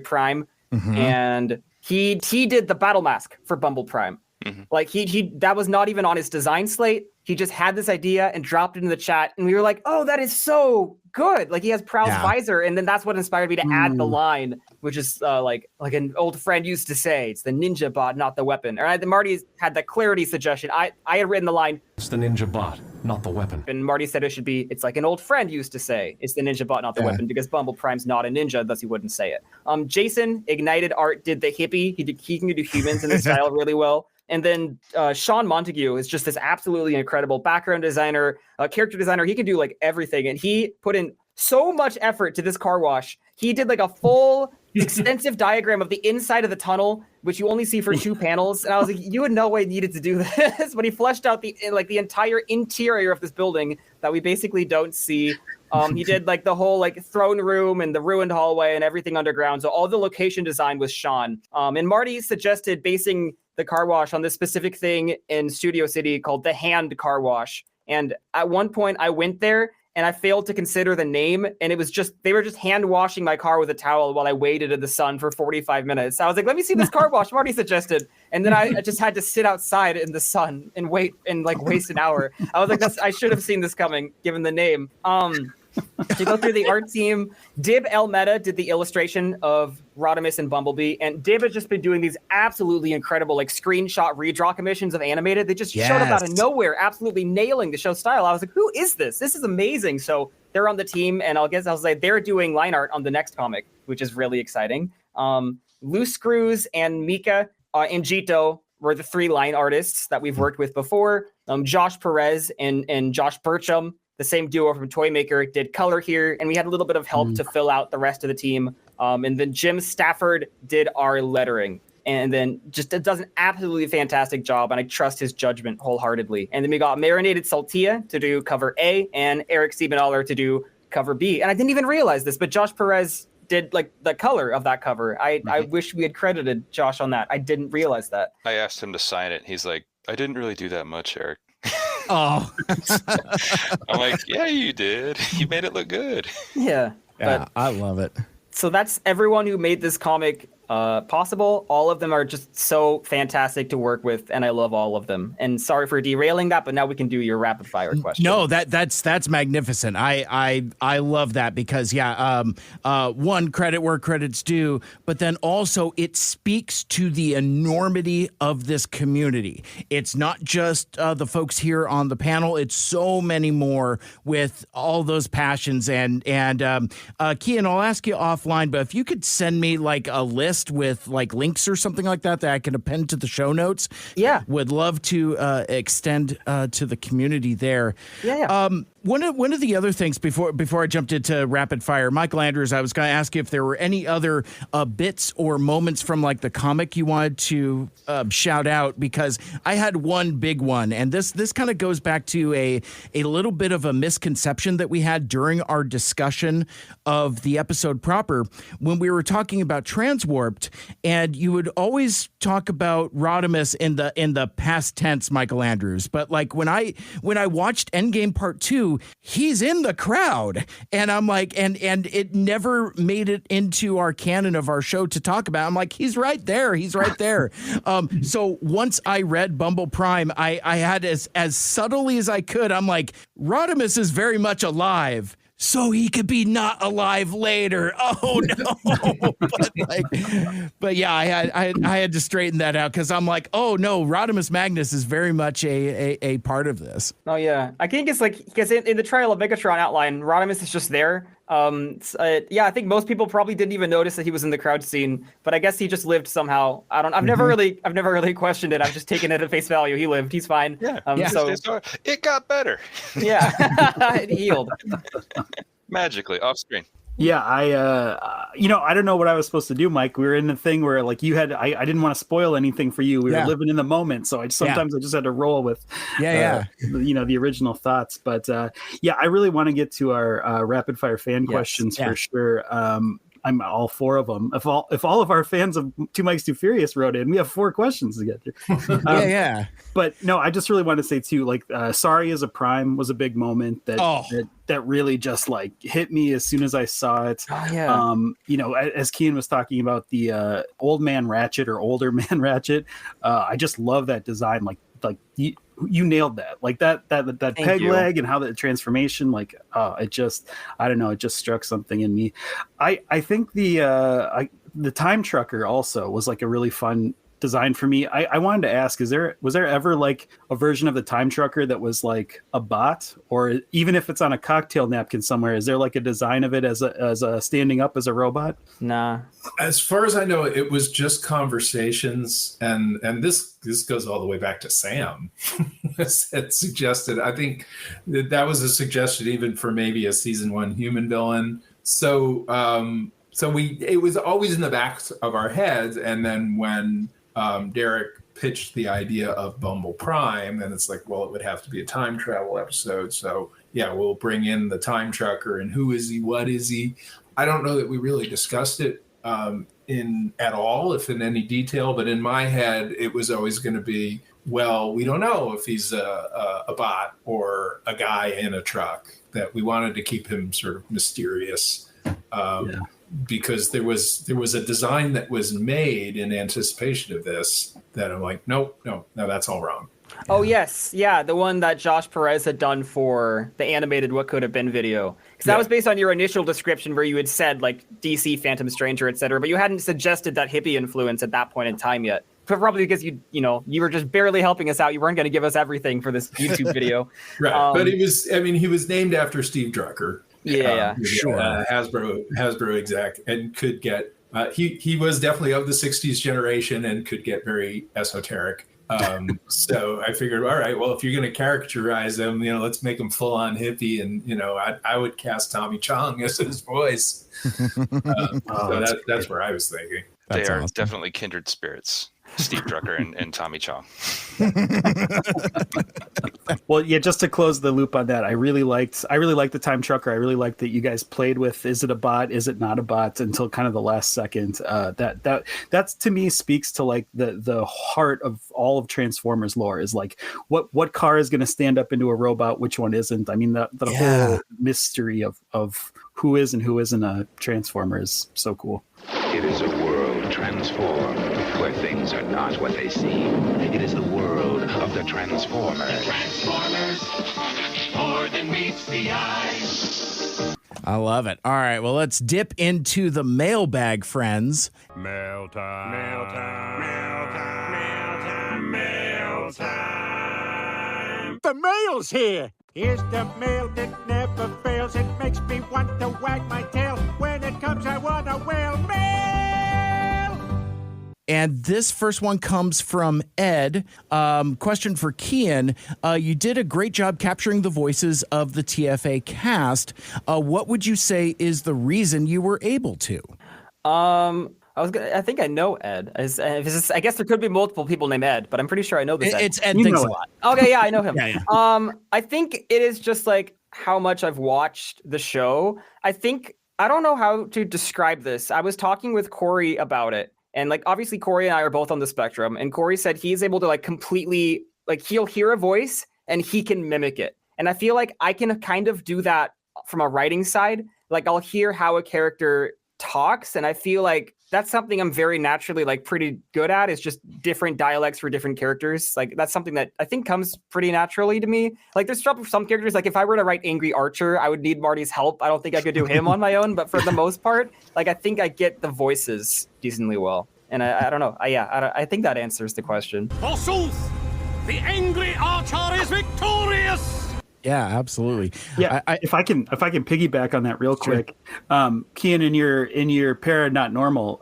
B: Prime. Mm-hmm. And he did the battle mask for Bumble Prime. Mm-hmm. Like he that was not even on his design slate. He just had this idea and dropped it in the chat, and we were like, "Oh, that is so good!" Like he has Prowl's visor, and then that's what inspired me to add the line, which is like an old friend used to say, "It's the ninja bot, not the weapon." Or Marty had that clarity suggestion. I had written the line,
I: "It's the ninja bot, not the weapon,"
B: and Marty said it should be, "It's like an old friend used to say, it's the ninja bot, not the weapon," because Bumble Prime's not a ninja, thus he wouldn't say it. Jason, Ignited Art, did the hippie. He can do humans in this style really well. And then Sean Montague is just this absolutely incredible background designer, character designer. He can do like everything. And he put in so much effort to this car wash. He did like a full extensive diagram of the inside of the tunnel, which you only see for 2 panels. And I was like, you in no way needed to do this. But he fleshed out the entire interior of this building that we basically don't see. He did like the whole like throne room and the ruined hallway and everything underground. So all the location design was Sean. And Marty suggested basing the car wash on this specific thing in Studio City called the Hand Car Wash. And at one point I went there and I failed to consider the name. And it was just, they were just hand washing my car with a towel while I waited in the sun for 45 minutes. I was like, let me see this car wash Marty suggested. And then I just had to sit outside in the sun and wait and like waste an hour. I was like, I should have seen this coming given the name. To go through the art team, Dib El Meta did the illustration of Rodimus and Bumblebee, and Dib has just been doing these absolutely incredible like screenshot redraw commissions of Animated. They just showed up out of nowhere, absolutely nailing the show style. I was like, who is this? This is amazing. So they're on the team, and I'll say they're doing line art on the next comic, which is really exciting. Loose Screws and Mika and Jito were the 3 line artists that we've worked with before. Josh Perez and Josh Burcham, the same duo from Toymaker, did color here, and we had a little bit of help to fill out the rest of the team. And then Jim Stafford did our lettering. and then just does an absolutely fantastic job, and I trust his judgment wholeheartedly. And then we got Marinated Saltia to do cover A, and Eric Siebenaler to do cover B. And I didn't even realize this, but Josh Perez did like the color of that cover. I wish we had credited Josh on that. I didn't realize that.
G: I asked him to sign it. He's like, I didn't really do that much, Eric.
L: Oh.
G: I'm like, yeah, you did. You made it look good.
B: Yeah.
L: But, I love it.
B: So that's everyone who made this comic possible. All of them are just so fantastic to work with, and I love all of them. And sorry for derailing that, but now we can do your rapid fire question.
L: No, that's magnificent. I love that because one, credit where credit's due, but then also it speaks to the enormity of this community. It's not just the folks here on the panel; it's so many more with all those passions. And Keyan, I'll ask you offline, but if you could send me like a list with like links or something like that I can append to the show notes.
B: Yeah.
L: Would love to extend to the community there.
B: Yeah.
L: One of the other things before I jumped into rapid fire, Michael Andrews, I was going to ask you if there were any other bits or moments from like the comic you wanted to shout out, because I had one big one, and this kind of goes back to a little bit of a misconception that we had during our discussion of the episode proper when we were talking about Transwarped, and you would always talk about Rodimus in the past tense, Michael Andrews, but like when I watched Endgame Part 2, he's in the crowd, and I'm like, and it never made it into our canon of our show to talk about. I'm like, he's right there. So once I read Bumble Prime, I had as subtly as I could, I'm like, Rodimus is very much alive, so he could be not alive later. Oh no! but yeah, I had to straighten that out because I'm like, oh no, Rodimus Magnus is very much a part of this.
B: Oh yeah, I think it's like because in the Trial of Megatron outline, Rodimus is just there. I think most people probably didn't even notice that he was in the crowd scene, but I guess he just lived somehow. I've never really questioned it. I've just taken it at face value. He lived. He's fine.
G: Yeah. So it got better.
B: Yeah, it healed
G: magically off screen.
D: Yeah, I don't know what I was supposed to do, Mike. We were in the thing where like you had, I didn't want to spoil anything for you. We were living in the moment, so I just had to roll with, the original thoughts. But I really want to get to our rapid fire fan questions for sure. I'm all four of them. If all of our fans of Two Mikes Too Furious wrote in, we have 4 questions to get through. But no, I just really want to say too, like, Sorry as a Prime was a big moment that really just like hit me as soon as I saw it. As Keyan was talking about the old man Ratchet or older man Ratchet, I just love that design. Like you nailed that. Like that peg leg and how the transformation, like, it just struck something in me. I think the time trucker also was like a really fun design for me. I wanted to ask, was there ever like a version of the time trucker that was like a bot, or even if it's on a cocktail napkin somewhere, is there like a design of it as a standing up as a robot?
B: Nah.
C: As far as I know, it was just conversations, and this goes all the way back to Sam. It suggested, I think that was a suggestion even for maybe a season 1 human villain. So it was always in the backs of our heads, and then when Derrick pitched the idea of Bumble Prime, and it's like, well, it would have to be a time travel episode. So yeah, we'll bring in the time trucker, and who is he? What is he? I don't know that we really discussed it at all, if in any detail, but in my head, it was always going to be, well, we don't know if he's a bot or a guy in a truck, that we wanted to keep him sort of mysterious. Because there was a design that was made in anticipation of this that I'm like, no, that's all wrong.
B: Oh yes, yeah, the one that Josh Perez had done for the animated What Could Have Been video, because that was based on your initial description where you had said like DC, Phantom Stranger, etc., but you hadn't suggested that hippie influence at that point in time yet. Probably because you were just barely helping us out. You weren't going to give us everything for this YouTube video,
C: right? But he was named after Steve Drucker.
B: Sure.
C: Hasbro exec, and could get he was definitely of the 60s generation and could get very esoteric. So I figured, all right, well, if you're going to characterize him, let's make him full on hippie, and I would cast Tommy Chong as his voice. So that's where I was thinking.
G: They
L: That's
G: are
L: awesome.
G: definitely kindred spirits, Steve Drucker and Tommy Chong.
D: Well, yeah, just to close the loop on that, I really liked the Time Trucker. I really liked that you guys played with, is it a bot, is it not a bot, until kind of the last second. That's to me speaks to like the heart of all of Transformers lore, is like what car is going to stand up into a robot, which one isn't. I mean, the whole mystery of who is and who isn't a Transformer is so cool.
R: It is a world transformed, where things are not what they seem. It is the world of the Transformers.
I: Transformers, more than meets the eye.
L: I love it. All right, well, let's dip into the mailbag, friends.
I: Mail time. Mail time. Mail time. Mail time. Mail time.
S: The mail's here. Here's the mail that never fails. It makes me want to wag my tail. When it comes, I want a whale mail.
L: And this first one comes from Ed. Question for Keyan. You did a great job capturing the voices of the TFA cast. What would you say is the reason you were able to?
B: I think I know Ed. I guess there could be multiple people named Ed, but I'm pretty sure I know this Ed.
L: It's Ed Thinks a Lot.
B: Okay, yeah, I know him.
L: Yeah.
B: I think it is just like how much I've watched the show. I don't know how to describe this. I was talking with Corey about it, and like obviously Corey and I are both on the spectrum, and Corey said he's able to like completely, like he'll hear a voice and he can mimic it. And I feel like I can kind of do that from a writing side. Like I'll hear how a character talks, and I feel like that's something I'm very naturally like pretty good at, is just different dialects for different characters. Like that's something that I think comes pretty naturally to me. Like there's some characters, like if I were to write Angry Archer, I would need Marty's help. I don't think I could do him on my own, but for the most part, like I think I get the voices decently well. And I don't know. I think that answers the question.
S: Forsooth, the Angry Archer is victorious.
L: Yeah, absolutely.
D: Yeah, if I can piggyback on that real quick, Keyan, in your Para Not Normal,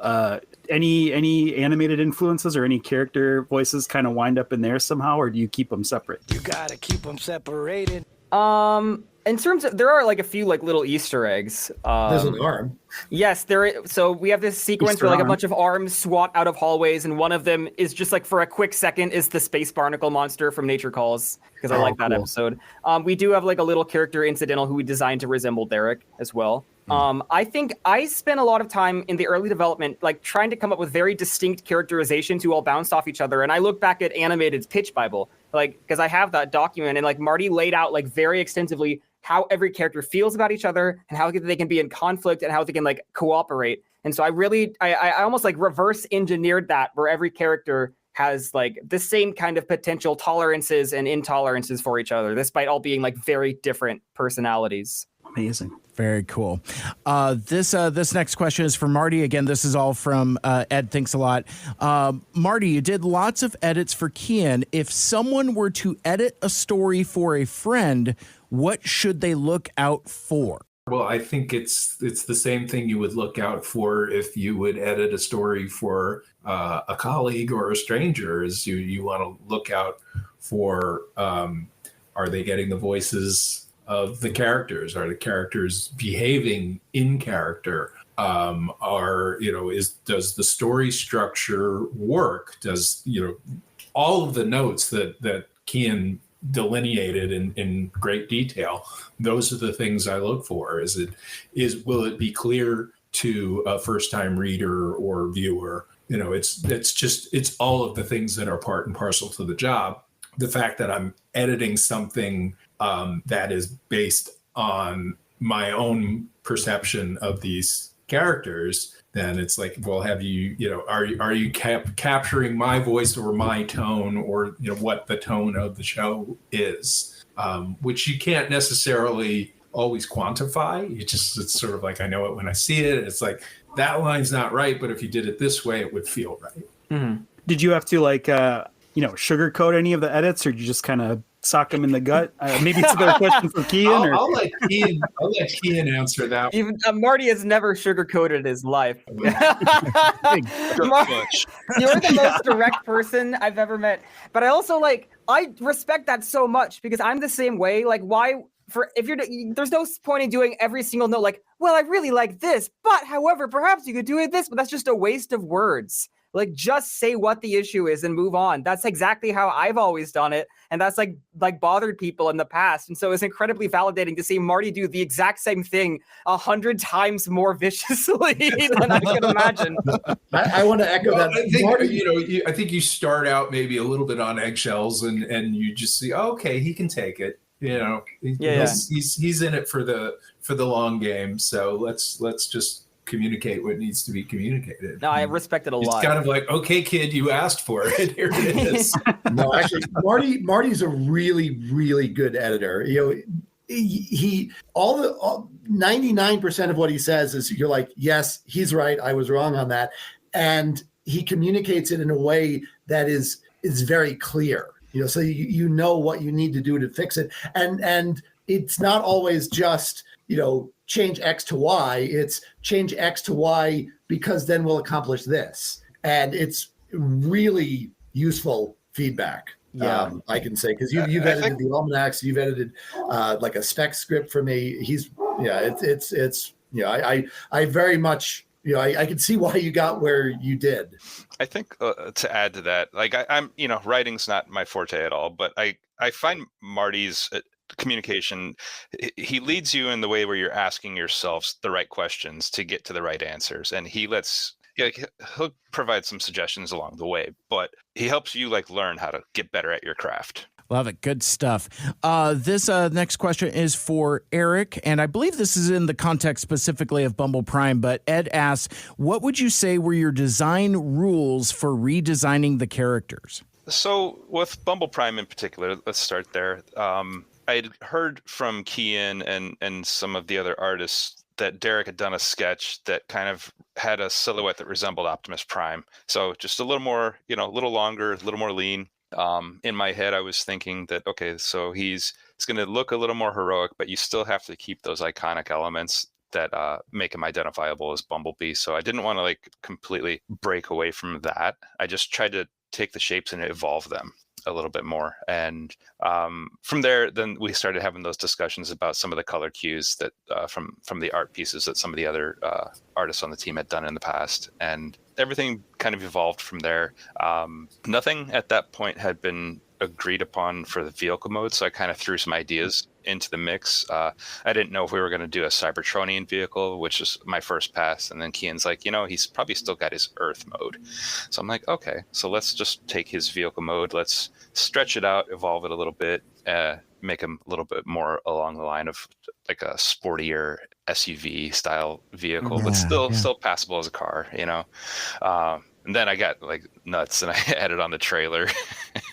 D: any animated influences or any character voices kind of wind up in there somehow, or do you keep them separate?
J: You gotta keep them separated.
B: In terms of, there are like a few like little Easter eggs.
F: There's an arm.
B: Yes, so we have this sequence
F: Easter
B: where like
F: arm.
B: a bunch of arms swat out of hallways, and one of them is just like for a quick second is the space barnacle monster from Nature Calls, because I like that episode. We do have like a little character incidental who we designed to resemble Derrick as well. I think I spent a lot of time in the early development like trying to come up with very distinct characterizations who all bounced off each other, and I look back at Animated's pitch Bible, like because I have that document, and like Marty laid out like very extensively how every character feels about each other and how they can be in conflict and how they can like cooperate. And so I almost like reverse engineered that, where every character has like the same kind of potential tolerances and intolerances for each other, despite all being like very different personalities.
D: Amazing.
L: Very cool. This next question is for Marty. Again, this is all from Ed Thinks a Lot. Marty, you did lots of edits for Keyan. If someone were to edit a story for a friend, what should they look out for?
C: Well, I think it's the same thing you would look out for if you would edit a story for a colleague or a stranger. Is you want to look out for are they getting the voices of the characters? Are the characters behaving in character? Does the story structure work? Does all of the notes that Keyan delineated in great detail, those are the things I look for. Will it be clear to a first-time reader or viewer? It's all of the things that are part and parcel to the job. The fact that I'm editing something that is based on my own perception of these characters, then it's like, well, are you capturing my voice or my tone, or what the tone of the show is, which you can't necessarily always quantify. It's sort of like, I know it when I see it. It's like, that line's not right, but if you did it this way, it would feel right.
D: Mm-hmm. Did you have to sugarcoat any of the edits, or did you just kind of sock them in the gut? Maybe it's a better question for Keyan.
C: I'll let Keyan answer that.
B: Even Marty has never sugarcoated his life. You're the most direct person I've ever met. But I also I respect that so much, because I'm the same way. Like, why there's no point in doing every single note like, well, I really like this, but however, perhaps you could do it this, but that's just a waste of words. Like, just say what the issue is and move on. That's exactly how I've always done it. And that's like bothered people in the past. And so it's incredibly validating to see Marty do the exact same thing 100 times more viciously than I could imagine.
F: I want to echo that.
C: I think, I think you start out maybe a little bit on eggshells and you just see, oh, okay, he can take it. He's in it for the long game. So let's just communicate what needs to be communicated.
B: No, I respect it a lot.
C: It's kind of like, okay, kid, you asked for it. Here it is.
F: No, actually, Marty's a really, really good editor. He 99% of what he says is you're like, yes, he's right. I was wrong on that. And he communicates it in a way that is very clear. So you know what you need to do to fix it. And it's not always just, change X to Y. It's change X to Y because then we'll accomplish this. And it's really useful feedback.
B: Yeah,
F: I can say, because you've edited the almanacs, you've edited like a spec script for me. I very much, I can see why you got where you did.
G: I think to add to that, like I'm, writing's not my forte at all, but I find Marty's communication, he leads you in the way where you're asking yourselves the right questions to get to the right answers, and he'll provide some suggestions along the way, but he helps you learn how to get better at your craft.
L: Love it. Good stuff. This next question is for Eric, and I believe this is in the context specifically of Bumble Prime, but Ed asks, what would you say were your design rules for redesigning the characters?
G: So with Bumble Prime in particular, let's start there. I'd heard from Keyan and some of the other artists that Derrick had done a sketch that kind of had a silhouette that resembled Optimus Prime. So just a little more, a little longer, a little more lean. In my head, I was thinking that, okay, so he's going to look a little more heroic, but you still have to keep those iconic elements that make him identifiable as Bumblebee. So I didn't want to completely break away from that. I just tried to take the shapes and evolve them a little bit more. And from there, then we started having those discussions about some of the color cues that from the art pieces that some of the other artists on the team had done in the past. And everything kind of evolved from there. Nothing at that point had been agreed upon for the vehicle mode, so I kind of threw some ideas into the mix. I didn't know if we were going to do a Cybertronian vehicle, which is my first pass, and then Keyan's like, he's probably still got his Earth mode. So I'm like, okay, so let's just take his vehicle mode, let's stretch it out, evolve it a little bit, make him a little bit more along the line of like a sportier SUV style vehicle, but still passable as a car, And then I got nuts and I added on the trailer.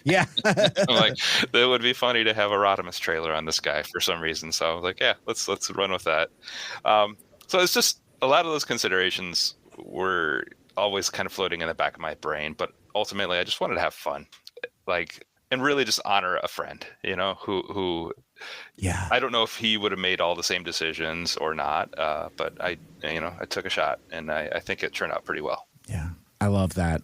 L: Yeah.
G: I'm like, it would be funny to have a Rodimus trailer on this guy for some reason. So I was like, yeah, let's run with that. So it's just a lot of those considerations were always kind of floating in the back of my brain, but ultimately I just wanted to have fun, and really just honor a friend, who I don't know if he would have made all the same decisions or not, but I took a shot and I think it turned out pretty well.
L: Yeah. I love that.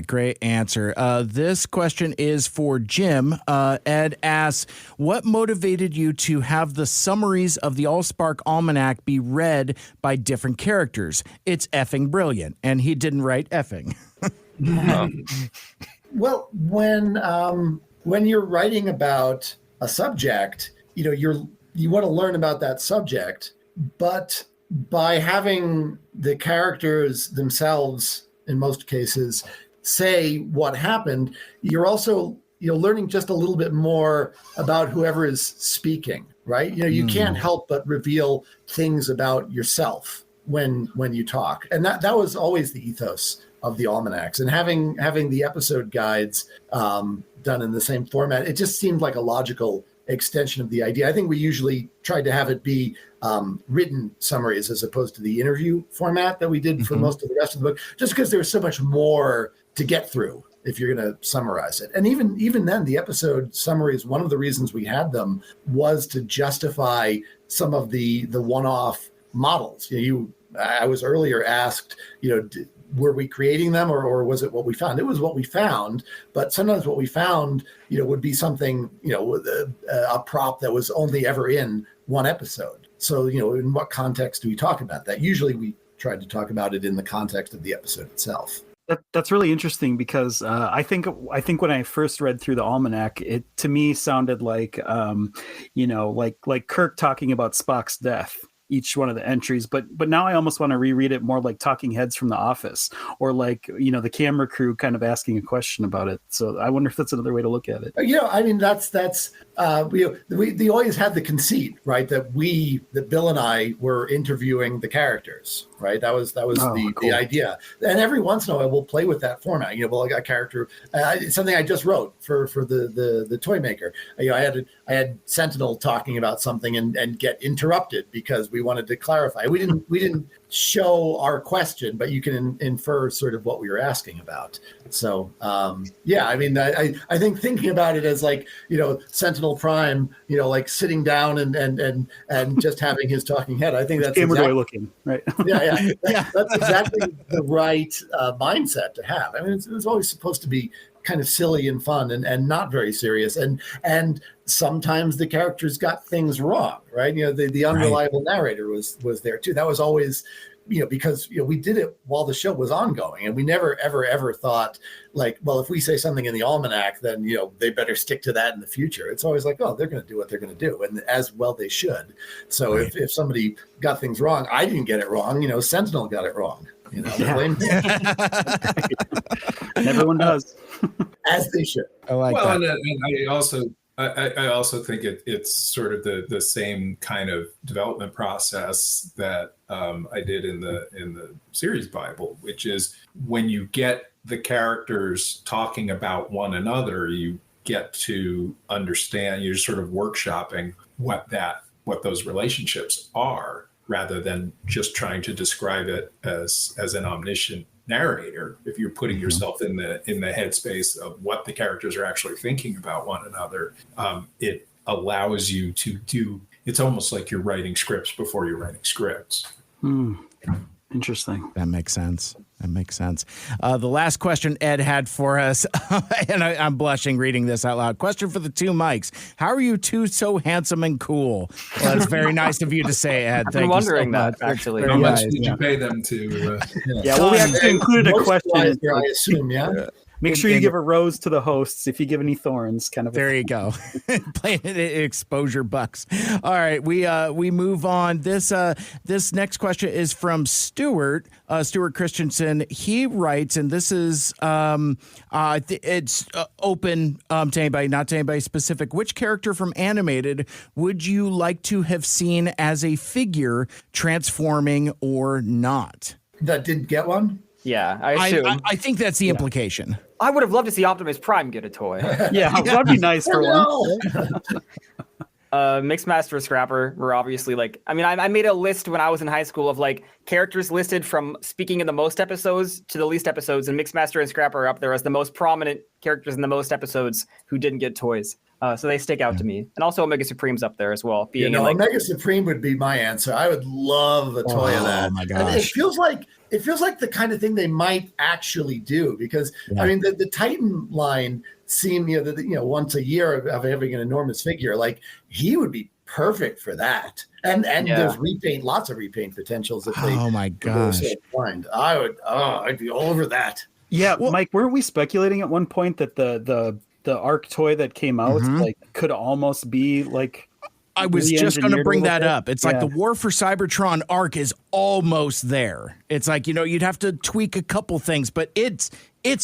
L: Great answer. This question is for Jim. Ed asks, what motivated you to have the summaries of the Allspark Almanac be read by different characters? It's effing brilliant. And he didn't write effing.
F: Well, when you're writing about a subject, you want to learn about that subject, but by having the characters themselves, in most cases, say what happened, you're also learning just a little bit more about whoever is speaking, right? You can't help but reveal things about yourself when you talk, and that was always the ethos of the almanacs. And having the episode guides done in the same format, it just seemed like a logical extension of the idea. I think we usually tried to have it be written summaries as opposed to the interview format that we did for most of the rest of the book, just because there's so much more to get through if you're going to summarize it. And even then, the episode summaries, one of the reasons we had them was to justify some of the one-off models. I was earlier asked, were we creating them or was it what we found? It was what we found, but sometimes what we found, would be something, a prop that was only ever in one episode. So, in what context do we talk about that? Usually we tried to talk about it in the context of the episode itself.
D: That's really interesting because I think when I first read through the almanac, it to me sounded like, like Kirk talking about Spock's death, each one of the entries. But now I almost want to reread it more like Talking Heads from The Office, or like, the camera crew kind of asking a question about it. So I wonder if that's another way to look at it. We always had the conceit, right, that Bill and I were interviewing the characters, right? That was cool. The idea. And every once in a while we'll play with that format. I got a character, something I just wrote for the toy maker. I had Sentinel talking about something and get interrupted because we wanted to clarify. We didn't show our question, but you can infer sort of what we were asking about. So I think thinking about it as like, Sentinel Prime, like sitting down and just having his talking head. I think that's exactly looking right.
F: Yeah. That's exactly the right mindset to have. I mean, it's always supposed to be kind of silly and fun and not very serious. And sometimes the characters got things wrong, right? The unreliable narrator was there too. That was always, because we did it while the show was ongoing, and we never ever thought like, well, if we say something in the almanac, then they better stick to that in the future. It's always like, oh, they're going to do what they're going to do, and as well they should. So if somebody got things wrong, I didn't get it wrong. Sentinel got it wrong. Blame
D: and everyone does,
F: as they should.
C: I like that. And I also think it's sort of the same kind of development process that I did in the series Bible, which is when you get the characters talking about one another, you get to understand. You're sort of workshopping what those relationships are, rather than just trying to describe it as an omniscient narrator. If you're putting yourself in the headspace of what the characters are actually thinking about one another, it allows you to do. It's almost like you're writing scripts before you're writing scripts.
D: Interesting.
L: That makes sense. The last question Ed had for us, and I'm blushing reading this out loud. Question for the two mics. How are you two so handsome and cool? Well, that's very nice of you to say, Ed.
B: I've been wondering that, actually.
C: How much did you pay them to?
D: We actually included a question.
F: I assume, yeah.
D: Make sure you give a rose to the hosts if you give any thorns. Kind of.
L: There you go. Playing exposure bucks. All right, we move on. This next question is from Stuart Christensen. He writes, and this is it's open to anybody, not to anybody specific. Which character from animated would you like to have seen as a figure transforming or not?
F: That didn't get one.
B: Yeah, I assume.
L: I think that's the implication.
B: I would have loved to see Optimus Prime get a toy.
D: That'd be nice for once.
B: Mixmaster Scrapper were obviously like, I made a list when I was in high school of like characters listed from speaking in the most episodes to the least episodes, and Mixmaster and Scrapper are up there as the most prominent characters in the most episodes who didn't get toys. So they stick out to me. And also Omega Supreme's up there as well.
F: Omega Supreme would be my answer. I would love a toy of that.
L: Oh my gosh.
F: And it feels like the kind of thing they might actually do, because the Titan line seemed, once a year of having an enormous figure, like he would be perfect for that. And there's lots of repaint potentials if they
L: my gosh.
F: I'd be all over that.
D: Yeah, well, Mike, weren't we speculating at one point that the ARC toy that came out could almost be like,
L: I was just going to bring that up. It's like the War for Cybertron arc is almost there. It's like, you'd have to tweak a couple things, but it's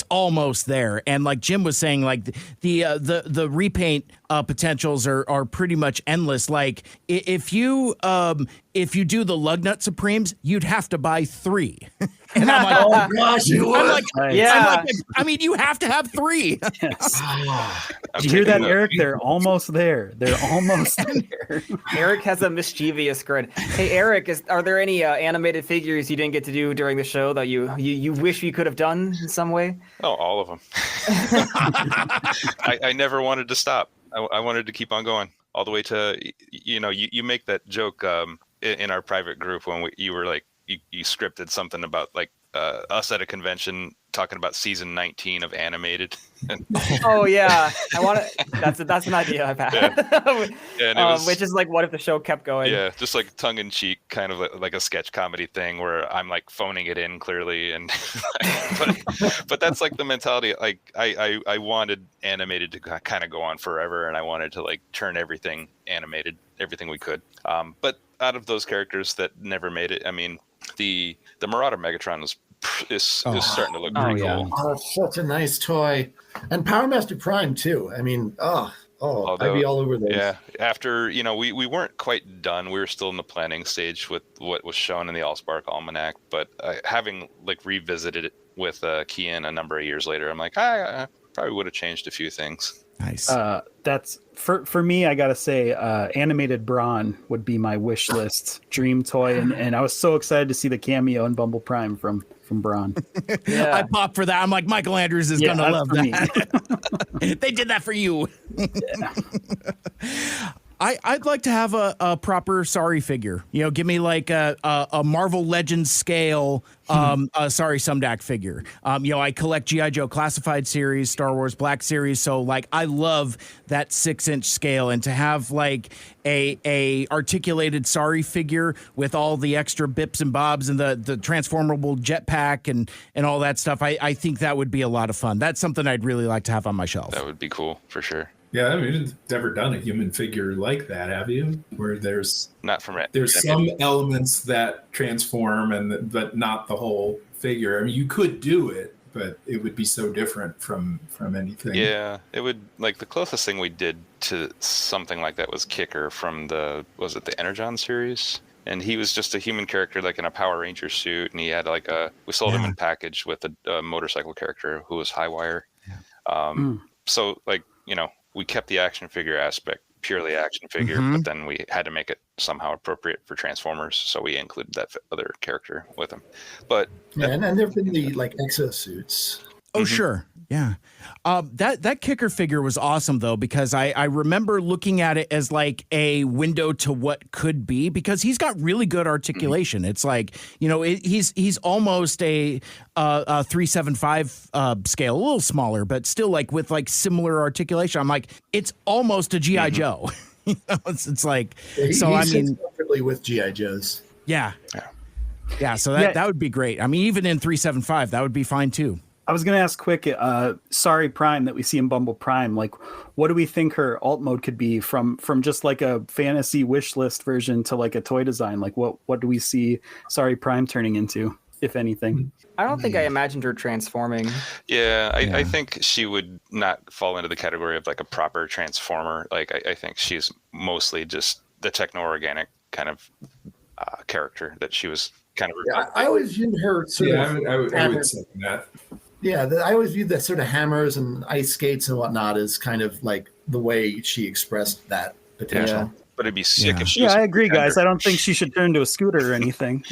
L: almost there. And like Jim was saying, like the repaint potentials are pretty much endless. Like if you do the Lugnut Supremes, you'd have to buy 3. And I'm like,
F: oh gosh, you would.
L: You have to have 3.
D: Yes. Did you hear that, Eric? They're almost there.
B: Eric has a mischievous grin. Hey, Eric, are there any animated figures you didn't get to do during the show that you wish you could have done in some way?
G: Oh, all of them. I never wanted to stop. I wanted to keep on going all the way to, you make that joke in our private group when you were like, you scripted something about like us at a convention talking about season 19 of Animated.
B: Oh yeah, I want to. That's an idea I've had.
G: Yeah. And it was,
B: which is like, what if the show kept going?
G: Yeah, just like tongue in cheek, kind of like a sketch comedy thing where I'm like phoning it in clearly, and but that's like the mentality. Like I wanted Animated to kind of go on forever, and I wanted to like turn everything animated, everything we could. But out of those characters that never made it, I mean, the Marauder Megatron is starting to look pretty cool.
F: Oh, such a nice toy. And Power Master Prime too. I mean, I'd be all over those.
G: Yeah, after we weren't quite done. We were still in the planning stage with what was shown in the Allspark Almanac. But having like revisited it with Keyan a number of years later, I'm like, I probably would have changed a few things.
D: Nice. That's for me. I gotta say, animated Brawn would be my wish list dream toy, and I was so excited to see the cameo in Bumble Prime from Brawn.
L: Yeah. I popped for that. I'm like, Michael Andrews is gonna love that. They did that for you. Yeah. I'd like to have a proper Sorry figure. Give me like a Marvel Legends scale Sorry Sumdac figure. I collect G.I. Joe Classified series, Star Wars Black series, so like I love that 6-inch scale, and to have like a articulated Sorry figure with all the extra bips and bobs and the transformable jetpack and all that stuff, I think that would be a lot of fun. That's something I'd really like to have on my shelf.
G: That would be cool for sure.
C: Yeah, I mean, you've never done a human figure like that, have you? Where there's
G: not from it.
C: There's some elements that transform, but not the whole figure. I mean, you could do it, but it would be so different from anything.
G: Yeah, it would. Like the closest thing we did to something like that was Kicker from the Energon series, and he was just a human character, like in a Power Ranger suit, and he had like we sold him in package with a motorcycle character who was Highwire. So like we kept the action figure aspect purely action figure, but then we had to make it somehow appropriate for Transformers, so we included that other character with him. But
F: and there have been the like exosuits.
L: Oh, sure. Yeah. That Kicker figure was awesome, though, because I remember looking at it as like a window to what could be, because he's got really good articulation. It's like, he's almost a 375 scale, a little smaller, but still like with like similar articulation. I'm like, it's almost a G.I. Joe. It's like, so I mean,
F: comfortably with G.I. Joes.
L: Yeah. Yeah. So that would be great. I mean, even in 375, that would be fine, too.
D: I was going to ask quick, Sorry Prime that we see in Bumble Prime, like what do we think her alt mode could be from just like a fantasy wish list version to like a toy design? Like what do we see Sorry Prime turning into, if anything?
B: I don't think I imagined her transforming.
G: Yeah, I think she would not fall into the category of like a proper transformer. Like I think she's mostly just the techno-organic kind of character that she was kind of.
F: Yeah, I always viewed her sort of.
C: I would say that.
F: Yeah, I always viewed that sort of hammers and ice skates and whatnot as kind of like the way she expressed that potential.
G: Yeah. But it'd be sick if she was
D: I agree, guys. I don't think she should turn into a scooter or anything.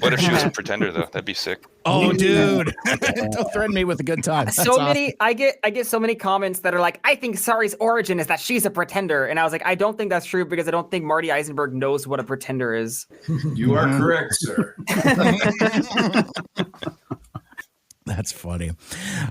G: What if she was a pretender, though? That'd be sick.
L: Oh, dude. Don't threaten me with a good time.
B: I get so many comments that are like, I think Sari's origin is that she's a pretender. And I was like, I don't think that's true, because I don't think Marty Isenberg knows what a pretender is.
C: You are correct, sir.
L: That's funny.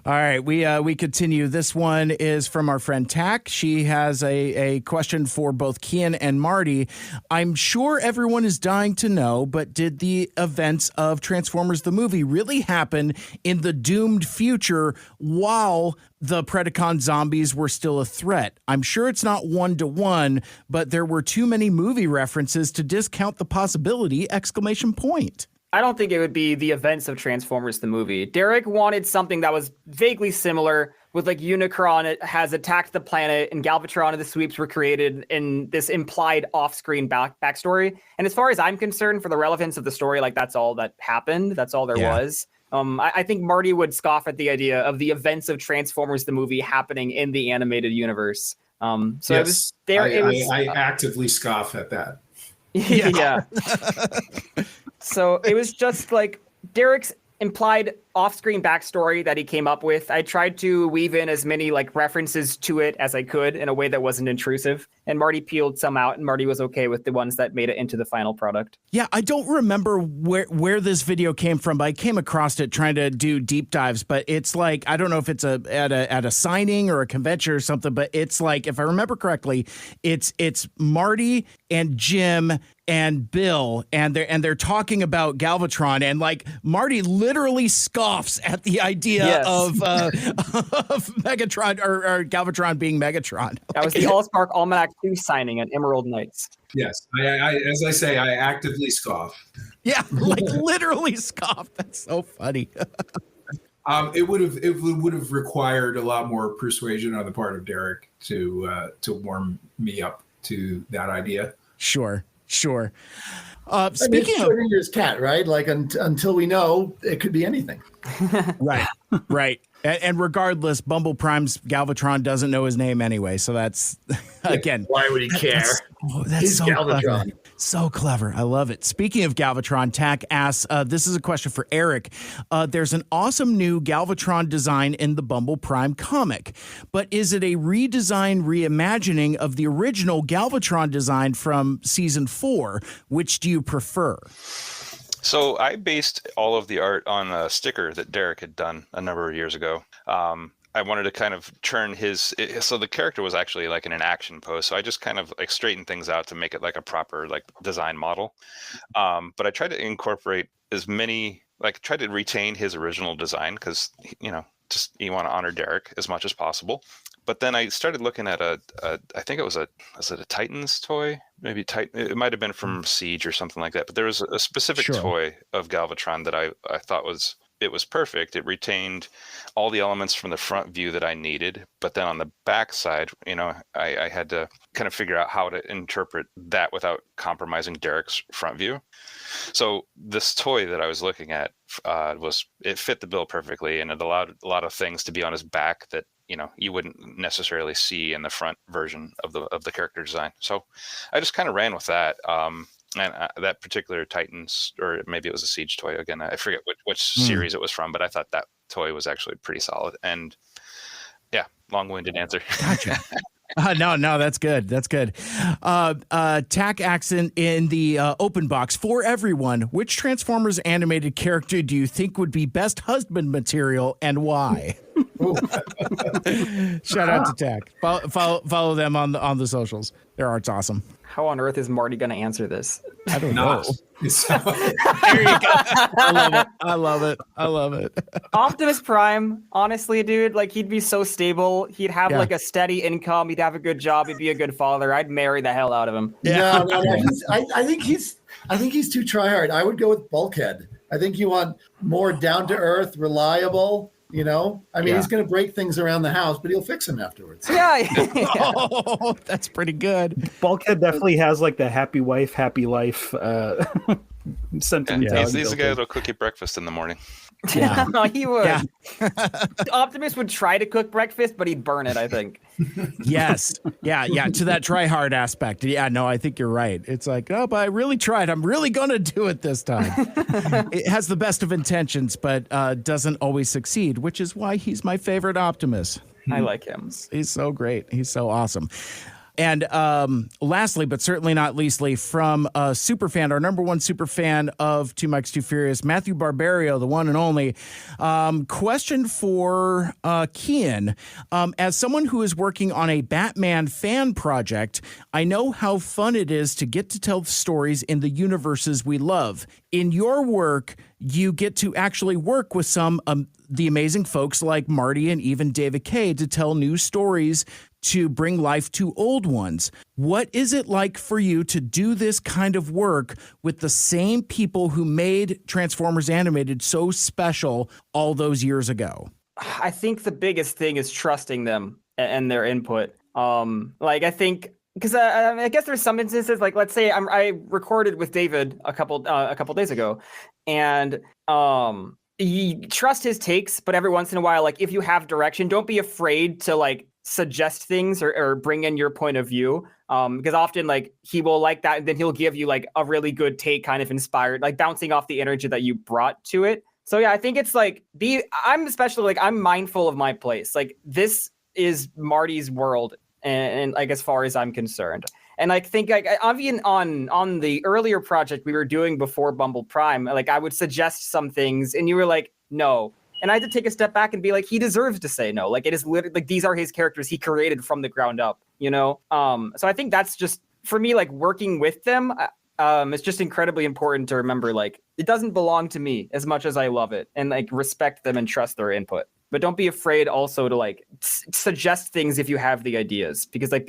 L: All right, we continue. This one is from our friend Tack. She has a question for both Keyan and Marty. I'm sure everyone is dying to know, but did the events of Transformers the movie really happen in the doomed future while the Predacon zombies were still a threat? I'm sure it's not 1-to-1, but there were too many movie references to discount the possibility!
B: I don't think it would be the events of Transformers the movie. Derrick wanted something that was vaguely similar, with like Unicron has attacked the planet and Galvatron and the Sweeps were created in this implied off-screen backstory. And as far as I'm concerned, for the relevance of the story, like that's all that happened. That's all there was. I think Marty would scoff at the idea of the events of Transformers the movie happening in the animated universe. So yes, it was there.
C: I actively scoff at that.
B: Yeah. So it was just like Derrick's implied off-screen backstory that he came up with. I tried to weave in as many like references to it as I could in a way that wasn't intrusive. And Marty peeled some out, and Marty was okay with the ones that made it into the final product.
L: Yeah, I don't remember where this video came from, but I came across it trying to do deep dives. But it's like, I don't know if it's at a signing or a convention or something, but it's like, if I remember correctly, it's Marty and Jim and Bill, and they're talking about Galvatron, and like Marty literally scoffs at the idea of Megatron or Galvatron being Megatron.
B: That was the Allspark Almanac 2 signing at Emerald Nights.
C: Yes, I as I say, I actively scoff.
L: Yeah, like literally scoff. That's so funny.
C: It would have required a lot more persuasion on the part of Derrick to warm me up to that idea.
L: Sure. Speaking
F: of Schrodinger's cat, right? Like until we know, it could be anything.
L: Right. And regardless, Bumble Prime's Galvatron doesn't know his name anyway. So that's, again.
F: Why would he care?
L: That's
F: He's
L: so
F: Galvatron.
L: clever. So clever. I love it. Speaking of Galvatron, Tack asks, this is a question for Eric. There's an awesome new Galvatron design in the Bumble Prime comic, but is it a redesign, reimagining of the original Galvatron design from season 4? Which do you prefer?
G: So I based all of the art on a sticker that Derrick had done a number of years ago. I wanted to kind of turn so the character was actually like in an action pose. So I just kind of like straightened things out to make it like a proper like design model. But I tried to incorporate as many, like tried to retain his original design because, you want to honor Derrick as much as possible. But then I started looking at I think was it a Titans toy? Maybe it might have been from Siege or something like that. But there was a specific toy of Galvatron that I thought was perfect. It retained all the elements from the front view that I needed. But then on the back side, I had to kind of figure out how to interpret that without compromising Derrick's front view. So this toy that I was looking at it fit the bill perfectly, and it allowed a lot of things to be on his back that you wouldn't necessarily see in the front version of the character design. So I just kind of ran with that. And that particular Titans, or maybe it was a Siege toy. Again, I forget which series it was from, but I thought that toy was actually pretty solid. And yeah, long-winded answer.
L: Gotcha. No, that's good. That's good. Tack accent in the open box for everyone. Which Transformers animated character do you think would be best husband material, and why? Shout out to Tack. Follow them on the socials. Their art's awesome.
B: How on earth is Marty going to answer this?
L: I don't know. There you go. I love it.
B: Optimus Prime, honestly, dude, like he'd be so stable. He'd have like a steady income. He'd have a good job. He'd be a good father. I'd marry the hell out of him.
F: Yeah. No. I think he's too tryhard. I would go with Bulkhead. I think you want more down to earth, reliable. He's going to break things around the house, but he'll fix them afterwards.
B: Yeah.
L: Oh, that's pretty good.
D: Bulkhead definitely has like the happy wife, happy life sentiment.
G: He's the guy that'll cook you breakfast in the morning.
B: Yeah, he would. Yeah. Optimus would try to cook breakfast, but he'd burn it, I think.
L: Yes. Yeah. To that try hard aspect. Yeah, no, I think you're right. It's like, oh, but I really tried. I'm really going to do it this time. It has the best of intentions, but doesn't always succeed, which is why he's my favorite Optimus.
B: I like him.
L: He's so great. He's so awesome. And lastly, but certainly not leastly, from a superfan, our number one superfan of Two Mikes, Too Furious, Matthew Barbario, the one and only. Question for Keyan. As someone who is working on a Batman fan project, I know how fun it is to get to tell stories in the universes we love. In your work, you get to actually work with some the amazing folks like Marty and even David K to tell new stories to bring life to old ones. What is it like for you to do this kind of work with the same people who made Transformers Animated so special all those years ago?
B: I think the biggest thing is trusting them and their input. I think because I guess there's some instances, like let's say I recorded with David a couple days ago, and you trust his takes, but every once in a while, like if you have direction, don't be afraid to like suggest things or bring in your point of view, because often like he will like that, and then he'll give you like a really good take, kind of inspired, like bouncing off the energy that you brought to it. So yeah, I think it's like I'm especially like I'm mindful of my place. Like this is Marty's world, and like as far as I'm concerned. And I think like even on the earlier project we were doing before Bumble Prime, like I would suggest some things, and you were like, no. And I had to take a step back and be like, he deserves to say no. Like it is literally like these are his characters he created from the ground up, you know? So I think that's just for me, like working with them, it's just incredibly important to remember, like, it doesn't belong to me as much as I love it, and like respect them and trust their input. But don't be afraid also to like suggest things if you have the ideas, because like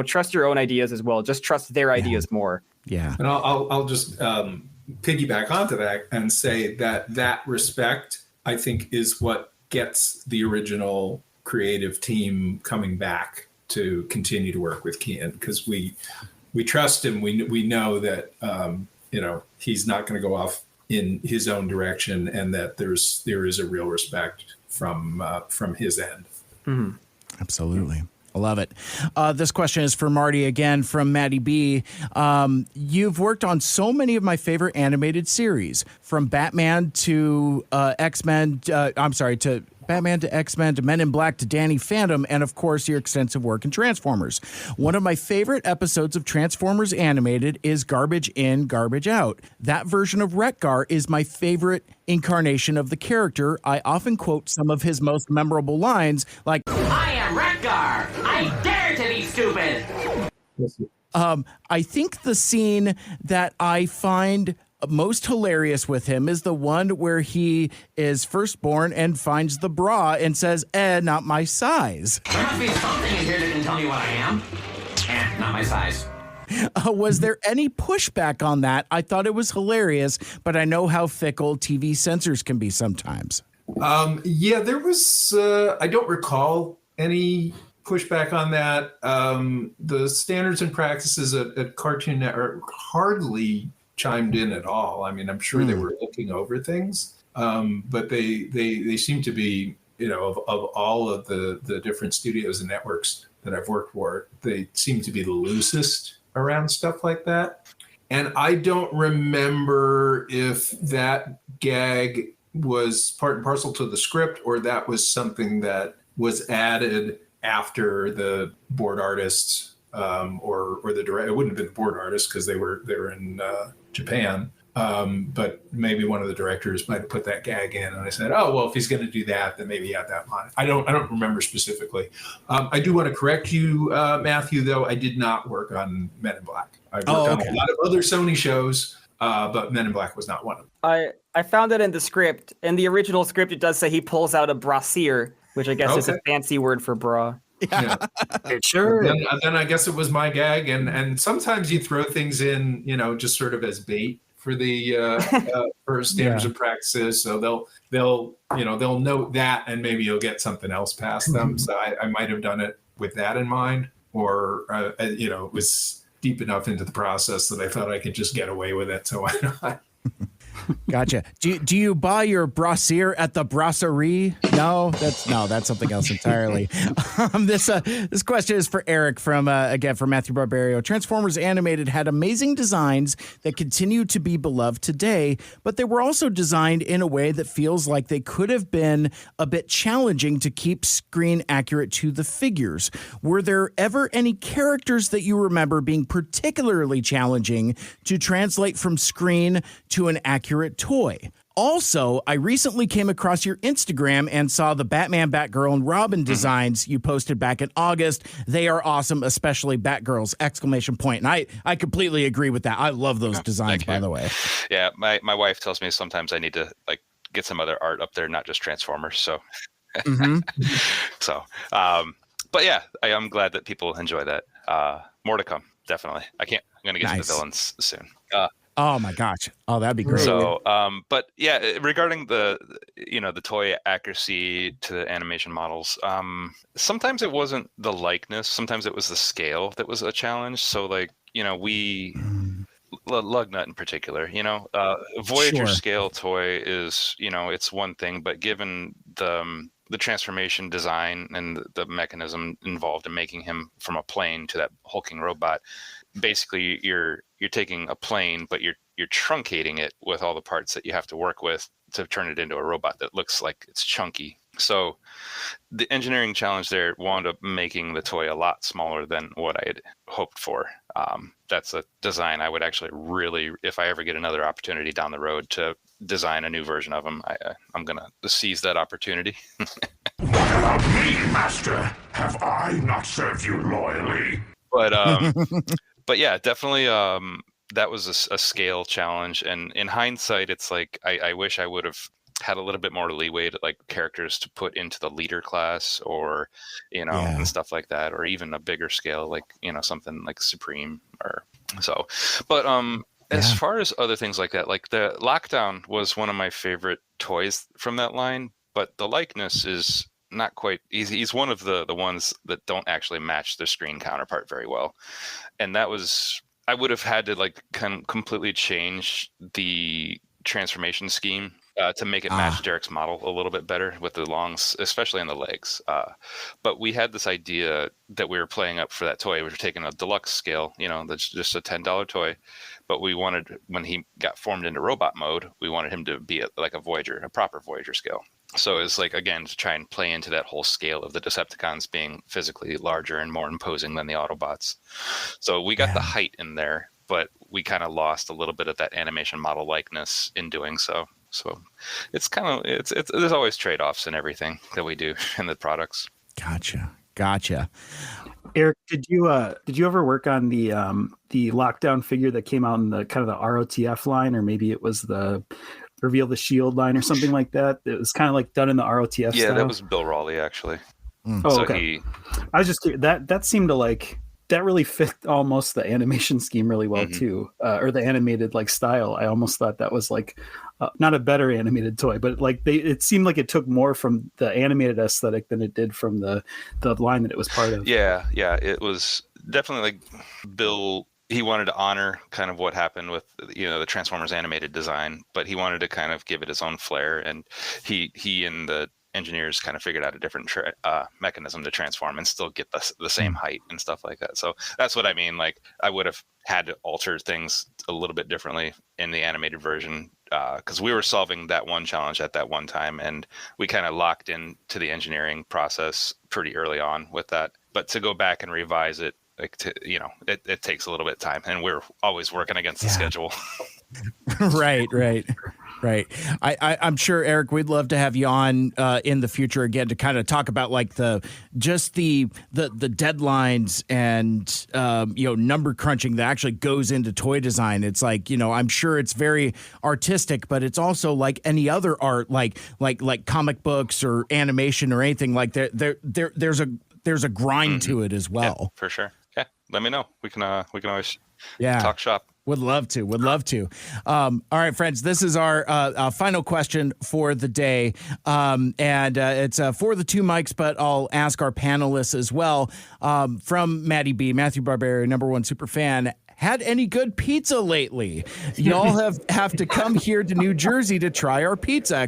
B: trust your own ideas as well. Just trust their ideas more.
L: Yeah.
C: And I'll just piggyback onto that and say that respect, I think, is what gets the original creative team coming back to continue to work with Keyan, because we trust him. We know that he's not going to go off in his own direction, and that there is a real respect from his end.
L: Mm-hmm. Absolutely. I love it. This question is for Marty again from Maddie B. You've worked on so many of my favorite animated series, from Batman to X-Men. To Batman to X-Men to Men in Black to Danny Phantom, and of course your extensive work in Transformers. One of my favorite episodes of Transformers Animated is Garbage In, Garbage Out. That version of Wreck-Gar is my favorite incarnation of the character. I often quote some of his most memorable lines, like,
K: I am Wreck-Gar! I dare to be stupid!
L: I think the scene that I find most hilarious with him is the one where he is firstborn and finds the bra and says, not my size.
K: There must be something in here that can tell me what I am. Not my size.
L: Was there any pushback on that? I thought it was hilarious, but I know how fickle TV censors can be sometimes.
C: Yeah, there was, I don't recall any pushback on that. The standards and practices at Cartoon Network hardly chimed in at all. I mean, I'm sure they were looking over things, but they seem to be, of all of the different studios and networks that I've worked for, they seem to be the loosest around stuff like that. And I don't remember if that gag was part and parcel to the script, or that was something that was added after the board artists or the director. It wouldn't have been the board artists because they were in Japan, but maybe one of the directors might have put that gag in, and I said, oh well, if he's going to do that, then maybe add that line. I don't remember specifically. I do want to correct you, Matthew, though. I did not work on Men in Black. I worked on a lot of other Sony shows, but Men in Black was not one of them.
B: I found it in the script. In the original script, it does say he pulls out a brassiere, which I guess is a fancy word for bra.
C: Yeah.
F: Sure.
C: Then I guess it was my gag, and sometimes you throw things in, just sort of as bait for the for standards and practices. So they'll note that, and maybe you'll get something else past them. So I might have done it with that in mind, or it was deep enough into the process that I thought I could just get away with it. So why not?
L: Gotcha. Do you buy your brassiere at the brasserie? No, that's something else entirely. This question is for Eric from Matthew Barbario. Transformers Animated had amazing designs that continue to be beloved today, but they were also designed in a way that feels like they could have been a bit challenging to keep screen accurate to the figures. Were there ever any characters that you remember being particularly challenging to translate from screen to an accurate toy? Also, I recently came across your Instagram and saw the Batman, Batgirl, and Robin designs you posted back in August. They are awesome, especially Batgirl's ! And I completely agree with that. I love those designs, by the way.
G: Yeah, my wife tells me sometimes I need to get some other art up there, not just Transformers. So, but yeah, I'm glad that people enjoy that. More to come, definitely. I'm going to get to the villains soon.
L: Oh my gosh! Oh, that'd be great.
G: So, but yeah, regarding the toy accuracy to the animation models, sometimes it wasn't the likeness. Sometimes it was the scale that was a challenge. So, Lugnut in particular, Voyager scale toy is, it's one thing, but given the the transformation design and the mechanism involved in making him from a plane to that hulking robot. Basically, you're taking a plane, but you're truncating it with all the parts that you have to work with to turn it into a robot that looks like it's chunky. So the engineering challenge there wound up making the toy a lot smaller than what I had hoped for. That's a design I would actually really, if I ever get another opportunity down the road to design a new version of him, I'm going to seize that opportunity.
I: What about me, Master? Have I not served you loyally?
G: But yeah, definitely that was a scale challenge. And in hindsight, it's like I wish I would have had a little bit more leeway to like characters to put into the leader class or, and stuff like that, or even a bigger scale, like, something like Supreme or so. But as far as other things like that, like the Lockdown was one of my favorite toys from that line, but the likeness is not quite easy. He's one of the ones that don't actually match their screen counterpart very well. And that was, I would have had to like completely change the transformation scheme to make it match Derrick's model a little bit better with the longs, especially on the legs. But we had this idea that we were playing up for that toy. We were taking a deluxe scale, that's just a $10 toy. But we wanted, when he got formed into robot mode, we wanted him to be like a Voyager, a proper Voyager scale. So it's like, again, to try and play into that whole scale of the Decepticons being physically larger and more imposing than the Autobots. So we got the height in there, but we kind of lost a little bit of that animation model likeness in doing so. So it's kind of, it's there's always trade-offs in everything that we do in the products.
D: Gotcha. Eric, did you ever work on the Lockdown figure that came out in the kind of the ROTF line, or maybe it was the Reveal the Shield line or something like that? It was kind of like done in the ROTF style.
G: That was Bill Raleigh, actually.
D: Oh, so okay. I was just curious. That seemed to like, that really fit almost the animation scheme really well too, or the animated like style. I almost thought that was like not a better animated toy, but like it seemed like it took more from the animated aesthetic than it did from the line that it was part of.
G: Yeah, it was definitely like Bill. He wanted to honor kind of what happened with the Transformers animated design, but he wanted to kind of give it his own flair, and he and the engineers kind of figured out a different mechanism to transform and still get the same height and stuff like that. So that's what I mean. Like I would have had to alter things a little bit differently in the animated version because we were solving that one challenge at that one time, and we kind of locked into the engineering process pretty early on with that. But to go back and revise it, like it takes a little bit of time, and we're always working against the schedule.
L: Right. I'm sure, Eric, we'd love to have you on in the future again to kind of talk about like the deadlines and number crunching that actually goes into toy design. It's like, I'm sure it's very artistic, but it's also like any other art, like comic books or animation or anything like that. There's a grind to it as well.
G: Yeah, for sure. Yeah, let me know. We can always talk shop.
L: Would love to. All right, friends, this is our final question for the day. And it's for the two mics, but I'll ask our panelists as well. From Matty B, Matthew Barberi, #1 super fan. Had any good pizza lately? Y'all have to come here to New Jersey to try our pizza! !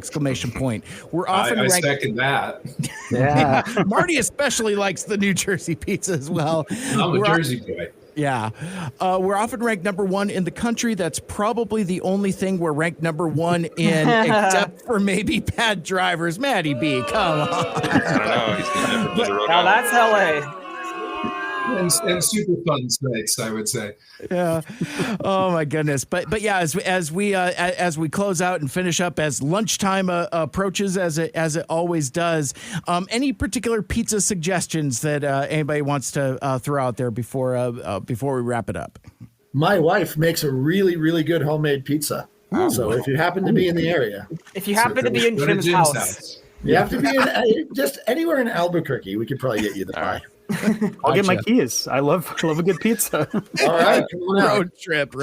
L: We're often
C: I second that.
L: Yeah. Marty especially likes the New Jersey pizza as well.
C: I'm a Jersey boy.
L: Yeah. We're often ranked #1 in the country. That's probably the only thing we're ranked #1 in, except for maybe bad drivers. Matty B, come on.
G: I don't know.
B: Now that's LA.
C: And super fun snakes, I would say.
L: Yeah. Oh my goodness. But yeah, as we close out and finish up, as lunchtime approaches, as it always does, any particular pizza suggestions that anybody wants to throw out there before we wrap it up?
F: My wife makes a really, really good homemade pizza. So if you happen to be in the area,
B: if you happen to be in Jim's house.
F: You have to be in just anywhere in Albuquerque. We could probably get you the pie.
D: I'll get my keys. I love a good pizza.
F: All right,
L: road trip.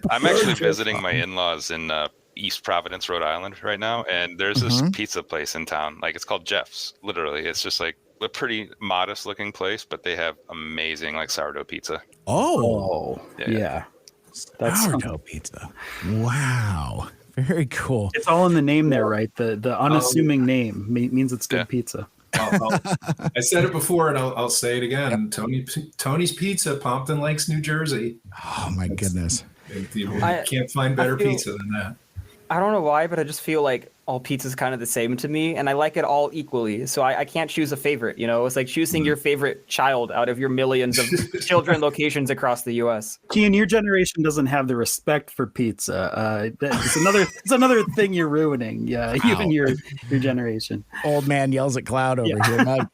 G: I'm actually visiting my in-laws in East Providence, Rhode Island right now, and there's this pizza place in town. Like it's called Jeff's. Literally, it's just like a pretty modest-looking place, but they have amazing like sourdough pizza.
L: Oh,
D: yeah.
L: That's sourdough pizza. Wow. Very cool.
D: It's all in the name there, right? The unassuming name means it's good pizza.
C: I said it before, and I'll say it again. Tony's Pizza, Pompton Lakes, New Jersey.
L: Oh my goodness!
C: You can't find better pizza than that.
B: I don't know why, but I just feel like all pizza's kind of the same to me, and I like it all equally. So I can't choose a favorite. It's like choosing your favorite child out of your millions of children locations across the U.S.
D: Keyan, your generation doesn't have the respect for pizza. It's another thing you're ruining. Yeah, even your generation.
L: Old man yells at cloud over here.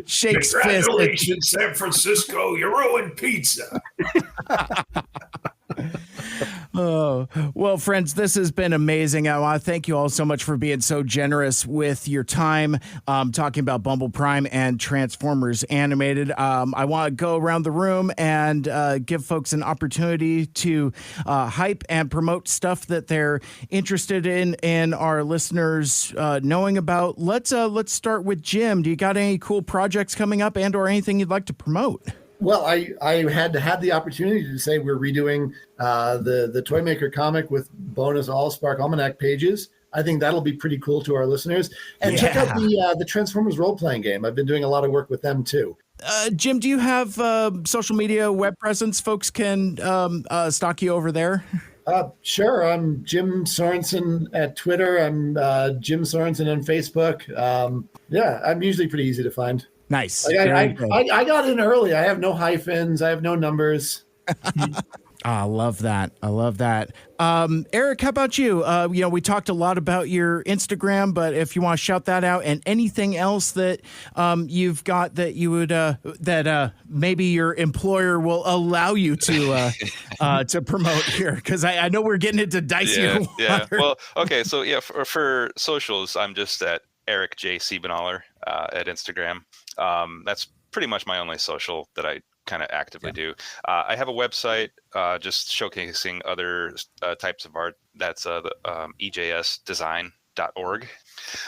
L: Shakes fist.
C: Congratulations, San Francisco! You ruined pizza.
L: Oh, well, friends, this has been amazing. I want to thank you all so much for being so generous with your time talking about Bumble Prime and Transformers Animated. I want to go around the room and give folks an opportunity to hype and promote stuff that they're interested in and our listeners knowing about. Let's start with Jim. Do you got any cool projects coming up and or anything you'd like to promote?
F: Well, I had the opportunity to say we're redoing the Toymaker comic with bonus Allspark Almanac pages. I think that'll be pretty cool to our listeners. And check out the Transformers role-playing game. I've been doing a lot of work with them, too.
L: Jim, do you have social media web presence? Folks can stalk you over there?
F: Sure. I'm Jim Sorenson at Twitter. I'm Jim Sorenson on Facebook. I'm usually pretty easy to find.
L: Nice.
F: I got in early. I have no hyphens. I have no numbers.
L: I love that. Eric, how about you? We talked a lot about your Instagram, but if you want to shout that out and anything else that you've got that you would that maybe your employer will allow you to promote here, because I know we're getting into dicey water.
G: Yeah. Well, okay. So for socials, I'm just at Eric J Siebenaler at Instagram. That's pretty much my only social that I kind of actively do. I have a website just showcasing other types of art. That's the ejsdesign.org.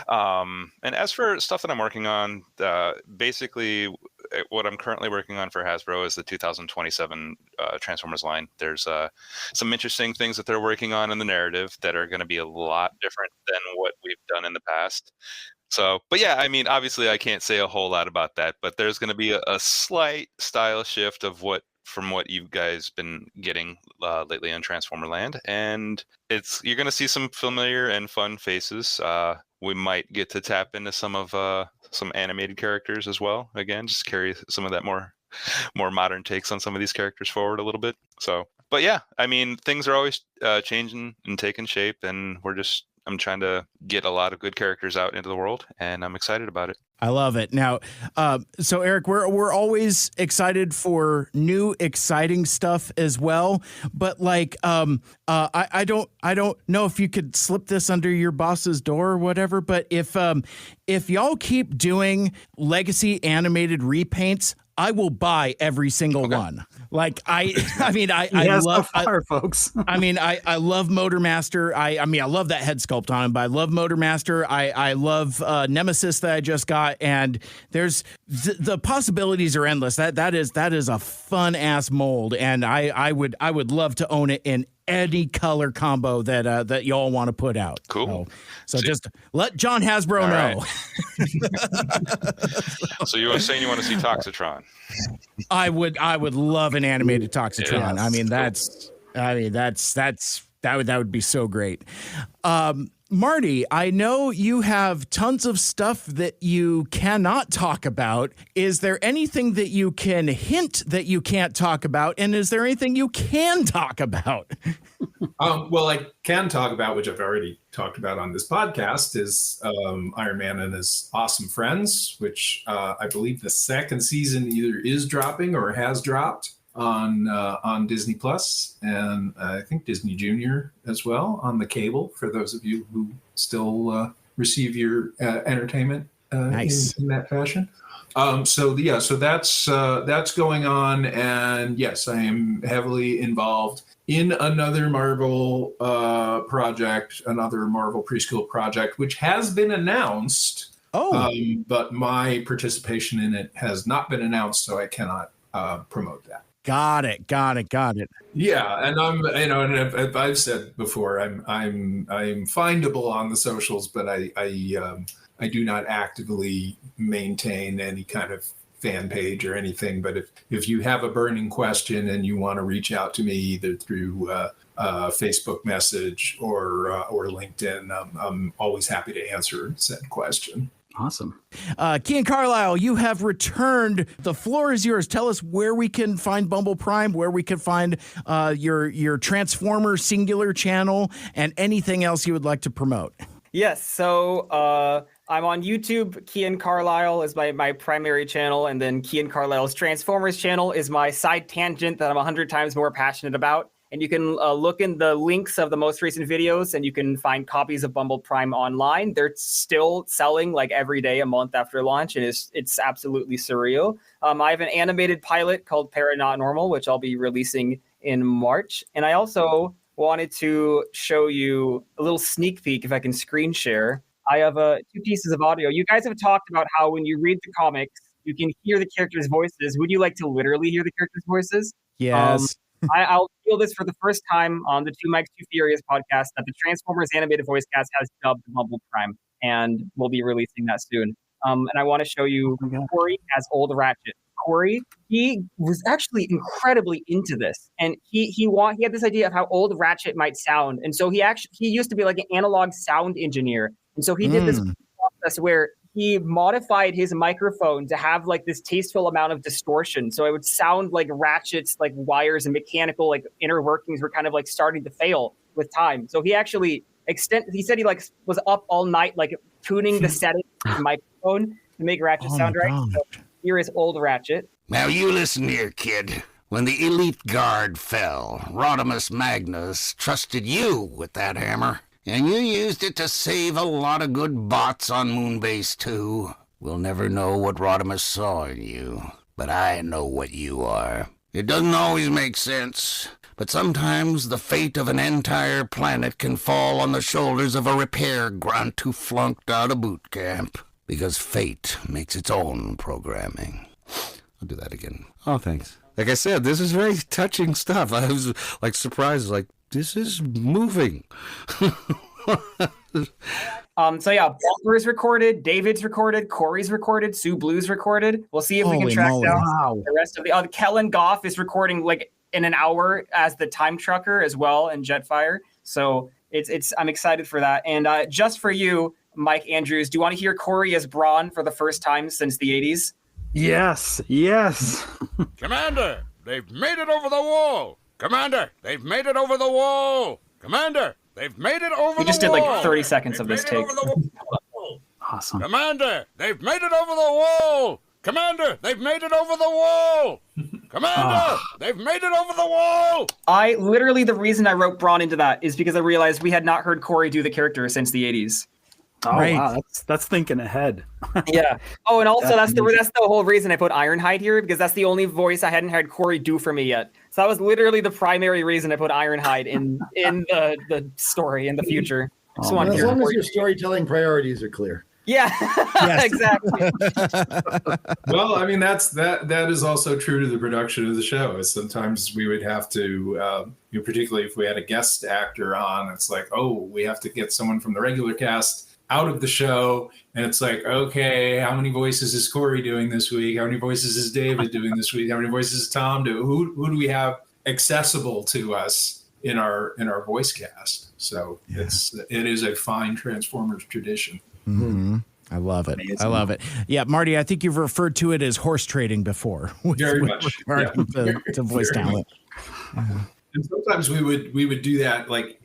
G: And as for stuff that I'm working on, basically what I'm currently working on for Hasbro is the 2027 Transformers line. There's some interesting things that they're working on in the narrative that are going to be a lot different than what we've done in the past. So, but yeah, I mean, obviously I can't say a whole lot about that, but there's going to be a slight style shift of from what you guys been getting lately in Transformer Land. And you're going to see some familiar and fun faces. We might get to tap into some animated characters as well. Again, just carry some of that more modern takes on some of these characters forward a little bit. So, but yeah, I mean, things are always changing and taking shape, and I'm trying to get a lot of good characters out into the world, and I'm excited about it.
L: I love it. Now, so Eric, we're always excited for new, exciting stuff as well. But like, I don't know if you could slip this under your boss's door or whatever. But if y'all keep doing legacy animated repaints, I will buy every single one. Like I love
D: folks.
L: I love Motormaster. I love that head sculpt on him, but I love Motormaster. I love Nemesis that I just got, and there's the possibilities are endless. That is a fun ass mold, and I would love to own it in any color combo that y'all want to put out.
G: Cool.
L: So just let John Hasbro know.
G: Right. So you were saying you want to see Toxitron?
L: I would love an animated Toxitron. Yes. That would be so great. Marty, I know you have tons of stuff that you cannot talk about. Is there anything that you can hint that you can't talk about? And is there anything you can talk about?
C: Well, I can talk about, which I've already talked about on this podcast, is Iron Man and His Awesome Friends, which I believe the second season either is dropping or has dropped on Disney Plus, and I think Disney Junior as well on the cable, for those of you who still receive your entertainment
L: nice.
C: in that fashion. So that's going on, and yes, I am heavily involved in another Marvel project, another Marvel preschool project, which has been announced. But my participation in it has not been announced, so I cannot promote that.
L: Got it.
C: Yeah, and and I've said before, I'm findable on the socials, but I do not actively maintain any kind of fan page or anything. But if you have a burning question and you want to reach out to me either through Facebook message or LinkedIn, I'm always happy to answer said question.
D: Awesome.
L: Keyan Carlile, you have returned. The floor is yours. Tell us where we can find Bumble Prime, where we can find your Transformers Singular channel, and anything else you would like to promote.
B: Yes, so I'm on YouTube. Keyan Carlile is my primary channel, and then Keyan Carlile's Transformers channel is my side tangent that I'm 100 times more passionate about. And you can look in the links of the most recent videos, and you can find copies of Bumble Prime online. They're still selling like every day, a month after launch, and it's absolutely surreal. I have an animated pilot called Paranormal, which I'll be releasing in March. And I also wanted to show you a little sneak peek, if I can screen share. I have 2 pieces of audio. You guys have talked about how when you read the comics, you can hear the characters' voices. Would you like to literally hear the characters' voices?
L: Yes.
B: I'll feel this for the first time on the Two Mikes, Two Furious podcast that the Transformers Animated Voice Cast has dubbed Bumble Prime, and we'll be releasing that soon. And I want to show you Corey as Old Ratchet. Corey, he was actually incredibly into this, and he had this idea of how Old Ratchet might sound, and so he used to be like an analog sound engineer, and so he did this process where he modified his microphone to have like this tasteful amount of distortion. So it would sound like Ratchet's like wires and mechanical like inner workings were kind of like starting to fail with time. So he actually he said he like was up all night, like tuning the settings of the microphone to make Ratchet sound right. So here is Old Ratchet.
T: Now you listen here, kid. When the elite guard fell, Rodimus Magnus trusted you with that hammer. And you used it to save a lot of good bots on Moonbase 2. We'll never know what Rodimus saw in you, but I know what you are. It doesn't always make sense, but sometimes the fate of an entire planet can fall on the shoulders of a repair grunt who flunked out of boot camp, because fate makes its own programming. I'll do that again.
U: Oh, thanks. Like I said, this is very touching stuff. I was like surprised, like, this is moving.
B: So yeah, Bumper is recorded, David's recorded, Corey's recorded, Sue Blue's recorded. We'll see if we can track down the rest of the Kellen Goff is recording like in an hour as the time trucker as well in Jetfire. So I'm excited for that. And just for you, Mike Andrews, do you want to hear Corey as Brawn for the first time since the 80s?
D: Yes.
V: Commander, they've made it over the wall. Commander, they've made it over the wall. Commander, they've made it over the wall.
B: We just did like 30 seconds of this take.
D: Awesome.
V: Commander, they've made it over the wall. Commander, they've made it over the wall. Commander, they've made it over the wall.
B: The reason I wrote Brawn into that is because I realized we had not heard Corey do the character since the 80s.
D: Oh, right. Wow, that's thinking ahead.
B: Yeah. Oh, and also that's the whole reason I put Ironhide here, because that's the only voice I hadn't had Corey do for me yet. So that was literally the primary reason I put Ironhide in the story in the future.
F: As long as your storytelling priorities are clear.
B: Yeah, exactly.
C: Well, I mean, that is also true to the production of the show. Sometimes we would have to, particularly if we had a guest actor on, it's like, oh, we have to get someone from the regular cast out of the show, and it's like, okay, how many voices is Corey doing this week? How many voices is David doing this week? How many voices is Tom doing? Who do we have accessible to us in our voice cast? So it is a fine Transformers tradition.
L: Mm-hmm. I love it.
D: Amazing.
L: I love it. Yeah, Marty, I think you've referred to it as horse trading before.
C: Very much.
L: To voice talent.
C: And sometimes we would do that, like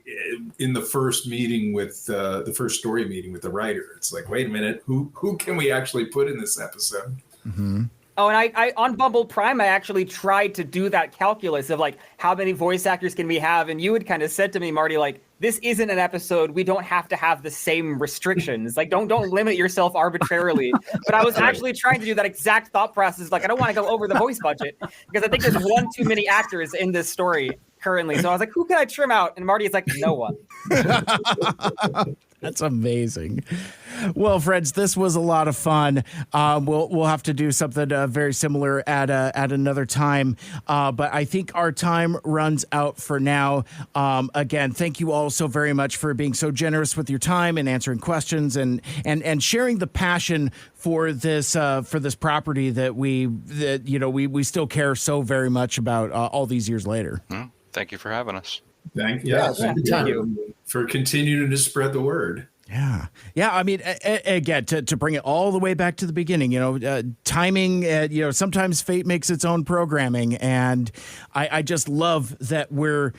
C: in the first meeting with the first story meeting with the writer. It's like, wait a minute, who can we actually put in this episode?
L: Mm-hmm.
B: Oh, and I on Bumble Prime, I actually tried to do that calculus of like how many voice actors can we have, and you had kind of said to me, Marty, like, this isn't an episode. We don't have to have the same restrictions. Like, don't limit yourself arbitrarily. But I was actually trying to do that exact thought process. Like, I don't want to go over the voice budget because I think there's one too many actors in this story currently. So I was like, who can I trim out? And Marty is like, no one.
L: That's amazing. Well, friends, this was a lot of fun. We'll have to do something very similar at another time. But I think our time runs out for now. Again, thank you all so very much for being so generous with your time and answering questions and sharing the passion for this property that we still care so very much about all these years later.
G: Thank you for having us.
C: Thank you for continuing to spread the word.
L: Yeah. I mean, again, to bring it all the way back to the beginning, timing, sometimes fate makes its own programming. And I just love that we're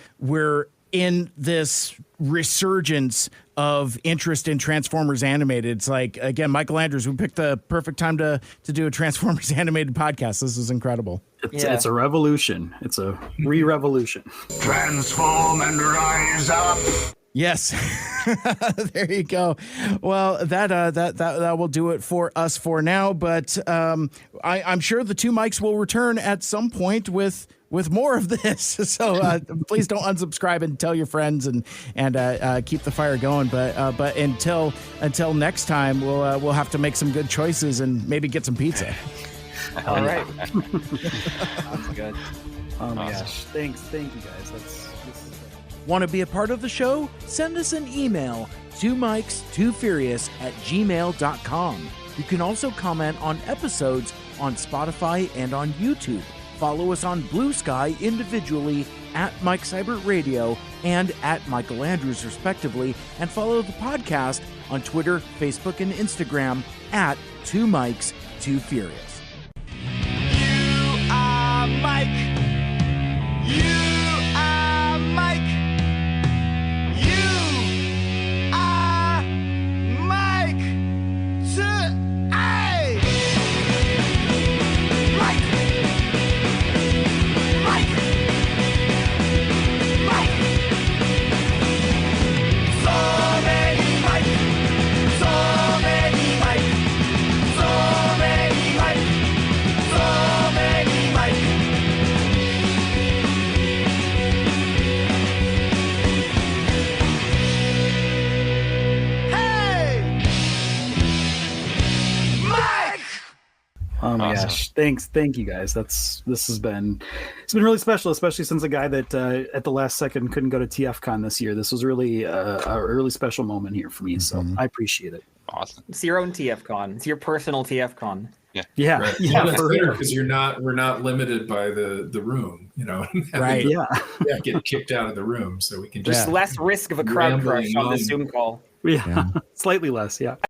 L: in this resurgence of interest in Transformers Animated. It's like, again, Michael Andrews, we picked the perfect time to do a Transformers Animated podcast. This is incredible.
D: It's a revolution. It's a re-revolution.
I: Transform and rise up.
L: Yes. There you go. Well, that will do it for us for now. But I'm sure the two mics will return at some point with more of this. So please don't unsubscribe and tell your friends and keep the fire going. But until next time, we'll have to make some good choices and maybe get some pizza.
B: All right.
D: That's good. Oh my gosh. Thank you guys. This is
L: Want to be a part of the show? Send us an email, 2mics2furious@gmail.com. You can also comment on episodes on Spotify and on YouTube. Follow us on Blue Sky individually at Mike Cybert Radio and at Michael Andrews, respectively, and follow the podcast on Twitter, Facebook, and Instagram at 2mics2furious.
J: You are Mike. You are Mike. You are Mike.
D: Oh my gosh. Thank you guys. It's been really special, especially since a guy that at the last second couldn't go to TFCon this year. This was really a really special moment here for me. So I appreciate it.
G: Awesome.
B: It's your own TFCon. It's your personal TFCon.
C: Yeah. Right. Because we're not limited by the room,
L: Right.
C: Get kicked out of the room, so we can
B: just less risk of a crowd crush on the Zoom call.
D: Yeah. Slightly less. Yeah.